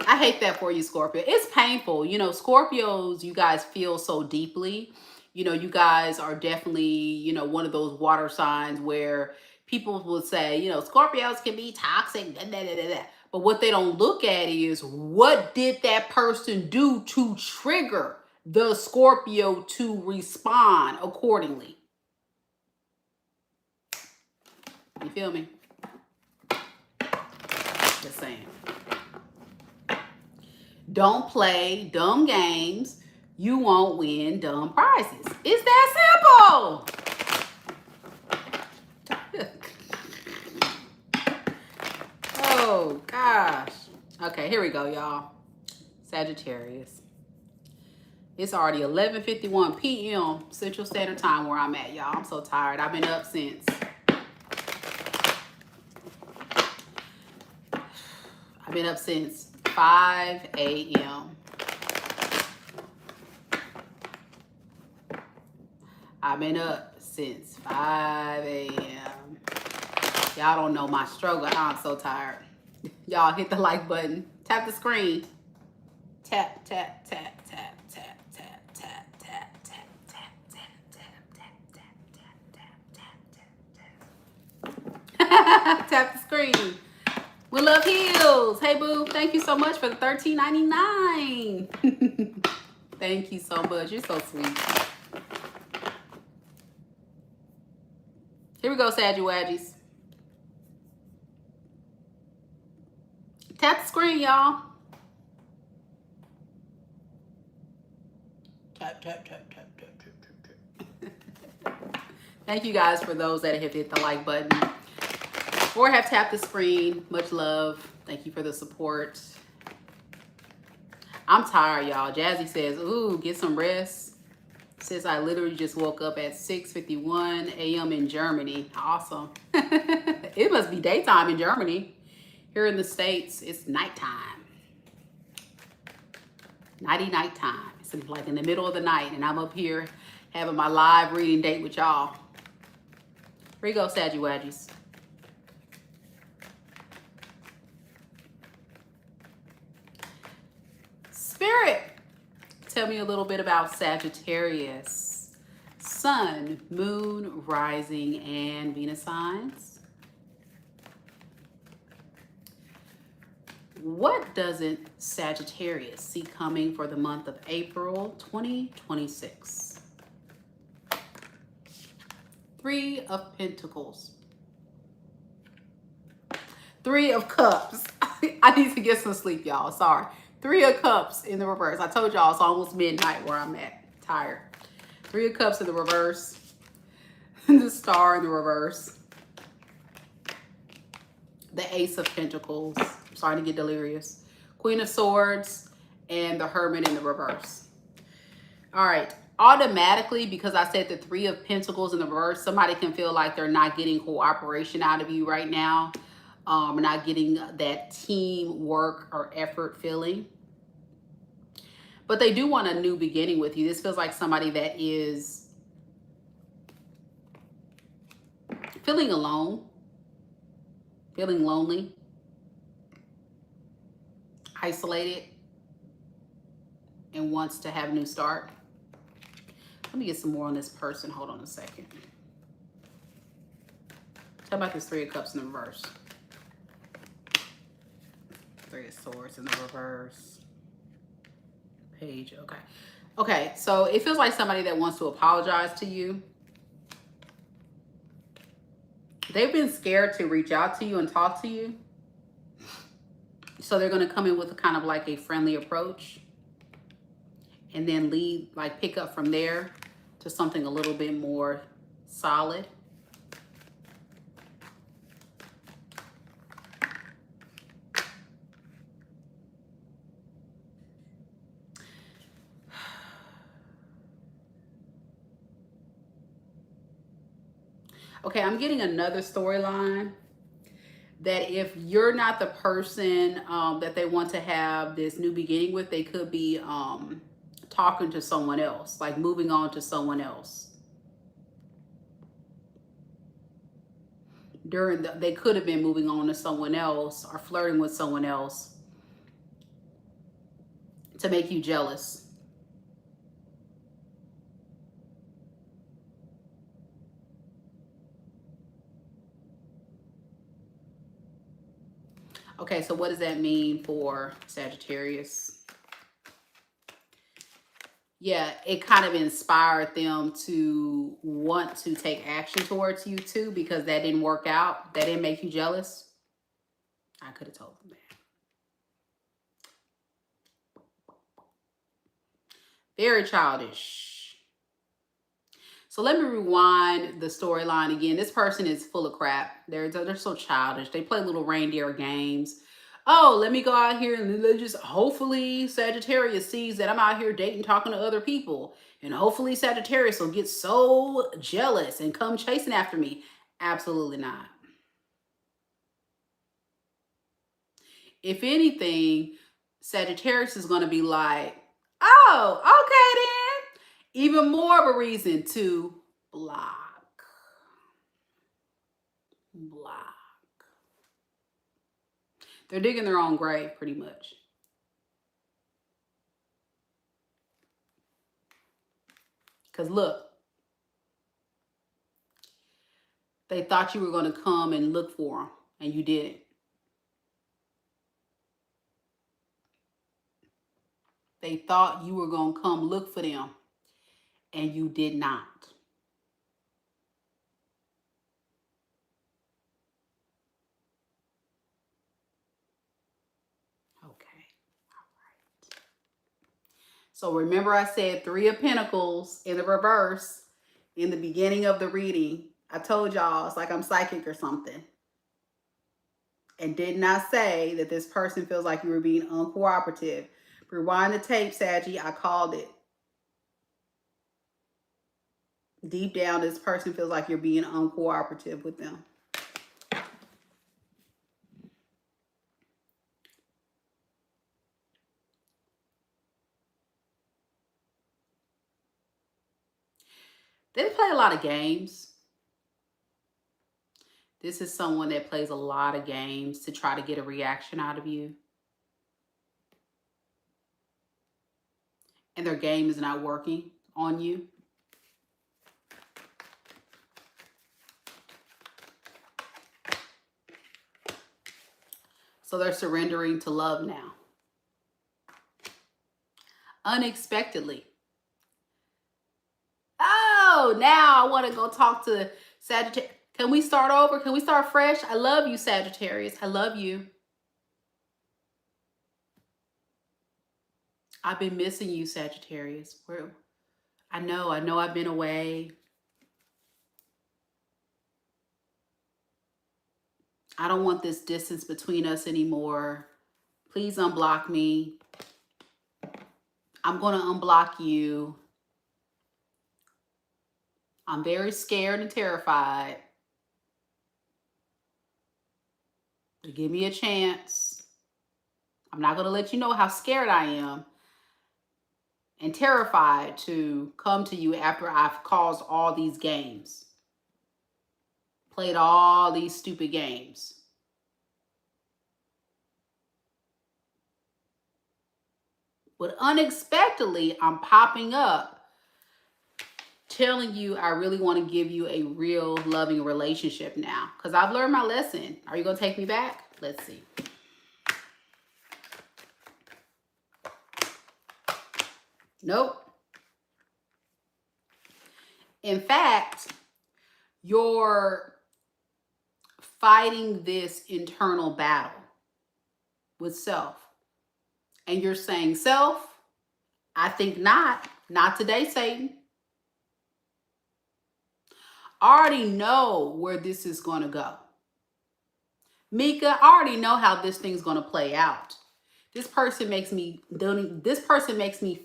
I hate that for you, Scorpio. It's painful. You know, Scorpios, you guys feel so deeply. You know, you guys are definitely, you know, one of those water signs where people will say, you know, Scorpios can be toxic. Da, da, da, da, da. But what they don't look at is, what did that person do to trigger the Scorpio to respond accordingly? You feel me? Just saying. Don't play dumb games. You won't win dumb prizes. It's that simple. Okay, here we go, y'all. Sagittarius. It's already 11:51 p.m. Central Standard Time where I'm at, y'all. I'm so tired. I've been up since 5 a.m. I've been up since 5 a.m. Y'all don't know my struggle. I'm so tired. Y'all hit the like button. Tap the screen. Tap, tap, tap, tap, tap, tap, tap, tap, tap, tap, tap, tap, tap, tap, tap, tap, tap. Tap the screen. We love heels. Hey boo, thank you so much for the $13.99. Thank you so much. You're so sweet. Here we go, Saggy-Waggies. Tap the screen, y'all. Tap, tap, tap, tap, tap, tap, tap, tap. Thank you guys for those that have hit the like button or have tapped the screen. Much love. Thank you for the support. I'm tired, y'all. Jazzy says, ooh, get some rest. Says I literally just woke up at 6:51 a.m. in Germany. Awesome. It must be daytime in Germany. Here in the States, it's nighttime. Night time. It's like in the middle of the night, and I'm up here having my live reading date with y'all. Here you go, Saggy-Waggies. Spirit, tell me a little bit about Sagittarius. Sun, moon, rising, and Venus signs. What doesn't Sagittarius see coming for the month of April 2026? 3 of Pentacles. 3 of Cups. I need to get some sleep, y'all. Sorry. 3 of Cups in the reverse. I told y'all it's almost midnight where I'm at. Tired. 3 of Cups in the reverse. The Star in the reverse. The Ace of Pentacles. I'm starting to get delirious. Queen of Swords and the Hermit in the reverse. All right. Automatically, because I said the 3 of Pentacles in the reverse, somebody can feel like they're not getting cooperation out of you right now. Not getting that teamwork or effort feeling. But they do want a new beginning with you. This feels like somebody that is feeling alone, feeling lonely, isolated, and wants to have a new start. Let me get some more on this person. Hold on a second. How about this 3 of Cups in the reverse? 3 of Swords in the reverse. Page, okay. Okay, so it feels like somebody that wants to apologize to you. They've been scared to reach out to you and talk to you. So they're going to come in with a kind of like a friendly approach. And then lead, like pick up from there to something a little bit more solid. Okay, I'm getting another storyline that if you're not the person that they want to have this new beginning with, they could be talking to someone else, like moving on to someone else. They could have been moving on to someone else or flirting with someone else to make you jealous. Okay, so what does that mean for Sagittarius? Yeah, it kind of inspired them to want to take action towards you too, because that didn't work out. That didn't make you jealous. I could have told them that. Very childish. So let me rewind the storyline again. This person is full of crap. They're so childish. They play little reindeer games. oh, let me go out here and let's just hopefully Sagittarius sees that I'm out here dating, talking to other people. And hopefully Sagittarius will get so jealous and come chasing after me. Absolutely not. If anything, Sagittarius is going to be like, oh, okay then. Even more of a reason to block. Block. They're digging their own grave pretty much. Because look, they thought you were going to come and look for them, and you didn't. They thought you were going to come look for them, and you did not. Okay. All right. So remember I said 3 of Pentacles in the reverse in the beginning of the reading. I told y'all it's like I'm psychic or something. And did not say that this person feels like you were being uncooperative. Rewind the tape, Saggy. I called it. Deep down, this person feels like you're being uncooperative with them. They play a lot of games. This is someone that plays a lot of games to try to get a reaction out of you. And their game is not working on you. So they're surrendering to love now. Unexpectedly. Oh, now I want to go talk to Sagittarius. Can we start over? Can we start fresh? I love you, Sagittarius. I love you. I've been missing you, Sagittarius. I know I've been away. I don't want this distance between us anymore. Please unblock me. I'm going to unblock you. I'm very scared and terrified. Give me a chance. I'm not going to let you know how scared I am and terrified to come to you after I've caused all these games. Played all these stupid games. But unexpectedly, I'm popping up telling you I really want to give you a real loving relationship now. Because I've learned my lesson. Are you going to take me back? Let's see. Nope. In fact, you're fighting this internal battle with self. And you're saying, self, I think not. Not today, Satan. I already know where this is going to go. Meka, I already know how this thing's going to play out. This person makes me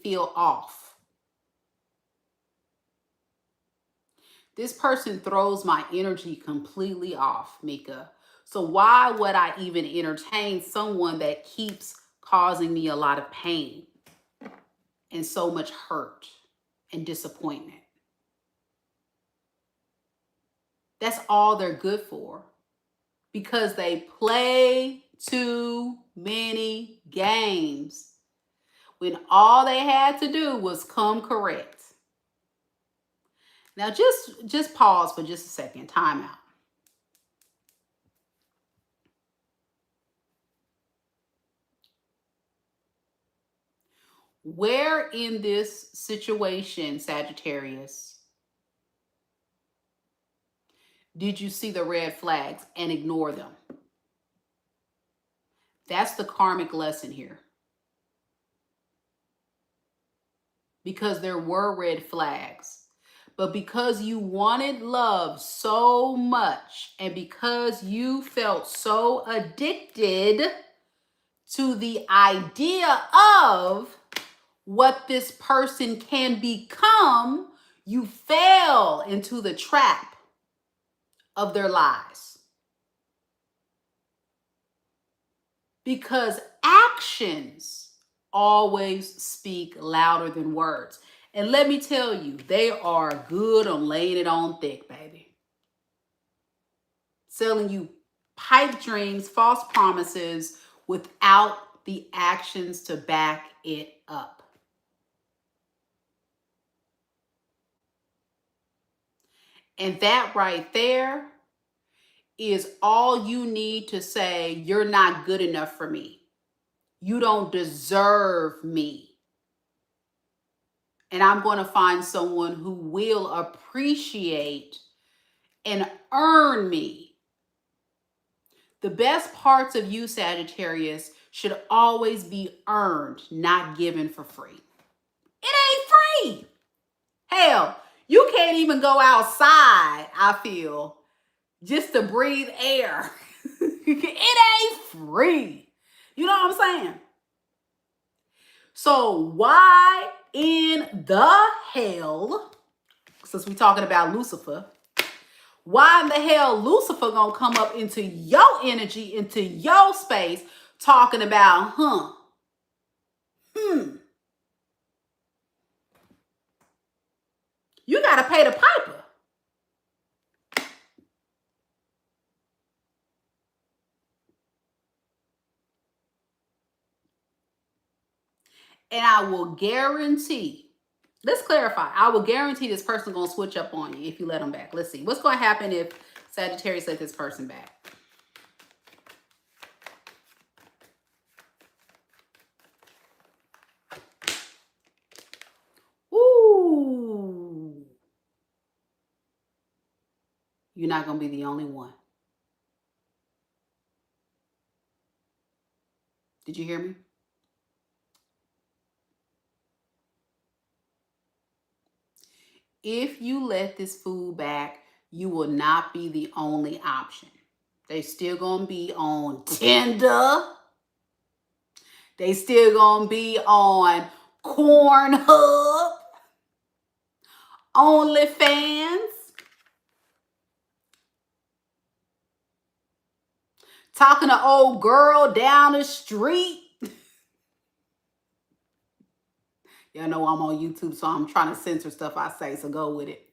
feel off. This person throws my energy completely off, Meka. So why would I even entertain someone that keeps causing me a lot of pain and so much hurt and disappointment? That's all they're good for. Because they play too many games when all they had to do was come correct. Now just pause for just a second. Time out. Where in this situation, Sagittarius, did you see the red flags and ignore them? That's the karmic lesson here. Because there were red flags. But because you wanted love so much and because you felt so addicted to the idea of what this person can become, you fell into the trap of their lies. Because actions always speak louder than words. And let me tell you, they are good on laying it on thick, baby. Selling you pipe dreams, false promises without the actions to back it up. And that right there is all you need to say, you're not good enough for me. You don't deserve me. And I'm going to find someone who will appreciate and earn me. The best parts of you, Sagittarius, should always be earned, not given for free. It ain't free. Hell, you can't even go outside, I feel, just to breathe air. It ain't free. You know what I'm saying? So why in the hell, since we're talking about Lucifer, why in the hell Lucifer gonna come up into your energy, into your space, talking about, you gotta pay the piper. And I will guarantee, let's clarify, I will guarantee this person gonna switch up on you if you let them back. Let's see, what's gonna happen if Sagittarius let this person back? Ooh. You're not gonna be the only one. Did you hear me? If you let this fool back, you will not be the only option. They still gonna be on Tinder. They still gonna be on Pornhub, OnlyFans, talking to old girl down the street. Y'all know I'm on YouTube, so I'm trying to censor stuff I say, so go with it.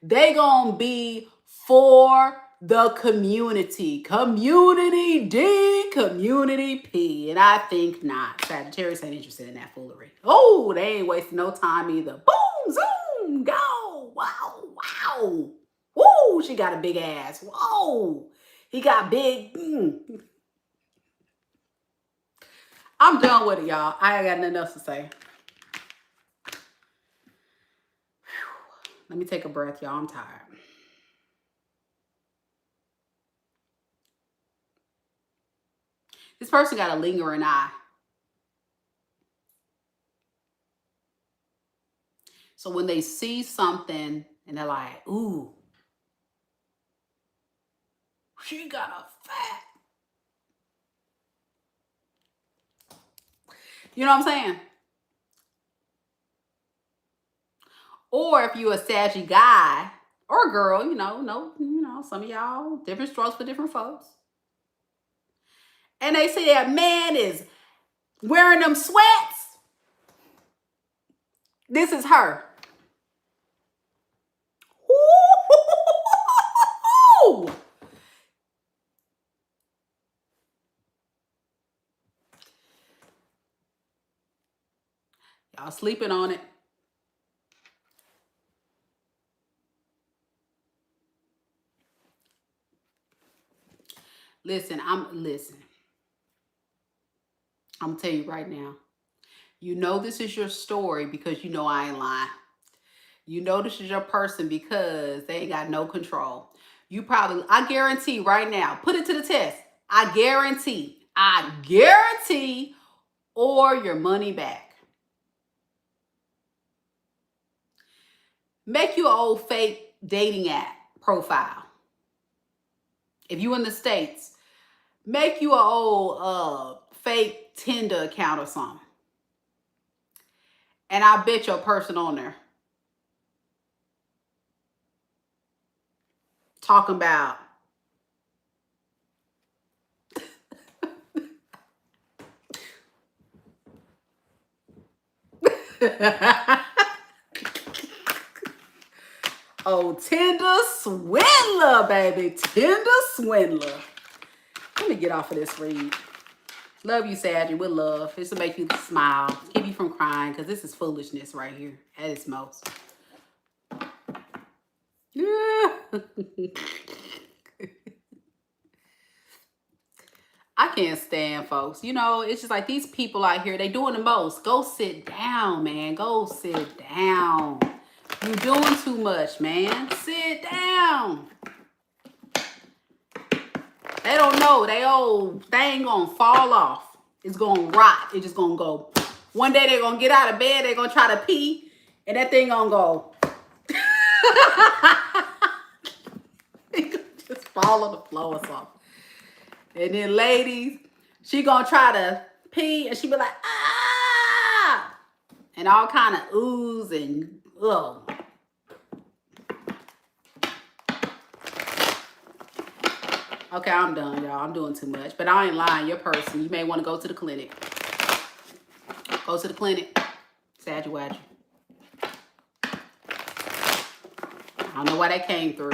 They gonna be for the community. Community D, community P. And I think not. Sagittarius ain't interested in that foolery. Oh, they ain't wasting no time either. Boom, zoom, go. Wow, wow. Woo, she got a big ass. Whoa, he got big. I'm done with it, y'all. I ain't got nothing else to say. Let me take a breath, y'all. I'm tired. This person got a lingering eye. So when they see something and they're like, ooh, she got a fat. You know what I'm saying? Or if you're a saggy guy or girl, some of y'all, different strokes for different folks. And they see that man is wearing them sweats. This is her. Ooh. Y'all sleeping on it. Listen, I'm gonna tell you right now. You know this is your story because you know I ain't lying. You know this is your person because they ain't got no control. You probably, I guarantee right now, put it to the test. I guarantee, or your money back. Make you an old fake dating app profile. If you in the States, Make you an old fake Tinder account or something. And I bet your person on there. Talking about oh, Tinder swindler, baby. Tinder swindler. Let me get off of this read. Love you, Sag, with love. This will make you smile. Keep you from crying, because this is foolishness right here at its most. Yeah. I can't stand folks. You know, it's just like these people out here, they doing the most. Go sit down, man. Go sit down. You doing too much, man. Sit down. They don't know. They old thing gonna fall off. It's gonna rot. It's just gonna go. One day they're gonna get out of bed. They're gonna try to pee. And that thing gonna go. Just fall on the floor or something. And then ladies, she gonna try to pee and she be like, ah! And all kind of oohs and ugh. Okay, I'm done, y'all. I'm doing too much. But I ain't lying. Your person, you may want to go to the clinic. Go to the clinic. Sagitarius. I don't know why that came through.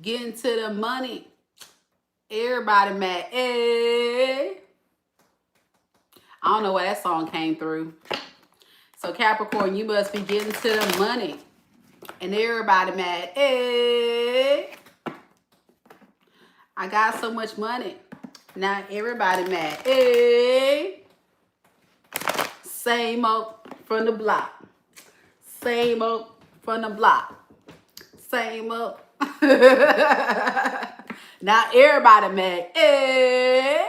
Getting to the money. Everybody mad. Hey. I don't know where that song came through. So Capricorn, you must be getting to the money. And everybody mad. Hey. I got so much money. Now everybody mad. Hey. Same old from the block. Same old from the block. Same old. Now everybody mad. Eh.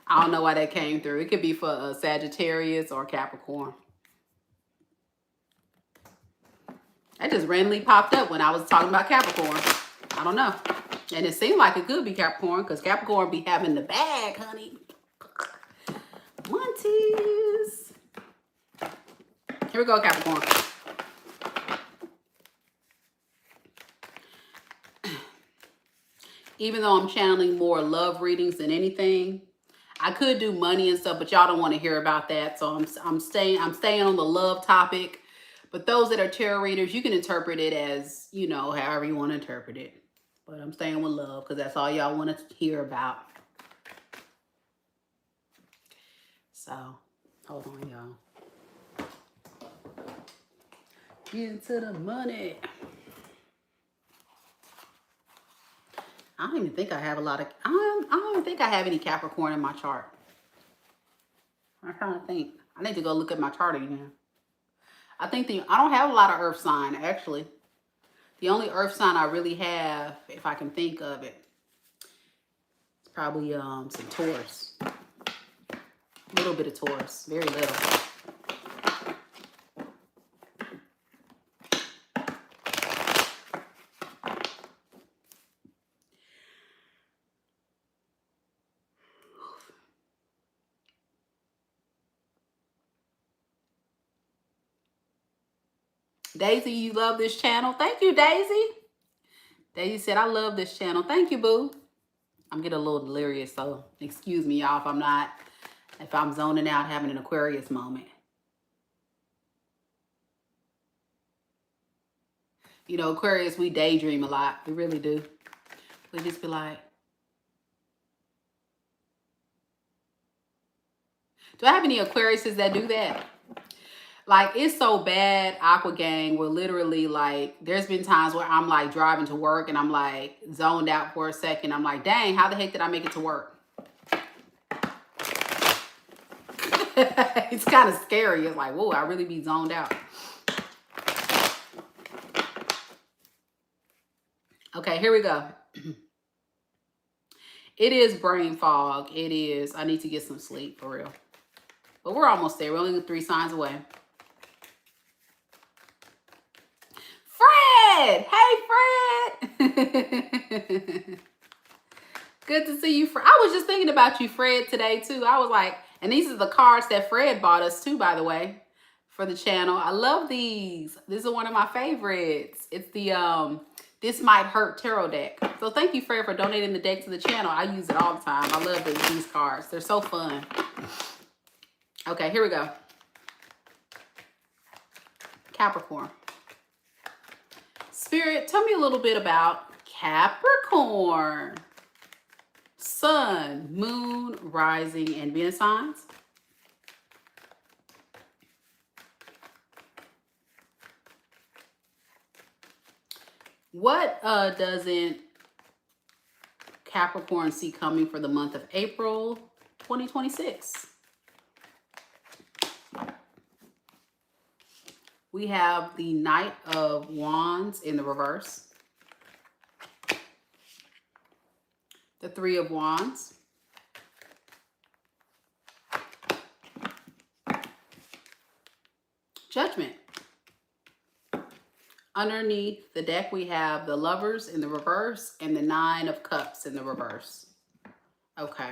I don't know why that came through. It could be for Sagittarius or Capricorn. That just randomly popped up when I was talking about Capricorn. I don't know. And it seemed like it could be Capricorn because Capricorn be having the bag, honey. Monties. Here we go, Capricorn. Even though I'm channeling more love readings than anything, I could do money and stuff, but y'all don't want to hear about that. So I'm staying on the love topic. But those that are tarot readers, you can interpret it as, you know, however you want to interpret it. But I'm staying with love because that's all y'all want to hear about. So, hold on, y'all. Get into the money. I don't even think I have a lot of, I don't even think I have any Capricorn in my chart. I'm trying to think. I need to go look at my chart again. I don't have a lot of earth sign, actually. The only earth sign I really have, if I can think of it, it's probably some Taurus. A little bit of Taurus, very little. Daisy, you love this channel. Thank you, Daisy. Daisy said, I love this channel. Thank you, boo. I'm getting a little delirious, so excuse me, y'all, if I'm zoning out, having an Aquarius moment. You know, Aquarius, we daydream a lot. We really do. We just be like, do I have any Aquariuses that do that? Like, it's so bad, Aqua Gang, where literally, like, there's been times where I'm, like, driving to work and I'm, like, zoned out for a second. I'm like, dang, how the heck did I make it to work? It's kind of scary. It's like, whoa, I really be zoned out. Okay, here we go. It is brain fog. It is. I need to get some sleep for real. But we're almost there. We're only 3 signs away. Fred! Hey, Fred! Good to see you, Fred. I was just thinking about you, Fred, today, too. I was like, and these are the cards that Fred bought us, too, by the way, for the channel. I love these. This is one of my favorites. It's the This Might Hurt Tarot deck. So thank you, Fred, for donating the deck to the channel. I use it all the time. I love these cards. They're so fun. Okay, here we go. Capricorn. Spirit, tell me a little bit about Capricorn. Sun, moon, rising, and Venus signs. What doesn't Capricorn see coming for the month of April 2026? We have the Knight of Wands in the reverse. The Three of Wands. Judgment. Underneath the deck, we have the Lovers in the reverse and the Nine of Cups in the reverse. Okay.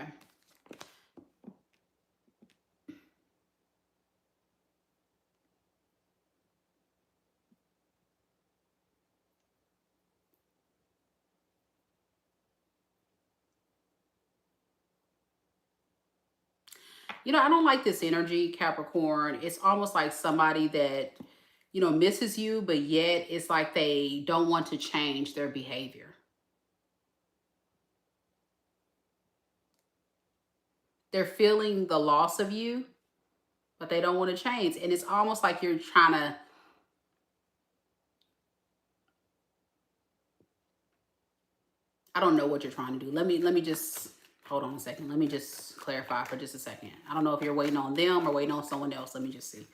You know, I don't like this energy, Capricorn. It's almost like somebody that, you know, misses you, but yet it's like they don't want to change their behavior. They're feeling the loss of you, but they don't want to change. And it's almost like you're trying to, I don't know what you're trying to do. Let me just, hold on a second. Let me just clarify for just a second. I don't know if you're waiting on them or waiting on someone else. Let me just see.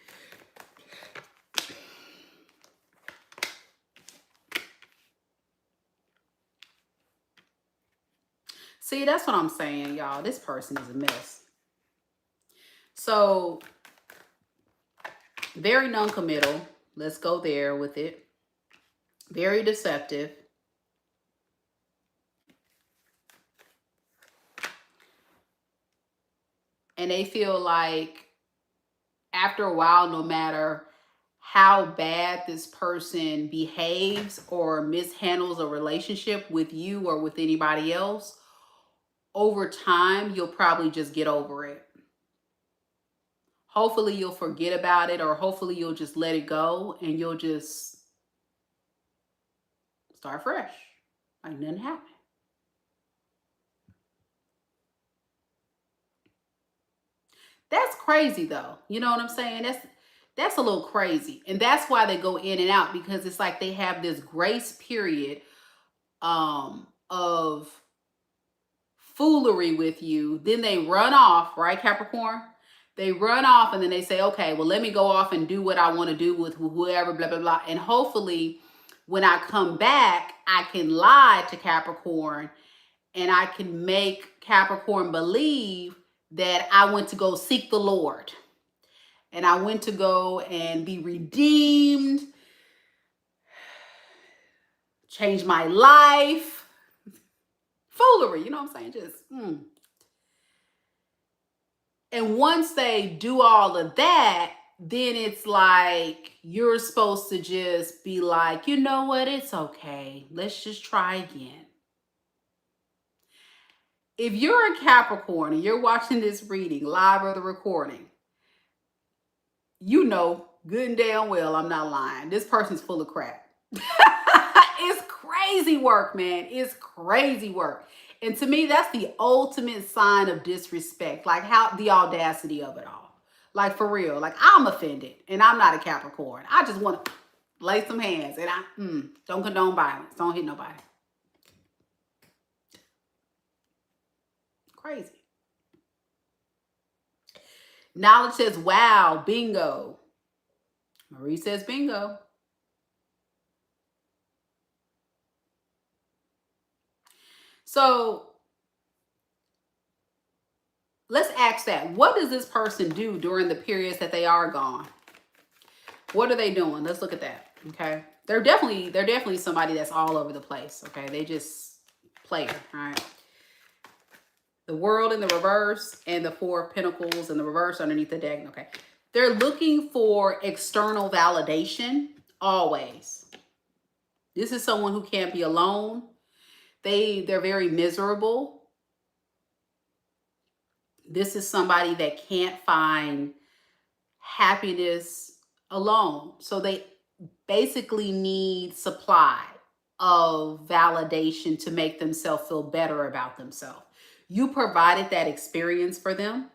See, that's what I'm saying, y'all. This person is a mess. So, very non-committal. Let's go there with it. Very deceptive. And they feel like after a while, no matter how bad this person behaves or mishandles a relationship with you or with anybody else, over time, you'll probably just get over it. Hopefully you'll forget about it, or hopefully you'll just let it go and you'll just start fresh. Like nothing happened. That's crazy though. You know what I'm saying? That's a little crazy. And that's why they go in and out, because it's like they have this grace period of foolery with you. Then they run off, right, Capricorn? They run off and then they say, okay, well, let me go off and do what I want to do with whoever, blah, blah, blah. And hopefully when I come back, I can lie to Capricorn and I can make Capricorn believe that I went to go seek the Lord. And I went to go and be redeemed, change my life. Foolery, you know what I'm saying? Just, And once they do all of that, then it's like you're supposed to just be like, you know what? It's okay. Let's just try again. If you're a Capricorn and you're watching this reading, live or the recording, you know good and damn well I'm not lying. This person's full of crap. It's crazy work, man. It's crazy work. And to me, that's the ultimate sign of disrespect. Like how the audacity of it all. Like for real. Like I'm offended and I'm not a Capricorn. I just want to lay some hands and I don't condone violence. Don't hit nobody. Crazy. Knowledge says, wow, bingo. Marie says bingo. So let's ask that. What does this person do during the periods that they are gone? What are they doing? Let's look at that. Okay. They're definitely somebody that's all over the place. Okay. They just player. All right. The World in the reverse and the Four of Pentacles in the reverse underneath the deck. Okay. They're looking for external validation always. This is someone who can't be alone. They're very miserable. This is somebody that can't find happiness alone. So they basically need supply of validation to make themselves feel better about themselves. You provided that experience for them.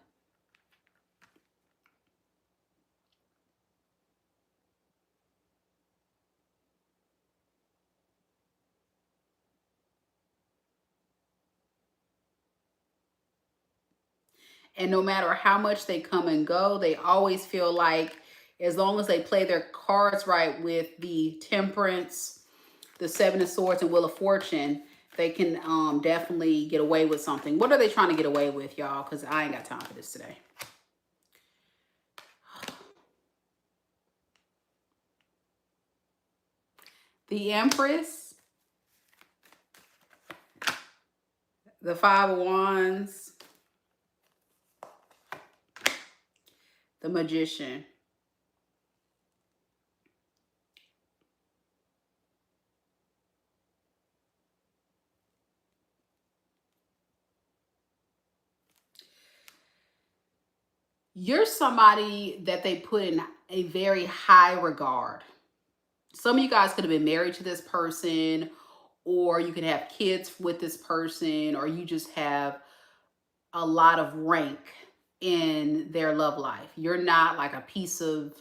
And no matter how much they come and go, they always feel like as long as they play their cards right with the Temperance, the Seven of Swords, and Wheel of Fortune, they can definitely get away with something. What are they trying to get away with, y'all? Because I ain't got time for this today. The Empress, the Five of Wands, the Magician. You're somebody that they put in a very high regard. Some of you guys could have been married to this person, or you can have kids with this person, or you just have a lot of rank in their love life. You're not like a piece of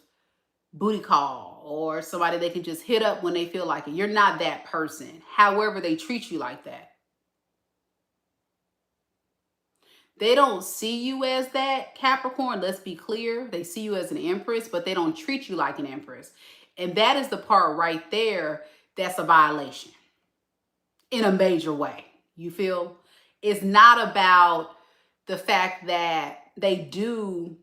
booty call or somebody they can just hit up when they feel like it. You're not that person. However, they treat you like that. They don't see you as that, Capricorn. Let's be clear. They see you as an empress, but they don't treat you like an empress. And that is the part right there that's a violation in a major way. You feel? It's not about the fact that they don't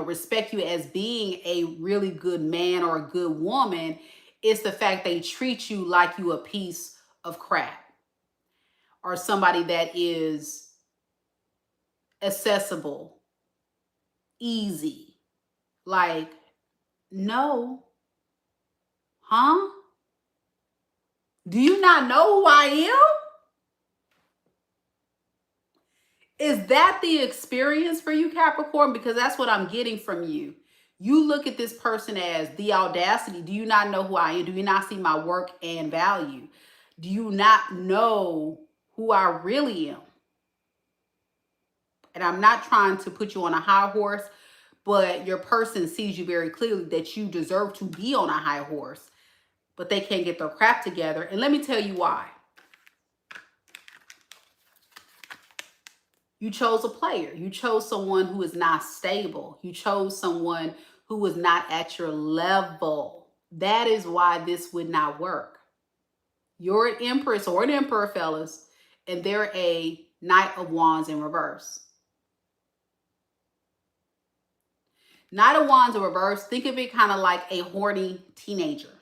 respect you as being a really good man or a good woman. It's the fact they treat you like you a piece of crap or somebody that is accessible, easy. Like, no. Huh? Do you not know who I am? Is that the experience for you, Capricorn? Because that's what I'm getting from you. You look at this person as the audacity. Do you not know who I am? Do you not see my work and value? Do you not know who I really am? And I'm not trying to put you on a high horse, but your person sees you very clearly that you deserve to be on a high horse, but they can't get their crap together. And let me tell you why. You chose a player. You chose someone who is not stable. You chose someone who was not at your level. That is why this would not work. You're an empress or an emperor, fellas, and they're a Knight of Wands in reverse. Knight of Wands in reverse, think of it kind of like a horny teenager.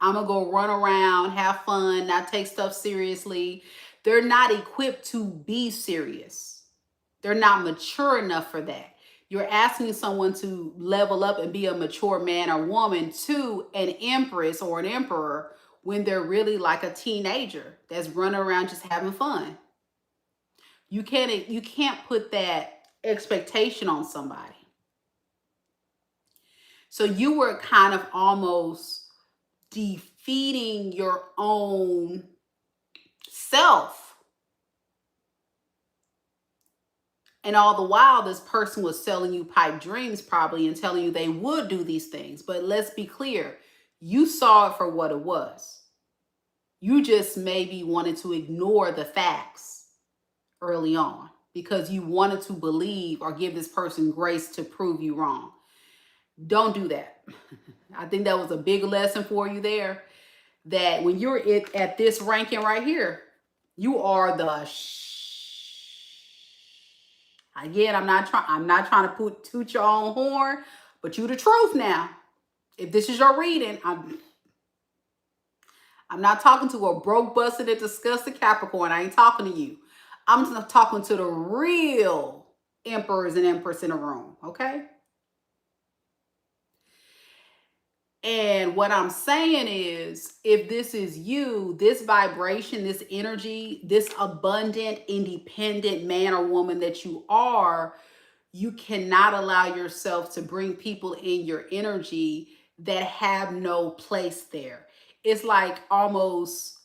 I'm going to go run around, have fun, not take stuff seriously. They're not equipped to be serious. They're not mature enough for that. You're asking someone to level up and be a mature man or woman to an empress or an emperor when they're really like a teenager that's running around just having fun. You can't put that expectation on somebody. So you were kind of almost defeating your own self. And all the while, this person was selling you pipe dreams probably and telling you they would do these things. But let's be clear. You saw it for what it was. You just maybe wanted to ignore the facts early on because you wanted to believe or give this person grace to prove you wrong. Don't do that. I think that was a big lesson for you there. that when you're at this ranking right here, you are the again, I'm not trying to toot your own horn, but you the truth now. If this is your reading, I'm not talking to a broke, busted, and disgusted Capricorn. I ain't talking to you. I'm just talking to the real emperors and empress in the room, okay? And what I'm saying is, if this is you, this vibration, this energy, this abundant, independent man or woman that you are, you cannot allow yourself to bring people in your energy that have no place there. It's like almost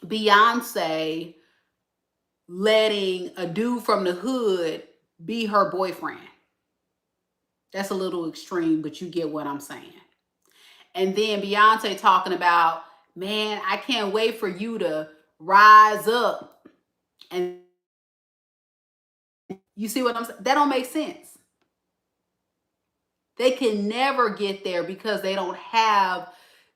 Beyonce letting a dude from the hood be her boyfriend. That's a little extreme, but you get what I'm saying. And then Beyonce talking about, man, I can't wait for you to rise up. And you see what I'm saying? That don't make sense. They can never get there because they don't have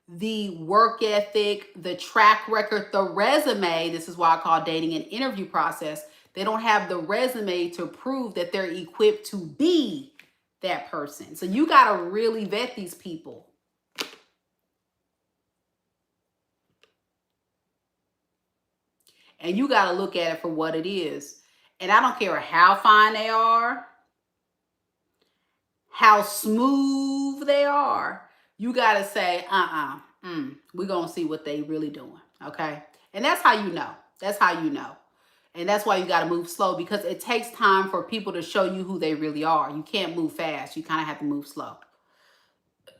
the work ethic, the track record, the resume. This is why I call dating an interview process. They don't have the resume to prove that they're equipped to be that person. So you got to really vet these people. And you got to look at it for what it is. And I don't care how fine they are, how smooth they are. You got to say, we're going to see what they really doing. Okay. And that's how you know. That's how you know. And that's why you got to move slow, because it takes time for people to show you who they really are. You can't move fast. You kind of have to move slow.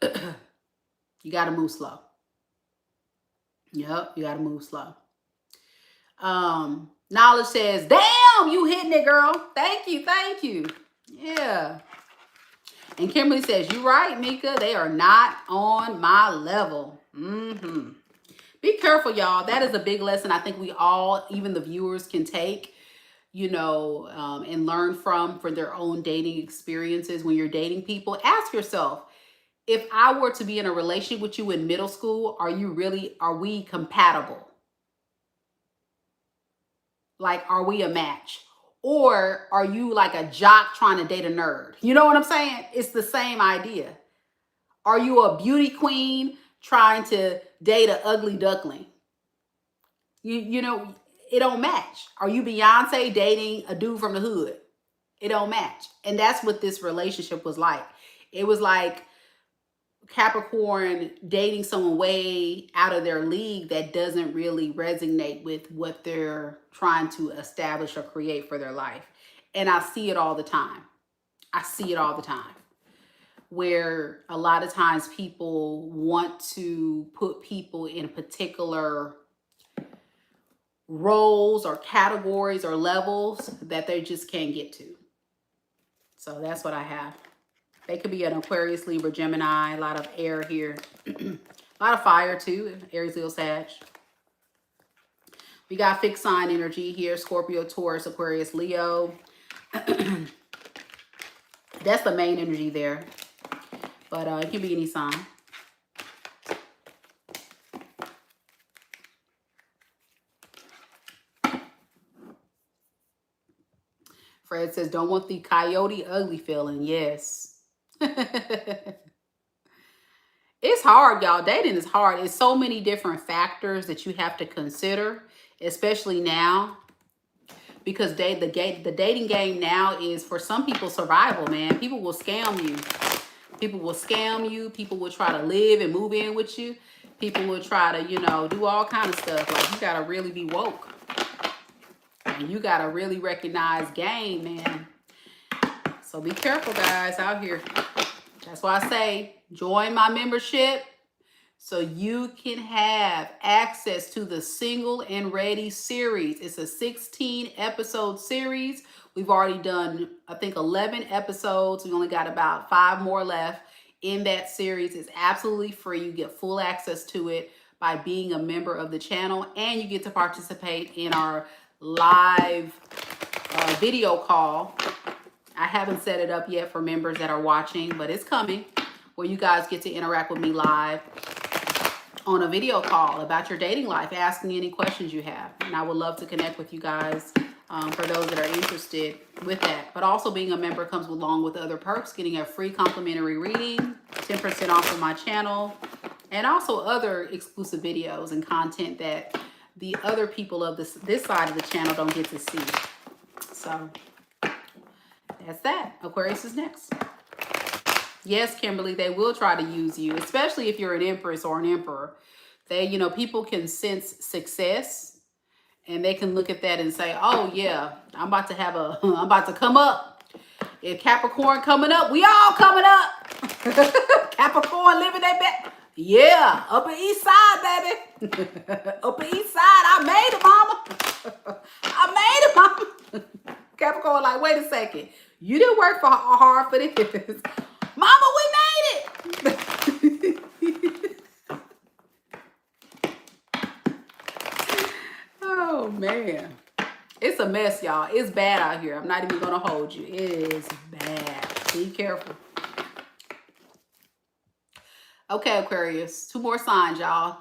You got to move slow. Yep. You got to move slow. Knowledge says, damn, you hitting it, girl. Thank you. Thank you. Yeah. And Kimberly says, you're right, Meka. They are not on my level. Be careful, y'all. That is a big lesson I think we all, even the viewers, can take, you know, and learn from for their own dating experiences. When you're dating people, ask yourself, if I were to be in a relationship with you in middle school, are we compatible? Like, are we a match? Or are you like a jock trying to date a nerd? You know what I'm saying? It's the same idea. Are you a beauty queen trying to date an ugly duckling? You know, it don't match. Are you Beyonce dating a dude from the hood? It don't match. And that's what this relationship was like. It was like Capricorn dating someone way out of their league that doesn't really resonate with what they're trying to establish or create for their life. And I see it all the time. I see it all the time, where a lot of times people want to put people in particular roles or categories or levels that they just can't get to. So that's what I have. They could be an Aquarius, Libra, Gemini, a lot of air here. A lot of fire too, Aries, Leo, Sag. We got fixed sign energy here, Scorpio, Taurus, Aquarius, Leo. That's the main energy there. But it can be any sign. Fred says, don't want the coyote ugly feeling. Yes. It's hard, y'all. Dating is hard. It's so many different factors that you have to consider, especially now, because the dating game now is, for some people, survival, man. People will scam you. People will scam you. People will try to live and move in with you. People will try to, you know, do all kind of stuff. Like, you got to really be woke. And you got to really recognize game, man. So be careful, guys, out here. That's why I say join my membership so you can have access to the Single and Ready series. It's a 16 episode series. We've already done, I think, 11 episodes. We only got about 5 more left in that series. It's absolutely free. You get full access to it by being a member of the channel, and you get to participate in our live video call. I haven't set it up yet for members that are watching, but it's coming, where you guys get to interact with me live on a video call about your dating life, asking any questions you have. And I would love to connect with you guys for those that are interested with that. But also being a member comes along with other perks, getting a free complimentary reading, 10% off of my channel, and also other exclusive videos and content that the other people of this side of the channel don't get to see. So that's that. Aquarius is next. Yes, Kimberly, they will try to use you, especially if you're an empress or an emperor. They, you know, people can sense success and they can look at that and say, oh yeah, I'm about to come up. If Capricorn coming up, we all coming up. Capricorn living their best. Yeah, Upper East Side, baby. Upper East Side, I made it, mama. I made it, mama. Capricorn like, wait a second. You didn't work hard for this. Mama, we made it. Oh, man. It's a mess, y'all. It's bad out here. I'm not even going to hold you. It is bad. Be careful. Okay, Aquarius. 2 more signs, y'all.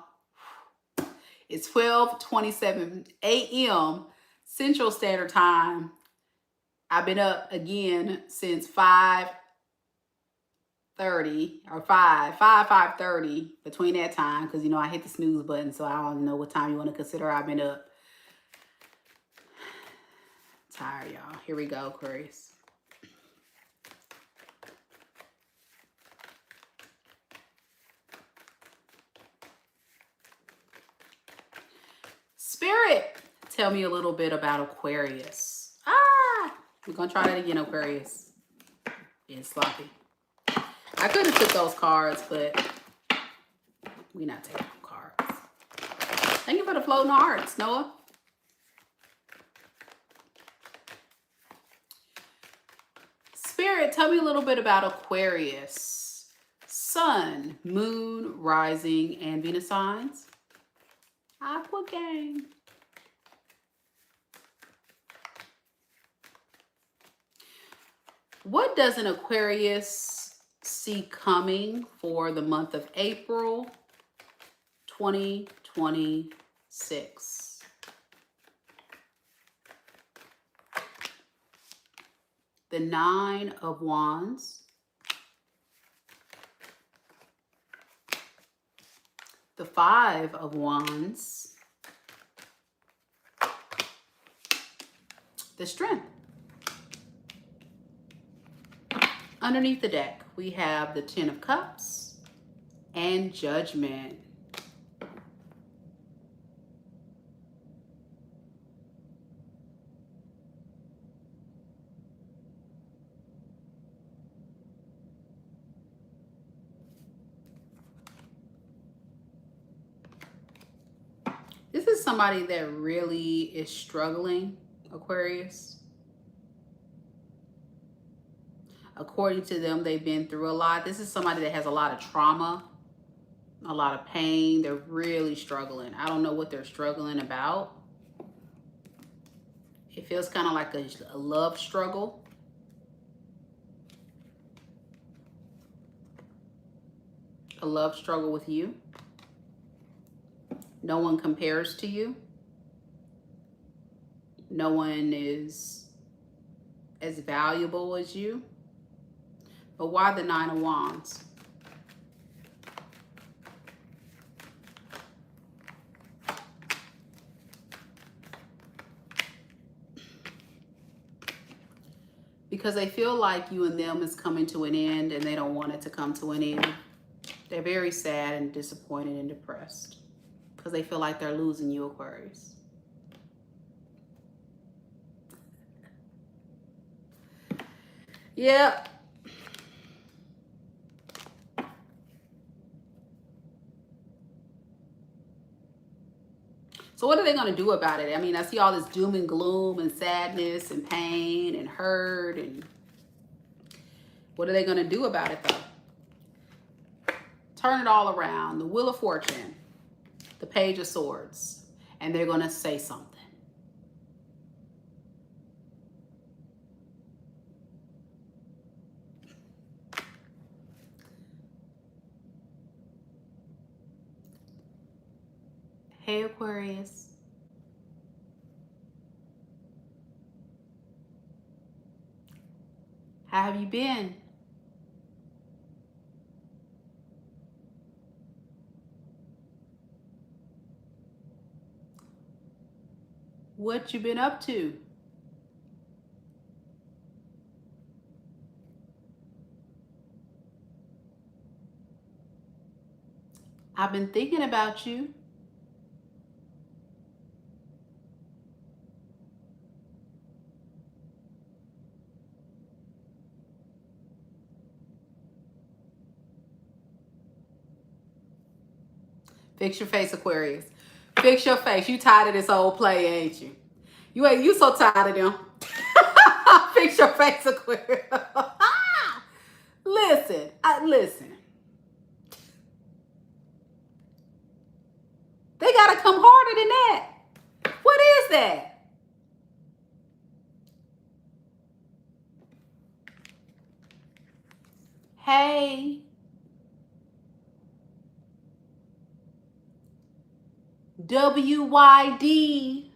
It's 12:27 a.m. Central Standard Time. I've been up again since 5:30 or 5:30 between that time, because, you know, I hit the snooze button, so I don't know what time you want to consider I've been up. Tired, y'all. Here we go, Aquarius. Spirit, tell me a little bit about Aquarius. We're going to try that again, Aquarius. It's sloppy. I could have took those cards, but we're not taking cards. Thank you for the floating hearts, Noah. Spirit, tell me a little bit about Aquarius. Sun, Moon, Rising, and Venus signs. Aqua gang. What does an Aquarius see coming for the month of April 2026? The 9 of Wands. The 5 of Wands. The Strength. Underneath the deck, we have the 10 of Cups and Judgment. This is somebody that really is struggling, Aquarius. According to them, they've been through a lot. This is somebody that has a lot of trauma, a lot of pain. They're really struggling. I don't know what they're struggling about. It feels kind of like a love struggle. A love struggle with you. No one compares to you. No one is as valuable as you. But why the 9 of Wands? Because they feel like you and them is coming to an end and they don't want it to come to an end. They're very sad and disappointed and depressed because they feel like they're losing you, Aquarius. Yep. So what are they going to do about it? I mean, I see all this doom and gloom and sadness and pain and hurt. And what are they going to do about it, though? Turn it all around. The Wheel of Fortune. The Page of Swords. And they're going to say something. Hey, Aquarius. How have you been? What you been up to? I've been thinking about you. Fix your face, Aquarius. Fix your face. You tired of this old play, ain't you? You so tired of them. Fix your face, Aquarius. Listen, listen. They gotta come harder than that. What is that? Hey. WYD.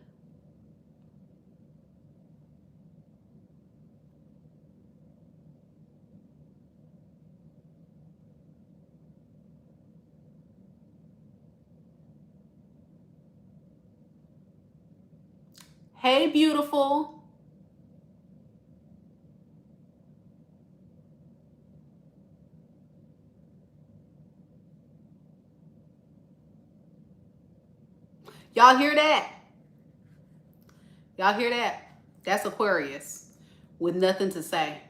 Hey, beautiful. Y'all hear that? Y'all hear that? That's Aquarius with nothing to say.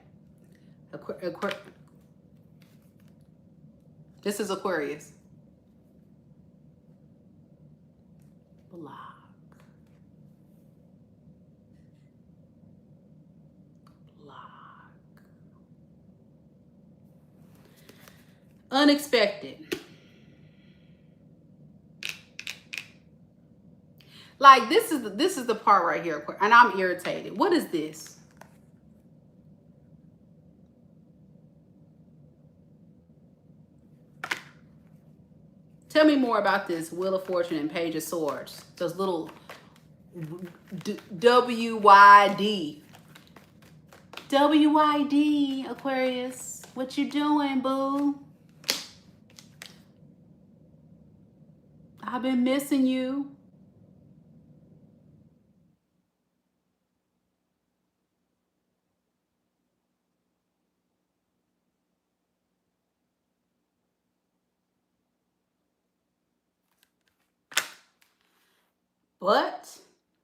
This is Aquarius. Block. Block. Unexpected. Like this is the part right here, and I'm irritated. What is this? Tell me more about this Wheel of Fortune and Page of Swords. Those little WYD. WYD, Aquarius. What you doing, boo? I've been missing you. But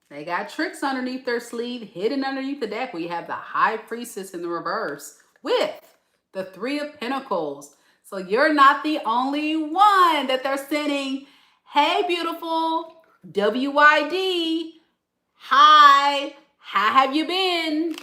they got tricks underneath their sleeve, hidden underneath the deck. We have the High Priestess in the reverse with the Three of Pentacles. So you're not the only one that they're sending. Hey, beautiful. WYD. Hi. How have you been?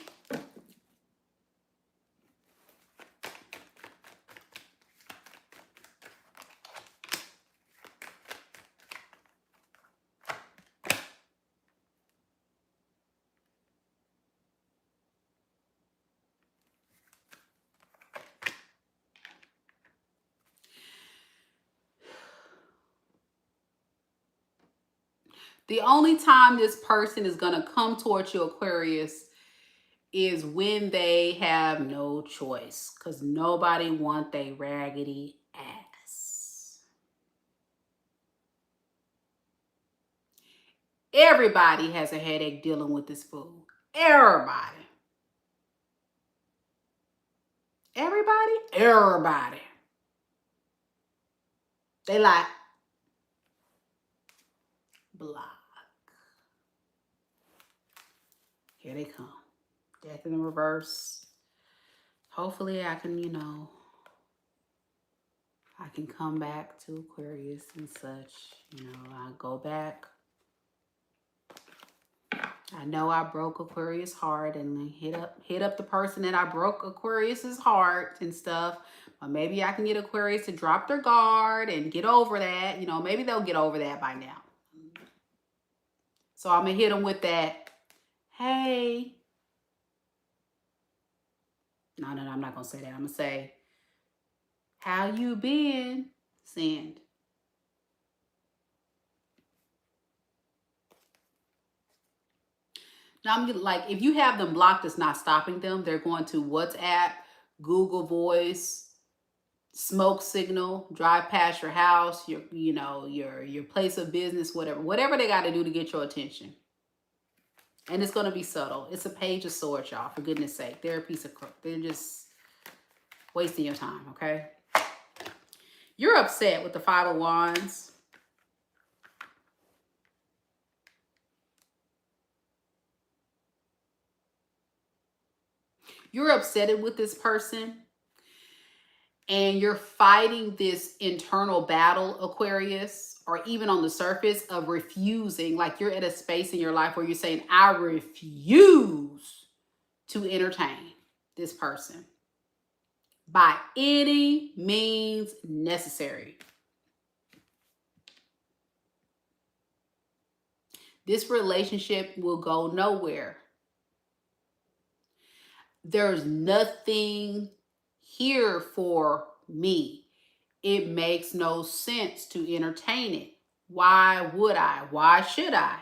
The only time this person is going to come towards you, Aquarius, is when they have no choice, because nobody want a raggedy ass. Everybody has a headache dealing with this fool. Everybody. Everybody? Everybody. They like, block. Here they come. Death in the reverse. Hopefully I can, I can come back to Aquarius and such. I go back. I know I broke Aquarius' heart and hit up the person that I broke Aquarius's heart and stuff. But maybe I can get Aquarius to drop their guard and get over that. Maybe they'll get over that by now. So I'm going to hit them with that. Hey. No, I'm not going to say that. I'm going to say, how you been? Send. Now, I'm like, if you have them blocked, it's not stopping them. They're going to WhatsApp, Google Voice, smoke signal, drive past your house, your, you know, your place of business, whatever they got to do to get your attention. And it's going to be subtle. It's a page of swords, y'all, for goodness sake. They're a piece of crook. They're just wasting your time, okay? You're upset with the Five of Wands. You're upset with this person. And you're fighting this internal battle, Aquarius, or even on the surface of refusing. Like you're at a space in your life where you're saying, I refuse to entertain this person by any means necessary. This relationship will go nowhere. There's nothing here for me. It makes no sense to entertain it. Why would I? Why should I?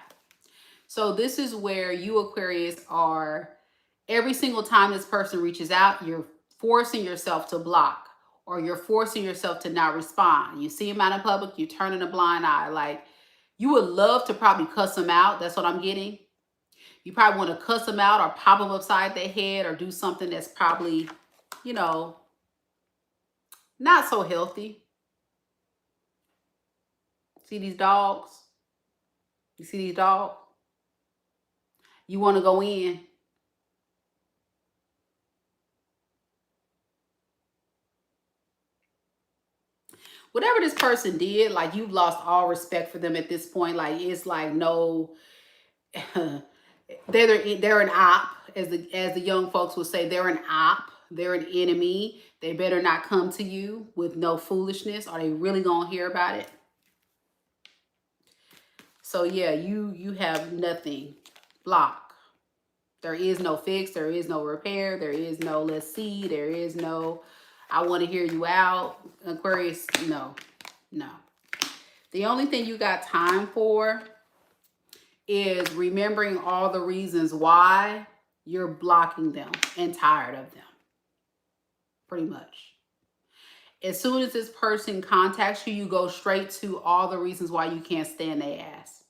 So this is where you, Aquarius, are, every single time this person reaches out, you're forcing yourself to block, or you're forcing yourself to not respond. You see them out in public, you're turning a blind eye. Like, you would love to probably cuss them out. That's what I'm getting. You probably want to cuss them out or pop them upside their head or do something that's probably, you know, not so healthy. See these dogs? You see these dogs? You want to go in. Whatever this person did, like, you've lost all respect for them at this point. Like, it's like, no, they're an op, as the young folks will say. They're an op. They're an enemy. They better not come to you with no foolishness. Are they really gonna hear about it? So yeah, you have nothing. Block. There is no fix. There is no repair. There is no let's see. There is no I want to hear you out. Aquarius, no. The only thing you got time for is remembering all the reasons why you're blocking them and tired of them. Pretty much. As soon as this person contacts you, you go straight to all the reasons why you can't stand their ass.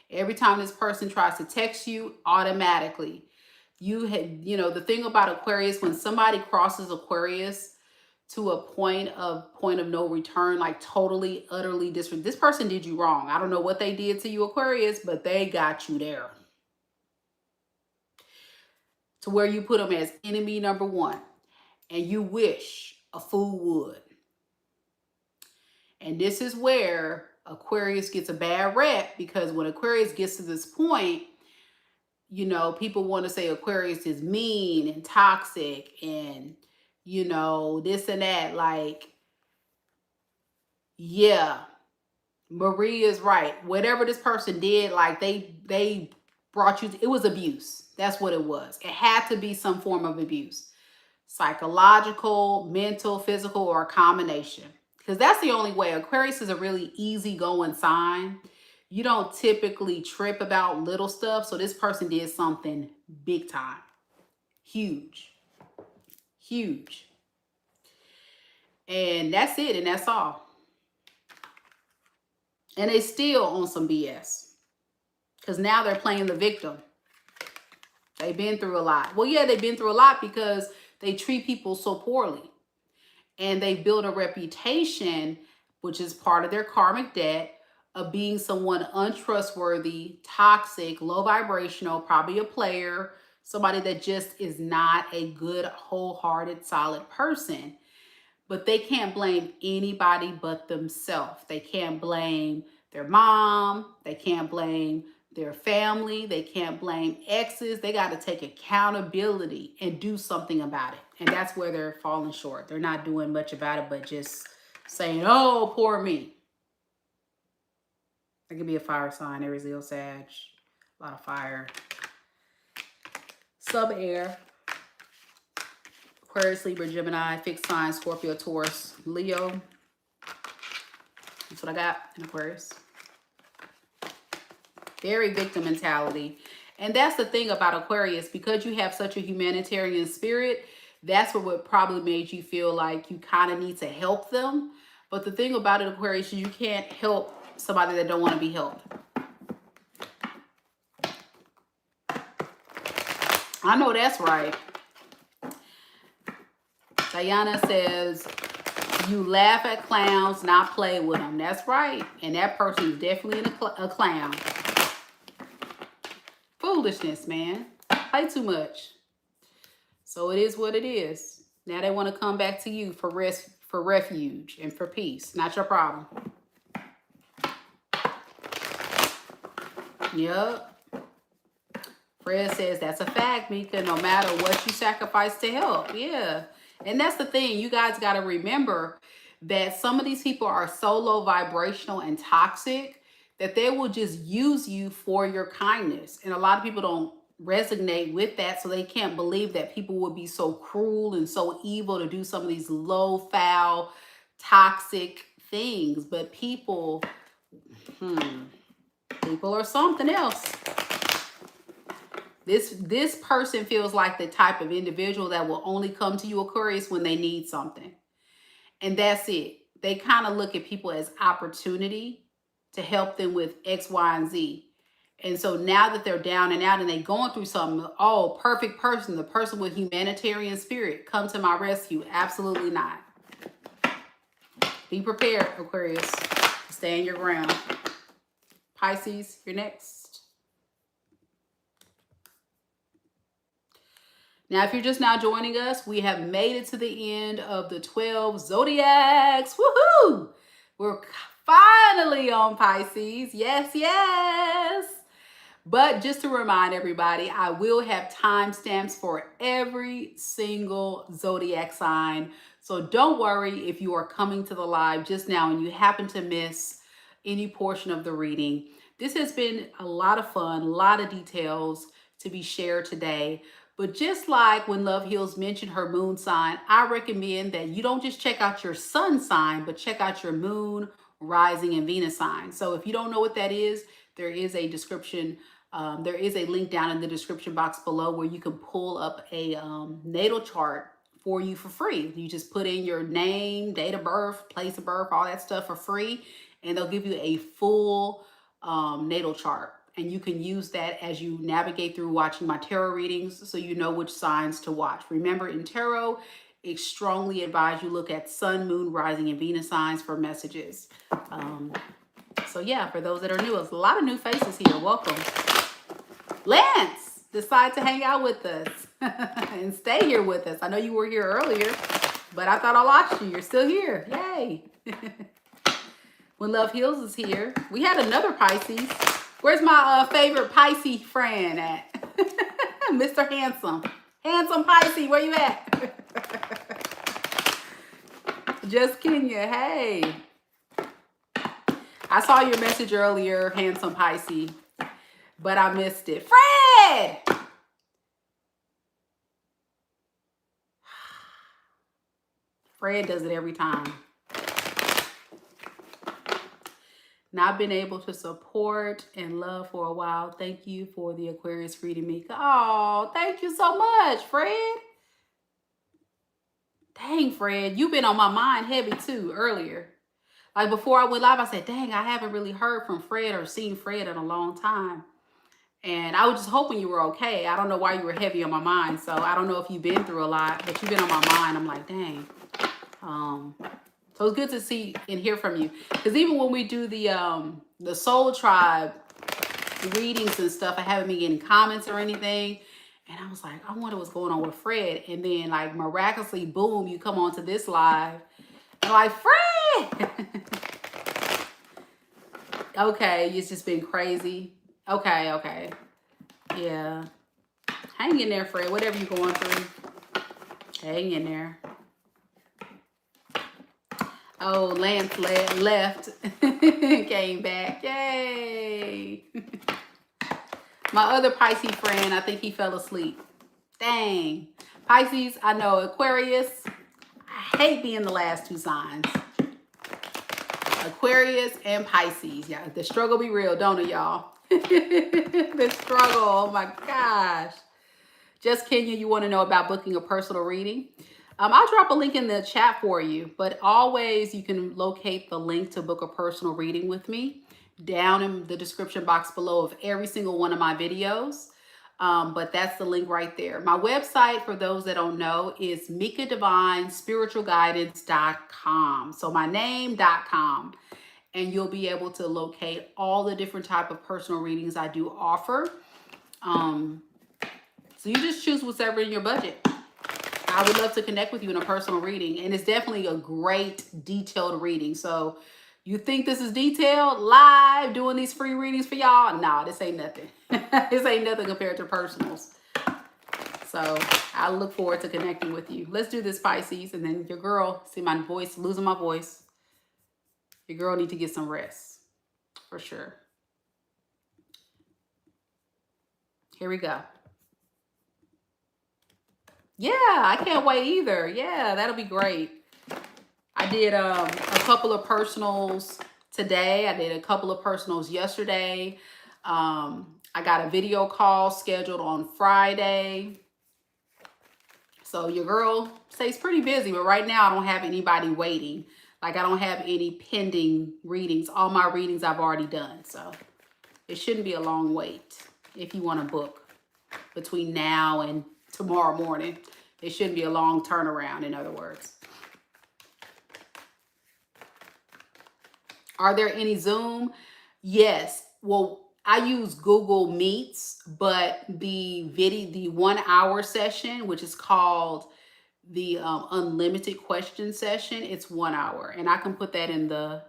Every time this person tries to text you, automatically, the thing about Aquarius, when somebody crosses Aquarius to a point of no return, like totally, utterly disrespect. This person did you wrong. I don't know what they did to you, Aquarius, but they got you there. To where you put them as enemy number one. And you wish a fool would. And this is where Aquarius gets a bad rep, because when Aquarius gets to this point, you know, people want to say Aquarius is mean and toxic and, you know, this and that. Like, yeah, Marie is right. Whatever this person did, like they brought you, it was abuse. That's what it was. It had to be some form of abuse. Psychological, mental, physical, or a combination. Because that's the only way. Aquarius is a really easygoing sign. You don't typically trip about little stuff. So this person did something big time. Huge. Huge. And that's it. And that's all. And they still on some BS. Because now they're playing the victim. They've been through a lot. Well, yeah, they've been through a lot because they treat people so poorly. And they build a reputation, which is part of their karmic debt, of being someone untrustworthy, toxic, low vibrational, probably a player, somebody that just is not a good, wholehearted, solid person. But they can't blame anybody but themselves. They can't blame their mom. They can't blame their family. They can't blame exes. They got to take accountability and do something about it. And that's where they're falling short. They're not doing much about it, but just saying, oh, poor me. That could be a fire sign, Aries, Leo, Sag. A lot of fire. Sub-air. Aquarius, Libra, Gemini, fixed sign, Scorpio, Taurus, Leo. That's what I got in Aquarius. Very victim mentality. And that's the thing about Aquarius, because you have such a humanitarian spirit, that's what probably made you feel like you kind of need to help them. But the thing about it, Aquarius, is you can't help somebody that don't want to be helped. I know that's right. Diana says, you laugh at clowns, not play with them. That's right. And that person is definitely a clown. Foolishness, man. Play too much. So it is what it is. Now they want to come back to you for refuge and for peace. Not your problem. Yep. Fred says, that's a fact, Meka. No matter what you sacrifice to help. Yeah. And that's the thing. You guys got to remember that some of these people are so low vibrational and toxic that they will just use you for your kindness. And a lot of people don't resonate with that, so they can't believe that people would be so cruel and so evil to do some of these low, foul, toxic things. But people are something else. This person feels like the type of individual that will only come to you, Aquarius, when they need something. And that's it. They kind of look at people as opportunity to help them with X, Y, and Z. And so now that they're down and out and they're going through something, oh, perfect person, the person with humanitarian spirit, come to my rescue. Absolutely not. Be prepared, Aquarius. Stand your ground. Pisces, you're next. Now, if you're just now joining us, we have made it to the end of the 12 zodiacs. Woohoo! We're finally on Pisces. Yes, yes. But just to remind everybody, I will have timestamps for every single zodiac sign. So don't worry if you are coming to the live just now and you happen to miss any portion of the reading. This has been a lot of fun, a lot of details to be shared today. But just like when Love Heals mentioned her moon sign, I recommend that you don't just check out your sun sign, but check out your moon, rising, and Venus sign. So if you don't know what that is, there is a description. There is a link down in the description box below where you can pull up a natal chart for you for free. You just put in your name, date of birth, place of birth, all that stuff for free, and they'll give you a full natal chart. And you can use that as you navigate through watching my tarot readings so you know which signs to watch. Remember, in tarot, it's strongly advised you look at sun, moon, rising, and Venus signs for messages. So yeah, for those that are new, there's a lot of new faces here. Welcome. Lance, decide to hang out with us and stay here with us. I know you were here earlier, but I thought I lost you. You're still here. Yay. When Love Heals is here. We had another Pisces. Where's my favorite Pisces friend at? Mr. Handsome. Handsome Pisces, where you at? Just Kenya, hey. I saw your message earlier, Handsome Pisces, but I missed it. Fred! Fred does it every time. Not been able to support and love for a while. Thank you for the Aquarius reading, Meka. Oh, thank you so much, Fred. Dang, Fred, you've been on my mind heavy too earlier. Like before I went live, I said, dang, I haven't really heard from Fred or seen Fred in a long time. And I was just hoping you were okay. I don't know why you were heavy on my mind. So I don't know if you've been through a lot, but you've been on my mind. I'm like, dang. So it's good to see and hear from you. Because even when we do the Soul Tribe readings and stuff, I haven't been getting comments or anything. And I was like, I wonder what's going on with Fred. And then like miraculously, boom, you come on to this live. I'm like, Fred! Okay, it's just been crazy. Okay. Yeah. Hang in there, Fred. Whatever you're going through. Hang in there. Oh, Lance left. Came back. Yay. My other Pisces friend, I think he fell asleep. Dang. Pisces, I know. Aquarius, I hate being the last two signs. Aquarius and Pisces. Yeah, the struggle be real, don't it, y'all? The struggle. Oh my gosh. Just Kenya, you want to know about booking a personal reading? I'll drop a link in the chat for you, but always you can locate the link to book a personal reading with me down in the description box below of every single one of my videos. But that's the link right there. My website, for those that don't know, is MekaDivineSpiritualGuidance.com. So my name.com. And you'll be able to locate all the different type of personal readings I do offer. So you just choose whatever in your budget. I would love to connect with you in a personal reading. And it's definitely a great detailed reading. So you think this is detailed, live, doing these free readings for y'all? Nah, this ain't nothing. This ain't nothing compared to personals. So I look forward to connecting with you. Let's do this, Pisces. And then your girl, see my voice, losing my voice. Your girl need to get some rest, for sure. Here we go. Yeah, I can't wait either. Yeah, that'll be great. I did a couple of personals today. I did a couple of personals yesterday. I got a video call scheduled on Friday. So your girl stays pretty busy, but right now I don't have anybody waiting. Like I don't have any pending readings. All my readings I've already done. So it shouldn't be a long wait if you want to book between now and tomorrow morning. It shouldn't be a long turnaround, in other words. Are there any Zoom? Yes. Well, I use Google Meets, but the 1 hour session, which is called the unlimited question session, it's 1 hour. And I can put that in the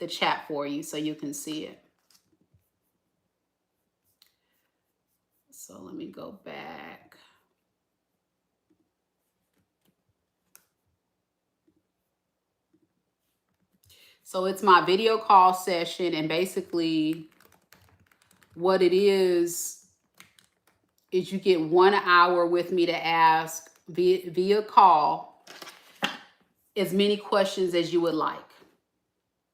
chat for you so you can see it. So let me go back. So it's my video call session, and basically what it is you get 1 hour with me to ask via call as many questions as you would like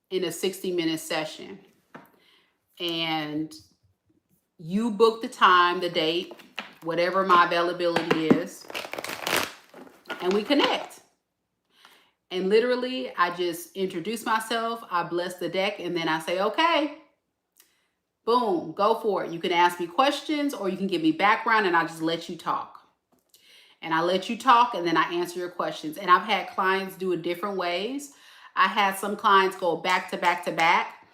in a 60-minute session. And you book the time, the date, whatever my availability is, and we connect. And literally, I just introduce myself, I bless the deck, and then I say, okay, boom, go for it. You can ask me questions or you can give me background and I just let you talk. And I let you talk and then I answer your questions. And I've had clients do it different ways. I had some clients go back to back to back.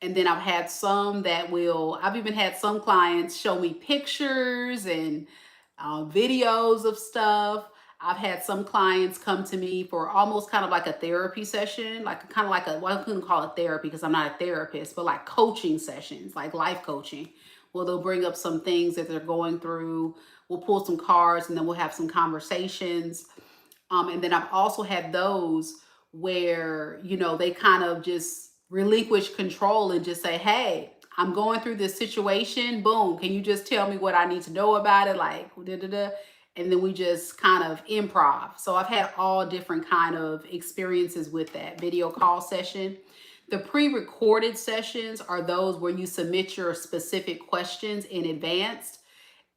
And then I've had some that I've even had some clients show me pictures and videos of stuff. I've had some clients come to me for almost kind of like a therapy session, like kind of like well, I couldn't call it therapy because I'm not a therapist, but like coaching sessions, like life coaching, where they'll bring up some things that they're going through. We'll pull some cards and then we'll have some conversations. And then I've also had those where, they kind of just relinquish control and just say, hey, I'm going through this situation. Boom. Can you just tell me what I need to know about it? Like, da-da-da. And then we just kind of improv. So I've had all different kind of experiences with that video call session. The pre-recorded sessions are those where you submit your specific questions in advance.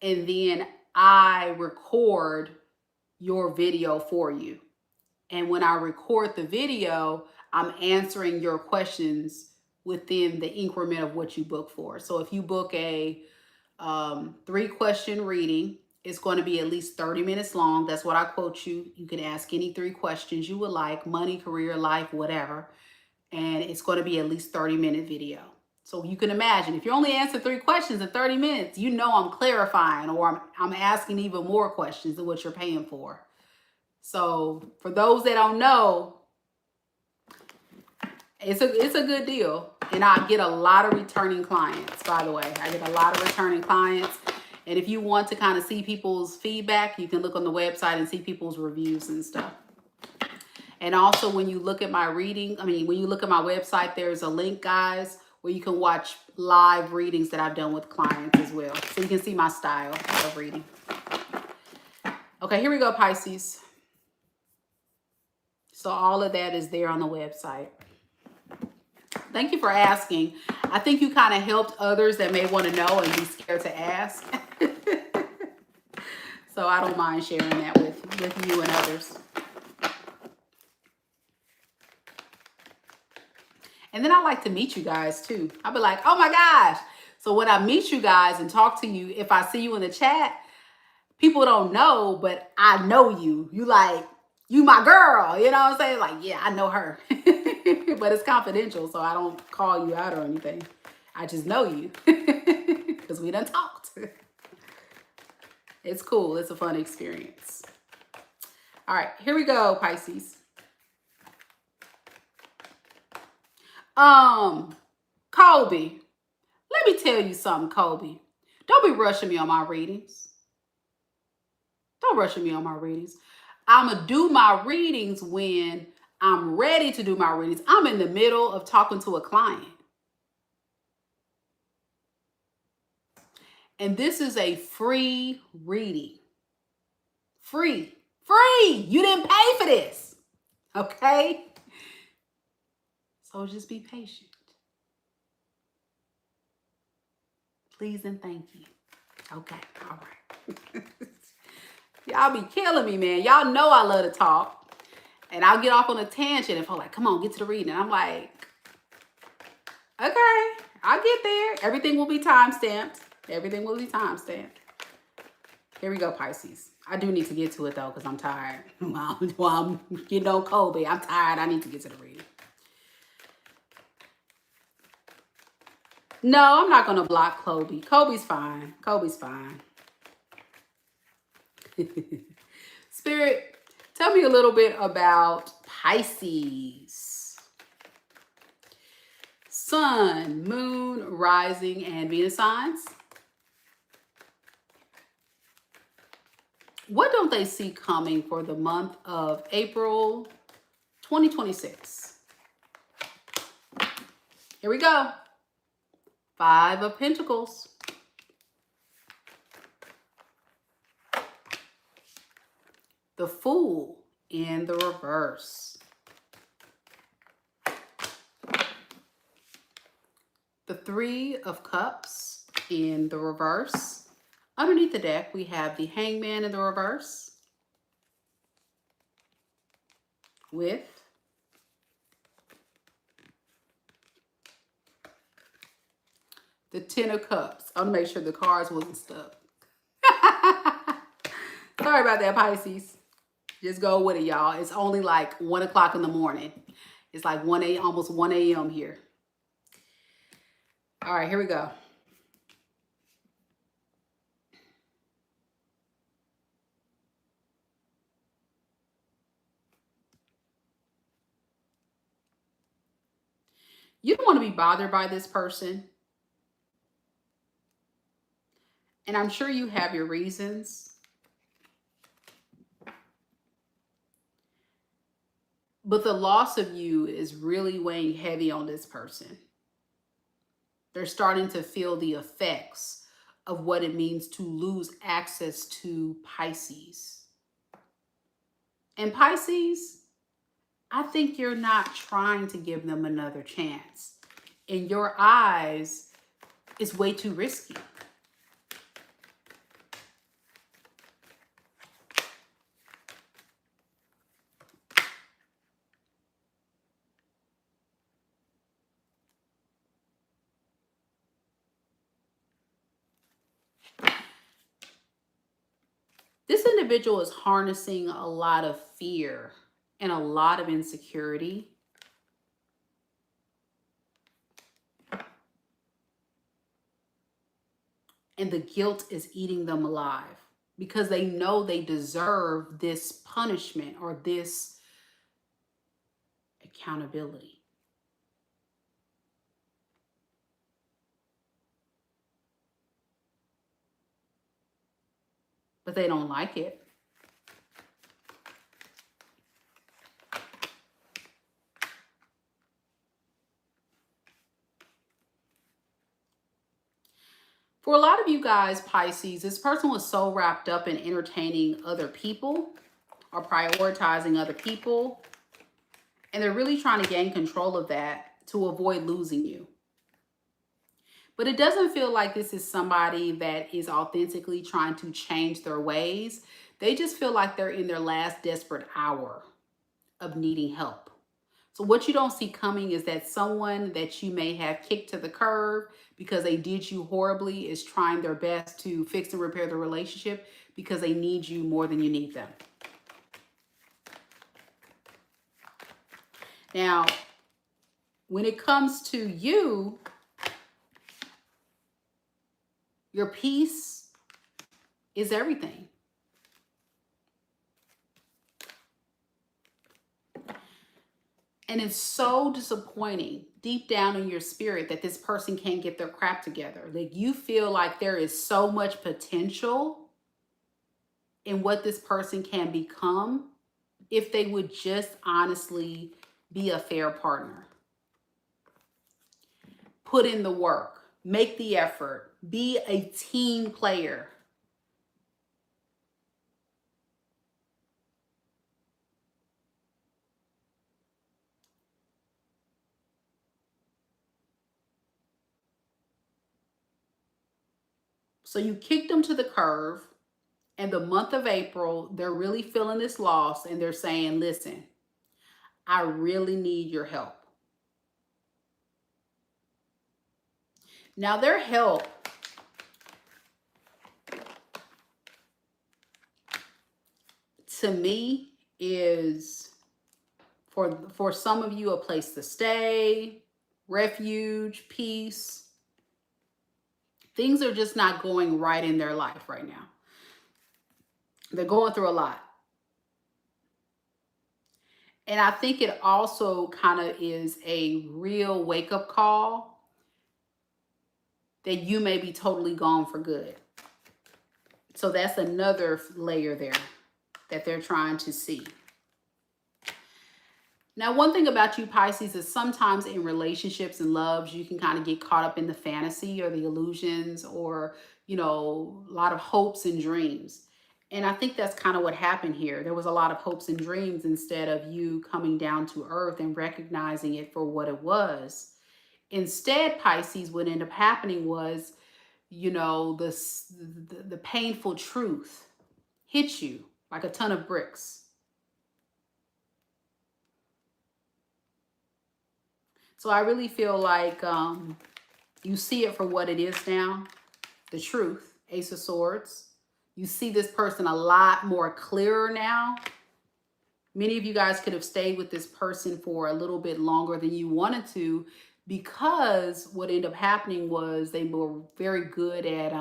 And then I record your video for you. And when I record the video, I'm answering your questions within the increment of what you book for. So if you book a 3-question reading, it's going to be at least 30 minutes long. That's what I quote you. You can ask any 3 questions you would like, money, career, life, whatever. And it's going to be at least 30-minute video. So you can imagine if you only answer 3 questions in 30 minutes, I'm clarifying or I'm asking even more questions than what you're paying for. So for those that don't know, it's a good deal. And I get a lot of returning clients, by the way. I get a lot of returning clients. And if you want to kind of see people's feedback, you can look on the website and see people's reviews and stuff. And also when you look at my reading, when you look at my website, there's a link, guys, where you can watch live readings that I've done with clients as well. So you can see my style of reading. Okay, here we go, Pisces. So all of that is there on the website. Thank you for asking. I think you kind of helped others that may want to know and be scared to ask. So I don't mind sharing that with you and others. And then I like to meet you guys too. I'll be like, oh my gosh. So when I meet you guys and talk to you, if I see you in the chat, people don't know, but I know you. You like, you my girl. You know what I'm saying? Like, yeah, I know her. But it's confidential, so I don't call you out or anything. I just know you because we done talked. It's cool. It's a fun experience. All right, here we go, Pisces. Colby, let me tell you something, Colby. Don't be rushing me on my readings. Don't rush me on my readings. I'm going to do my readings when I'm ready to do my readings. I'm in the middle of talking to a client. And this is a free reading. Free. Free. You didn't pay for this. Okay? So just be patient. Please and thank you. Okay. All right. Y'all be killing me, man. Y'all know I love to talk. And I'll get off on a tangent if I'm like, come on, get to the reading. And I'm like, okay, I'll get there. Everything will be time-stamped. Everything will be time-stamped. Here we go, Pisces. I do need to get to it, though, because I'm tired. While I'm getting on Colby, I'm tired. I need to get to the reading. No, I'm not going to block Colby. Colby's fine. Colby's fine. Spirit, tell me a little bit about Pisces. Sun, moon, rising, and Venus signs. What don't they see coming for the month of April 2026? Here we go. 5 of Pentacles. The Fool in the reverse. The 3 of Cups in the reverse. Underneath the deck, we have the Hangman in the reverse with the 10 of Cups. I want to make sure the cards wasn't stuck. Sorry about that, Pisces. Just go with it, y'all. It's only like 1 o'clock in the morning. It's like almost 1 a.m. here. All right, here we go. You don't want to be bothered by this person. And I'm sure you have your reasons. But the loss of you is really weighing heavy on this person. They're starting to feel the effects of what it means to lose access to Pisces. And Pisces, I think you're not trying to give them another chance. In your eyes, it's way too risky. This individual is harnessing a lot of fear and a lot of insecurity. And the guilt is eating them alive because they know they deserve this punishment or this accountability. But they don't like it. For a lot of you guys, Pisces, this person was so wrapped up in entertaining other people or prioritizing other people. And they're really trying to gain control of that to avoid losing you. But it doesn't feel like this is somebody that is authentically trying to change their ways. They just feel like they're in their last desperate hour of needing help. So what you don't see coming is that someone that you may have kicked to the curb because they did you horribly is trying their best to fix and repair the relationship because they need you more than you need them. Now, when it comes to you, your peace is everything. And it's so disappointing deep down in your spirit that this person can't get their crap together. Like, you feel like there is so much potential in what this person can become if they would just honestly be a fair partner. Put in the work, make the effort, be a team player. So you kicked them to the curb, and the month of April, they're really feeling this loss, and they're saying, listen, I really need your help. Now, their help to me is for some of you a place to stay, refuge, peace. Things are just not going right in their life right now. They're going through a lot. And I think it also kind of is a real wake-up call that you may be totally gone for good. So that's another layer there that they're trying to see. Now, one thing about you, Pisces, is sometimes in relationships and loves, you can kind of get caught up in the fantasy or the illusions or, you know, a lot of hopes and dreams. And I think that's kind of what happened here. There was a lot of hopes and dreams instead of you coming down to earth and recognizing it for what it was. Instead, Pisces, what ended up happening was, you know, the painful truth hit you like a ton of bricks. So I really feel like you see it for what it is now, the truth, Ace of Swords. You see this person a lot more clearer now. Many of you guys could have stayed with this person for a little bit longer than you wanted to, because what ended up happening was they were very good at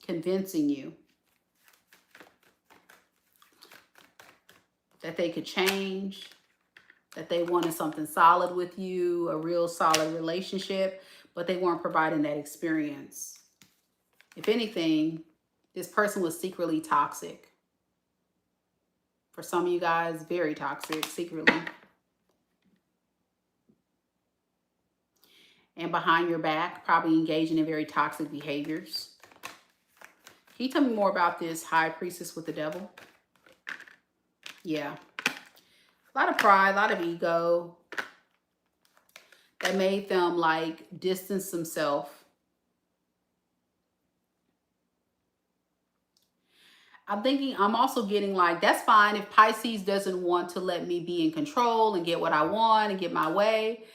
convincing you that they could change, that they wanted something solid with you, a real solid relationship, but they weren't providing that experience. If anything, this person was secretly toxic. For some of you guys, very toxic, secretly. And behind your back, probably engaging in very toxic behaviors. Can you tell me more about this High Priestess with the Devil? Yeah. A lot of pride, a lot of ego that made them like distance themselves. I'm also getting like, that's fine if Pisces doesn't want to let me be in control and get what I want and get my way.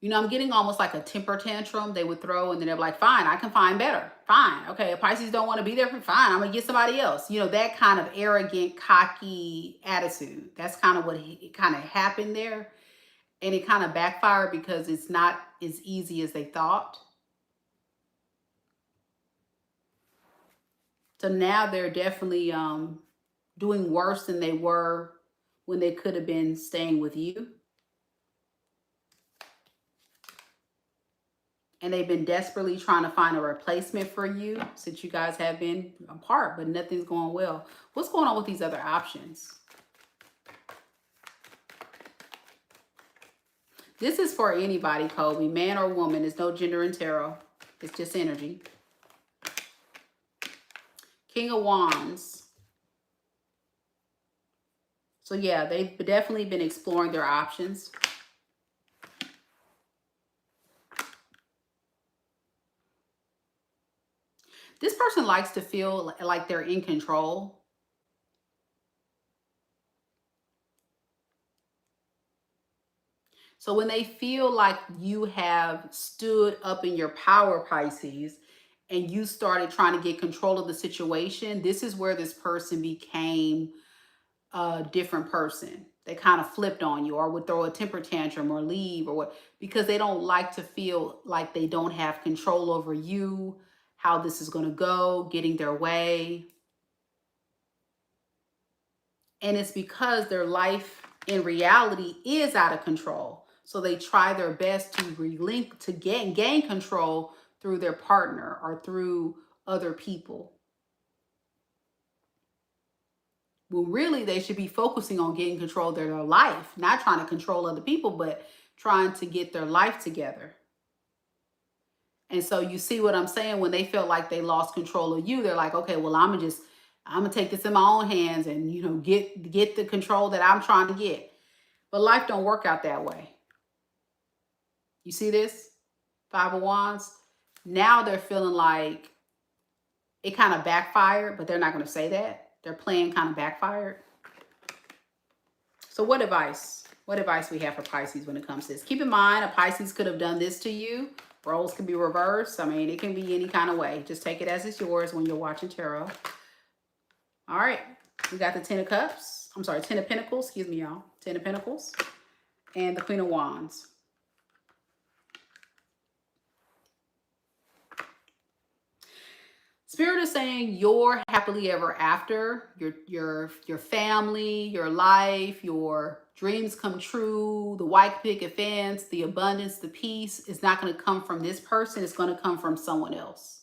You know, I'm getting almost like a temper tantrum they would throw, and then they're like, fine, I can find better. Fine. Okay, if Pisces don't want to be there, fine, I'm going to get somebody else. You know, that kind of arrogant, cocky attitude. That's kind of what kind of happened there. And it kind of backfired because it's not as easy as they thought. So now they're definitely doing worse than they were when they could have been staying with you. And they've been desperately trying to find a replacement for you since you guys have been apart, but nothing's going well. What's going on with these other options? This is for anybody, Colby, man or woman. There's no gender in tarot. It's just energy. King of Wands. So yeah, they've definitely been exploring their options. person likes to feel like they're in control. So when they feel like you have stood up in your power, Pisces, and you started trying to get control of the situation, this is where this person became a different person. They kind of flipped on you, or would throw a temper tantrum or leave, or what, because they don't like to feel like they don't have control over you, how this is going to go, getting their way. And it's because their life in reality is out of control. So they try their best to gain control through their partner or through other people. Well, really, they should be focusing on getting control of their life, not trying to control other people, but trying to get their life together. And so you see what I'm saying? When they felt like they lost control of you, they're like, okay, well, I'm gonna take this in my own hands and, you know, get the control that I'm trying to get. But life don't work out that way. You see this? Five of Wands. Now they're feeling like it kind of backfired, but they're not going to say that. Their plan kind of backfired. So what advice? What advice we have for Pisces when it comes to this? Keep in mind, a Pisces could have done this to you. Roles can be reversed. I mean, it can be any kind of way. Just take it as it's yours when you're watching tarot. All right. We got the Ten of Cups. I'm sorry, Ten of Pentacles. Excuse me, y'all. Ten of Pentacles. And the Queen of Wands. Spirit is saying your happily ever after, your family, your life, your dreams come true, the white picket fence, the abundance, the peace is not going to come from this person. It's going to come from someone else.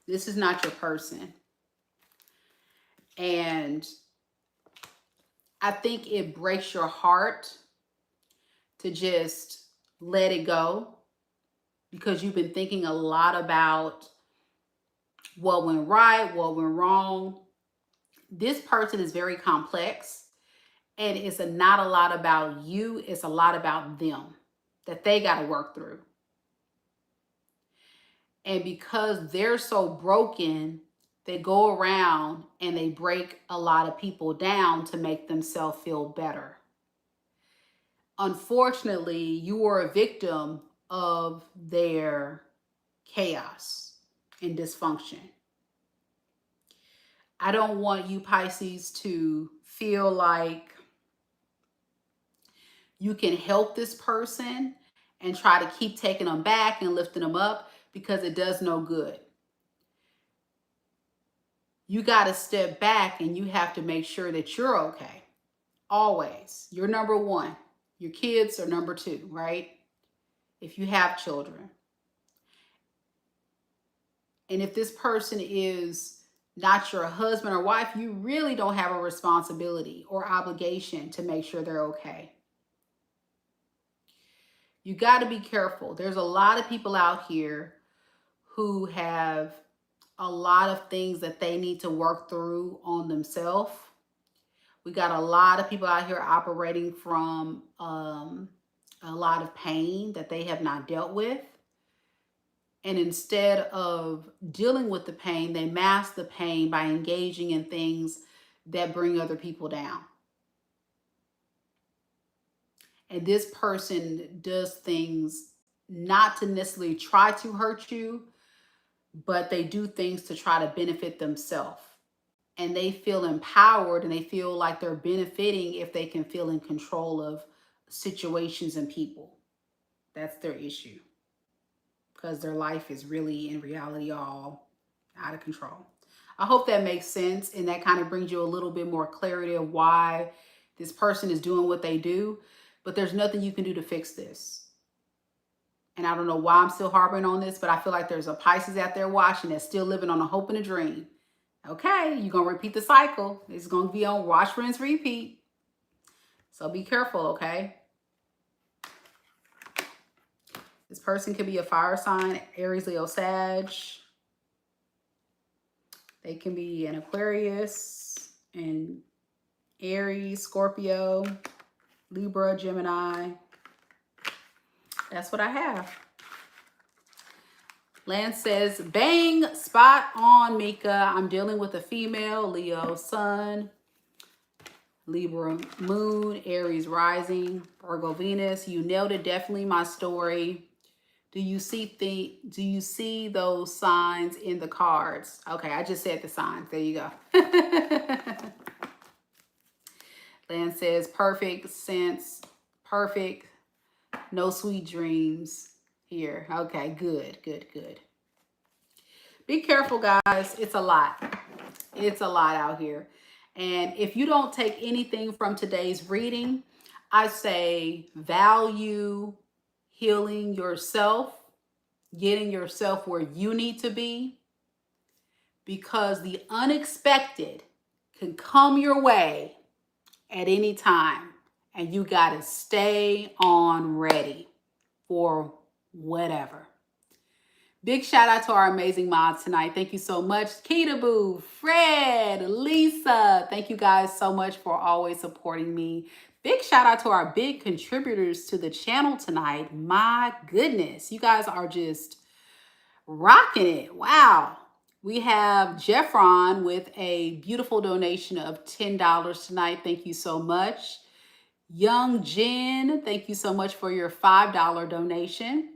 This is not your person. And I think it breaks your heart to just let it go, because you've been thinking a lot about what went right, what went wrong. This person is very complex, and it's not a lot about you. It's a lot about them that they got to work through. And because they're so broken, they go around and they break a lot of people down to make themselves feel better. Unfortunately, you are a victim of their chaos and dysfunction. I don't want you, Pisces, to feel like you can help this person and try to keep taking them back and lifting them up, because it does no good. You got to step back and you have to make sure that you're okay. Always. You're number one. Your kids are number two, right? If you have children. And if this person is not your husband or wife, you really don't have a responsibility or obligation to make sure they're okay. You got to be careful. There's a lot of people out here who have a lot of things that they need to work through on themselves. We got a lot of people out here operating from a lot of pain that they have not dealt with. And instead of dealing with the pain, they mask the pain by engaging in things that bring other people down. And this person does things not to necessarily try to hurt you, but they do things to try to benefit themselves. And they feel empowered and they feel like they're benefiting if they can feel in control of situations and people. That's their issue. Because their life is really, in reality, all out of control. I hope that makes sense, and that kind of brings you a little bit more clarity of why this person is doing what they do. But there's nothing you can do to fix this. And I don't know why I'm still harboring on this, but I feel like there's a Pisces out there watching that's still living on a hope and a dream. Okay, you're going to repeat the cycle. It's going to be on wash, rinse, repeat. So be careful, okay? This person could be a fire sign, Aries, Leo, Sag. They can be an Aquarius, and Aries, Scorpio, Libra, Gemini. That's what I have. Lance says, bang, spot on, Meka. I'm dealing with a female, Leo sun, Libra moon, Aries rising, Virgo Venus. You nailed it. Definitely my story. Do you see those signs in the cards? Okay, I just said the signs. There you go. Lance says, perfect sense, perfect. No sweet dreams here. Okay, good, good, good. Be careful, guys. It's a lot. It's a lot out here. And if you don't take anything from today's reading, I say value healing yourself, getting yourself where you need to be, because the unexpected can come your way at any time, and you got to stay on ready for whatever. Big shout out to our amazing mods tonight. Thank you so much. Keita Boo, Fred, Lisa. Thank you guys so much for always supporting me. Big shout out to our big contributors to the channel tonight. My goodness, you guys are just rocking it. Wow. We have Jeffron with a beautiful donation of $10 tonight. Thank you so much. Young Jen, thank you so much for your $5 donation.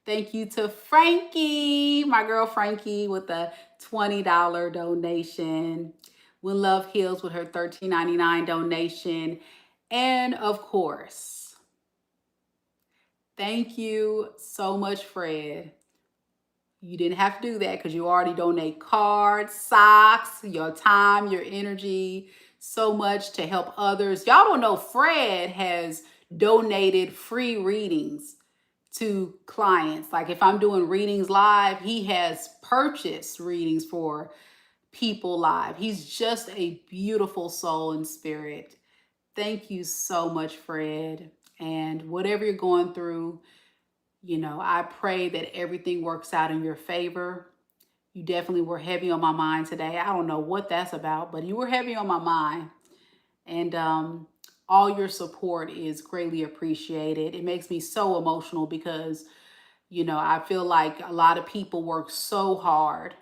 Thank you to Frankie, my girl Frankie, with a $20 donation. When Love Heals with her $13.99 donation. And of course, thank you so much, Fred. You didn't have to do that because you already donate cards, socks, your time, your energy, so much to help others. Y'all don't know Fred has donated free readings to clients. Like if I'm doing readings live, he has purchased readings for people live. He's just a beautiful soul and spirit. Thank you so much, Fred. And whatever you're going through, you know, I pray that everything works out in your favor. You definitely were heavy on my mind today. I don't know what that's about, but you were heavy on my mind. And all your support is greatly appreciated. It makes me so emotional because, you know, I feel like a lot of people work so hard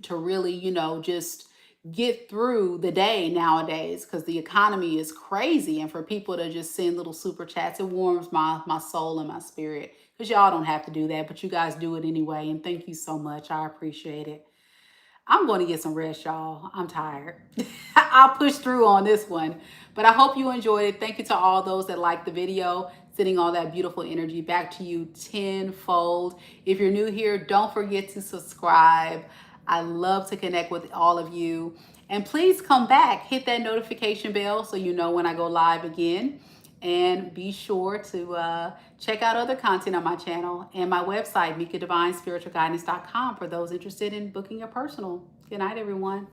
to really, you know, just get through the day nowadays because the economy is crazy. And for people to just send little super chats, it warms my soul and my spirit, because y'all don't have to do that, but you guys do it anyway. And thank you so much. I appreciate it. I'm going to get some rest, y'all. I'm tired. I'll push through on this one, but I hope you enjoyed it. Thank you to all those that liked the video, sending all that beautiful energy back to you tenfold. If you're new here, don't forget to subscribe. I love to connect with all of you. And please come back, hit that notification bell so you know when I go live again. And be sure to check out other content on my channel and my website, MekaDivineSpiritualGuidance.com, for those interested in booking a personal. Good night, everyone.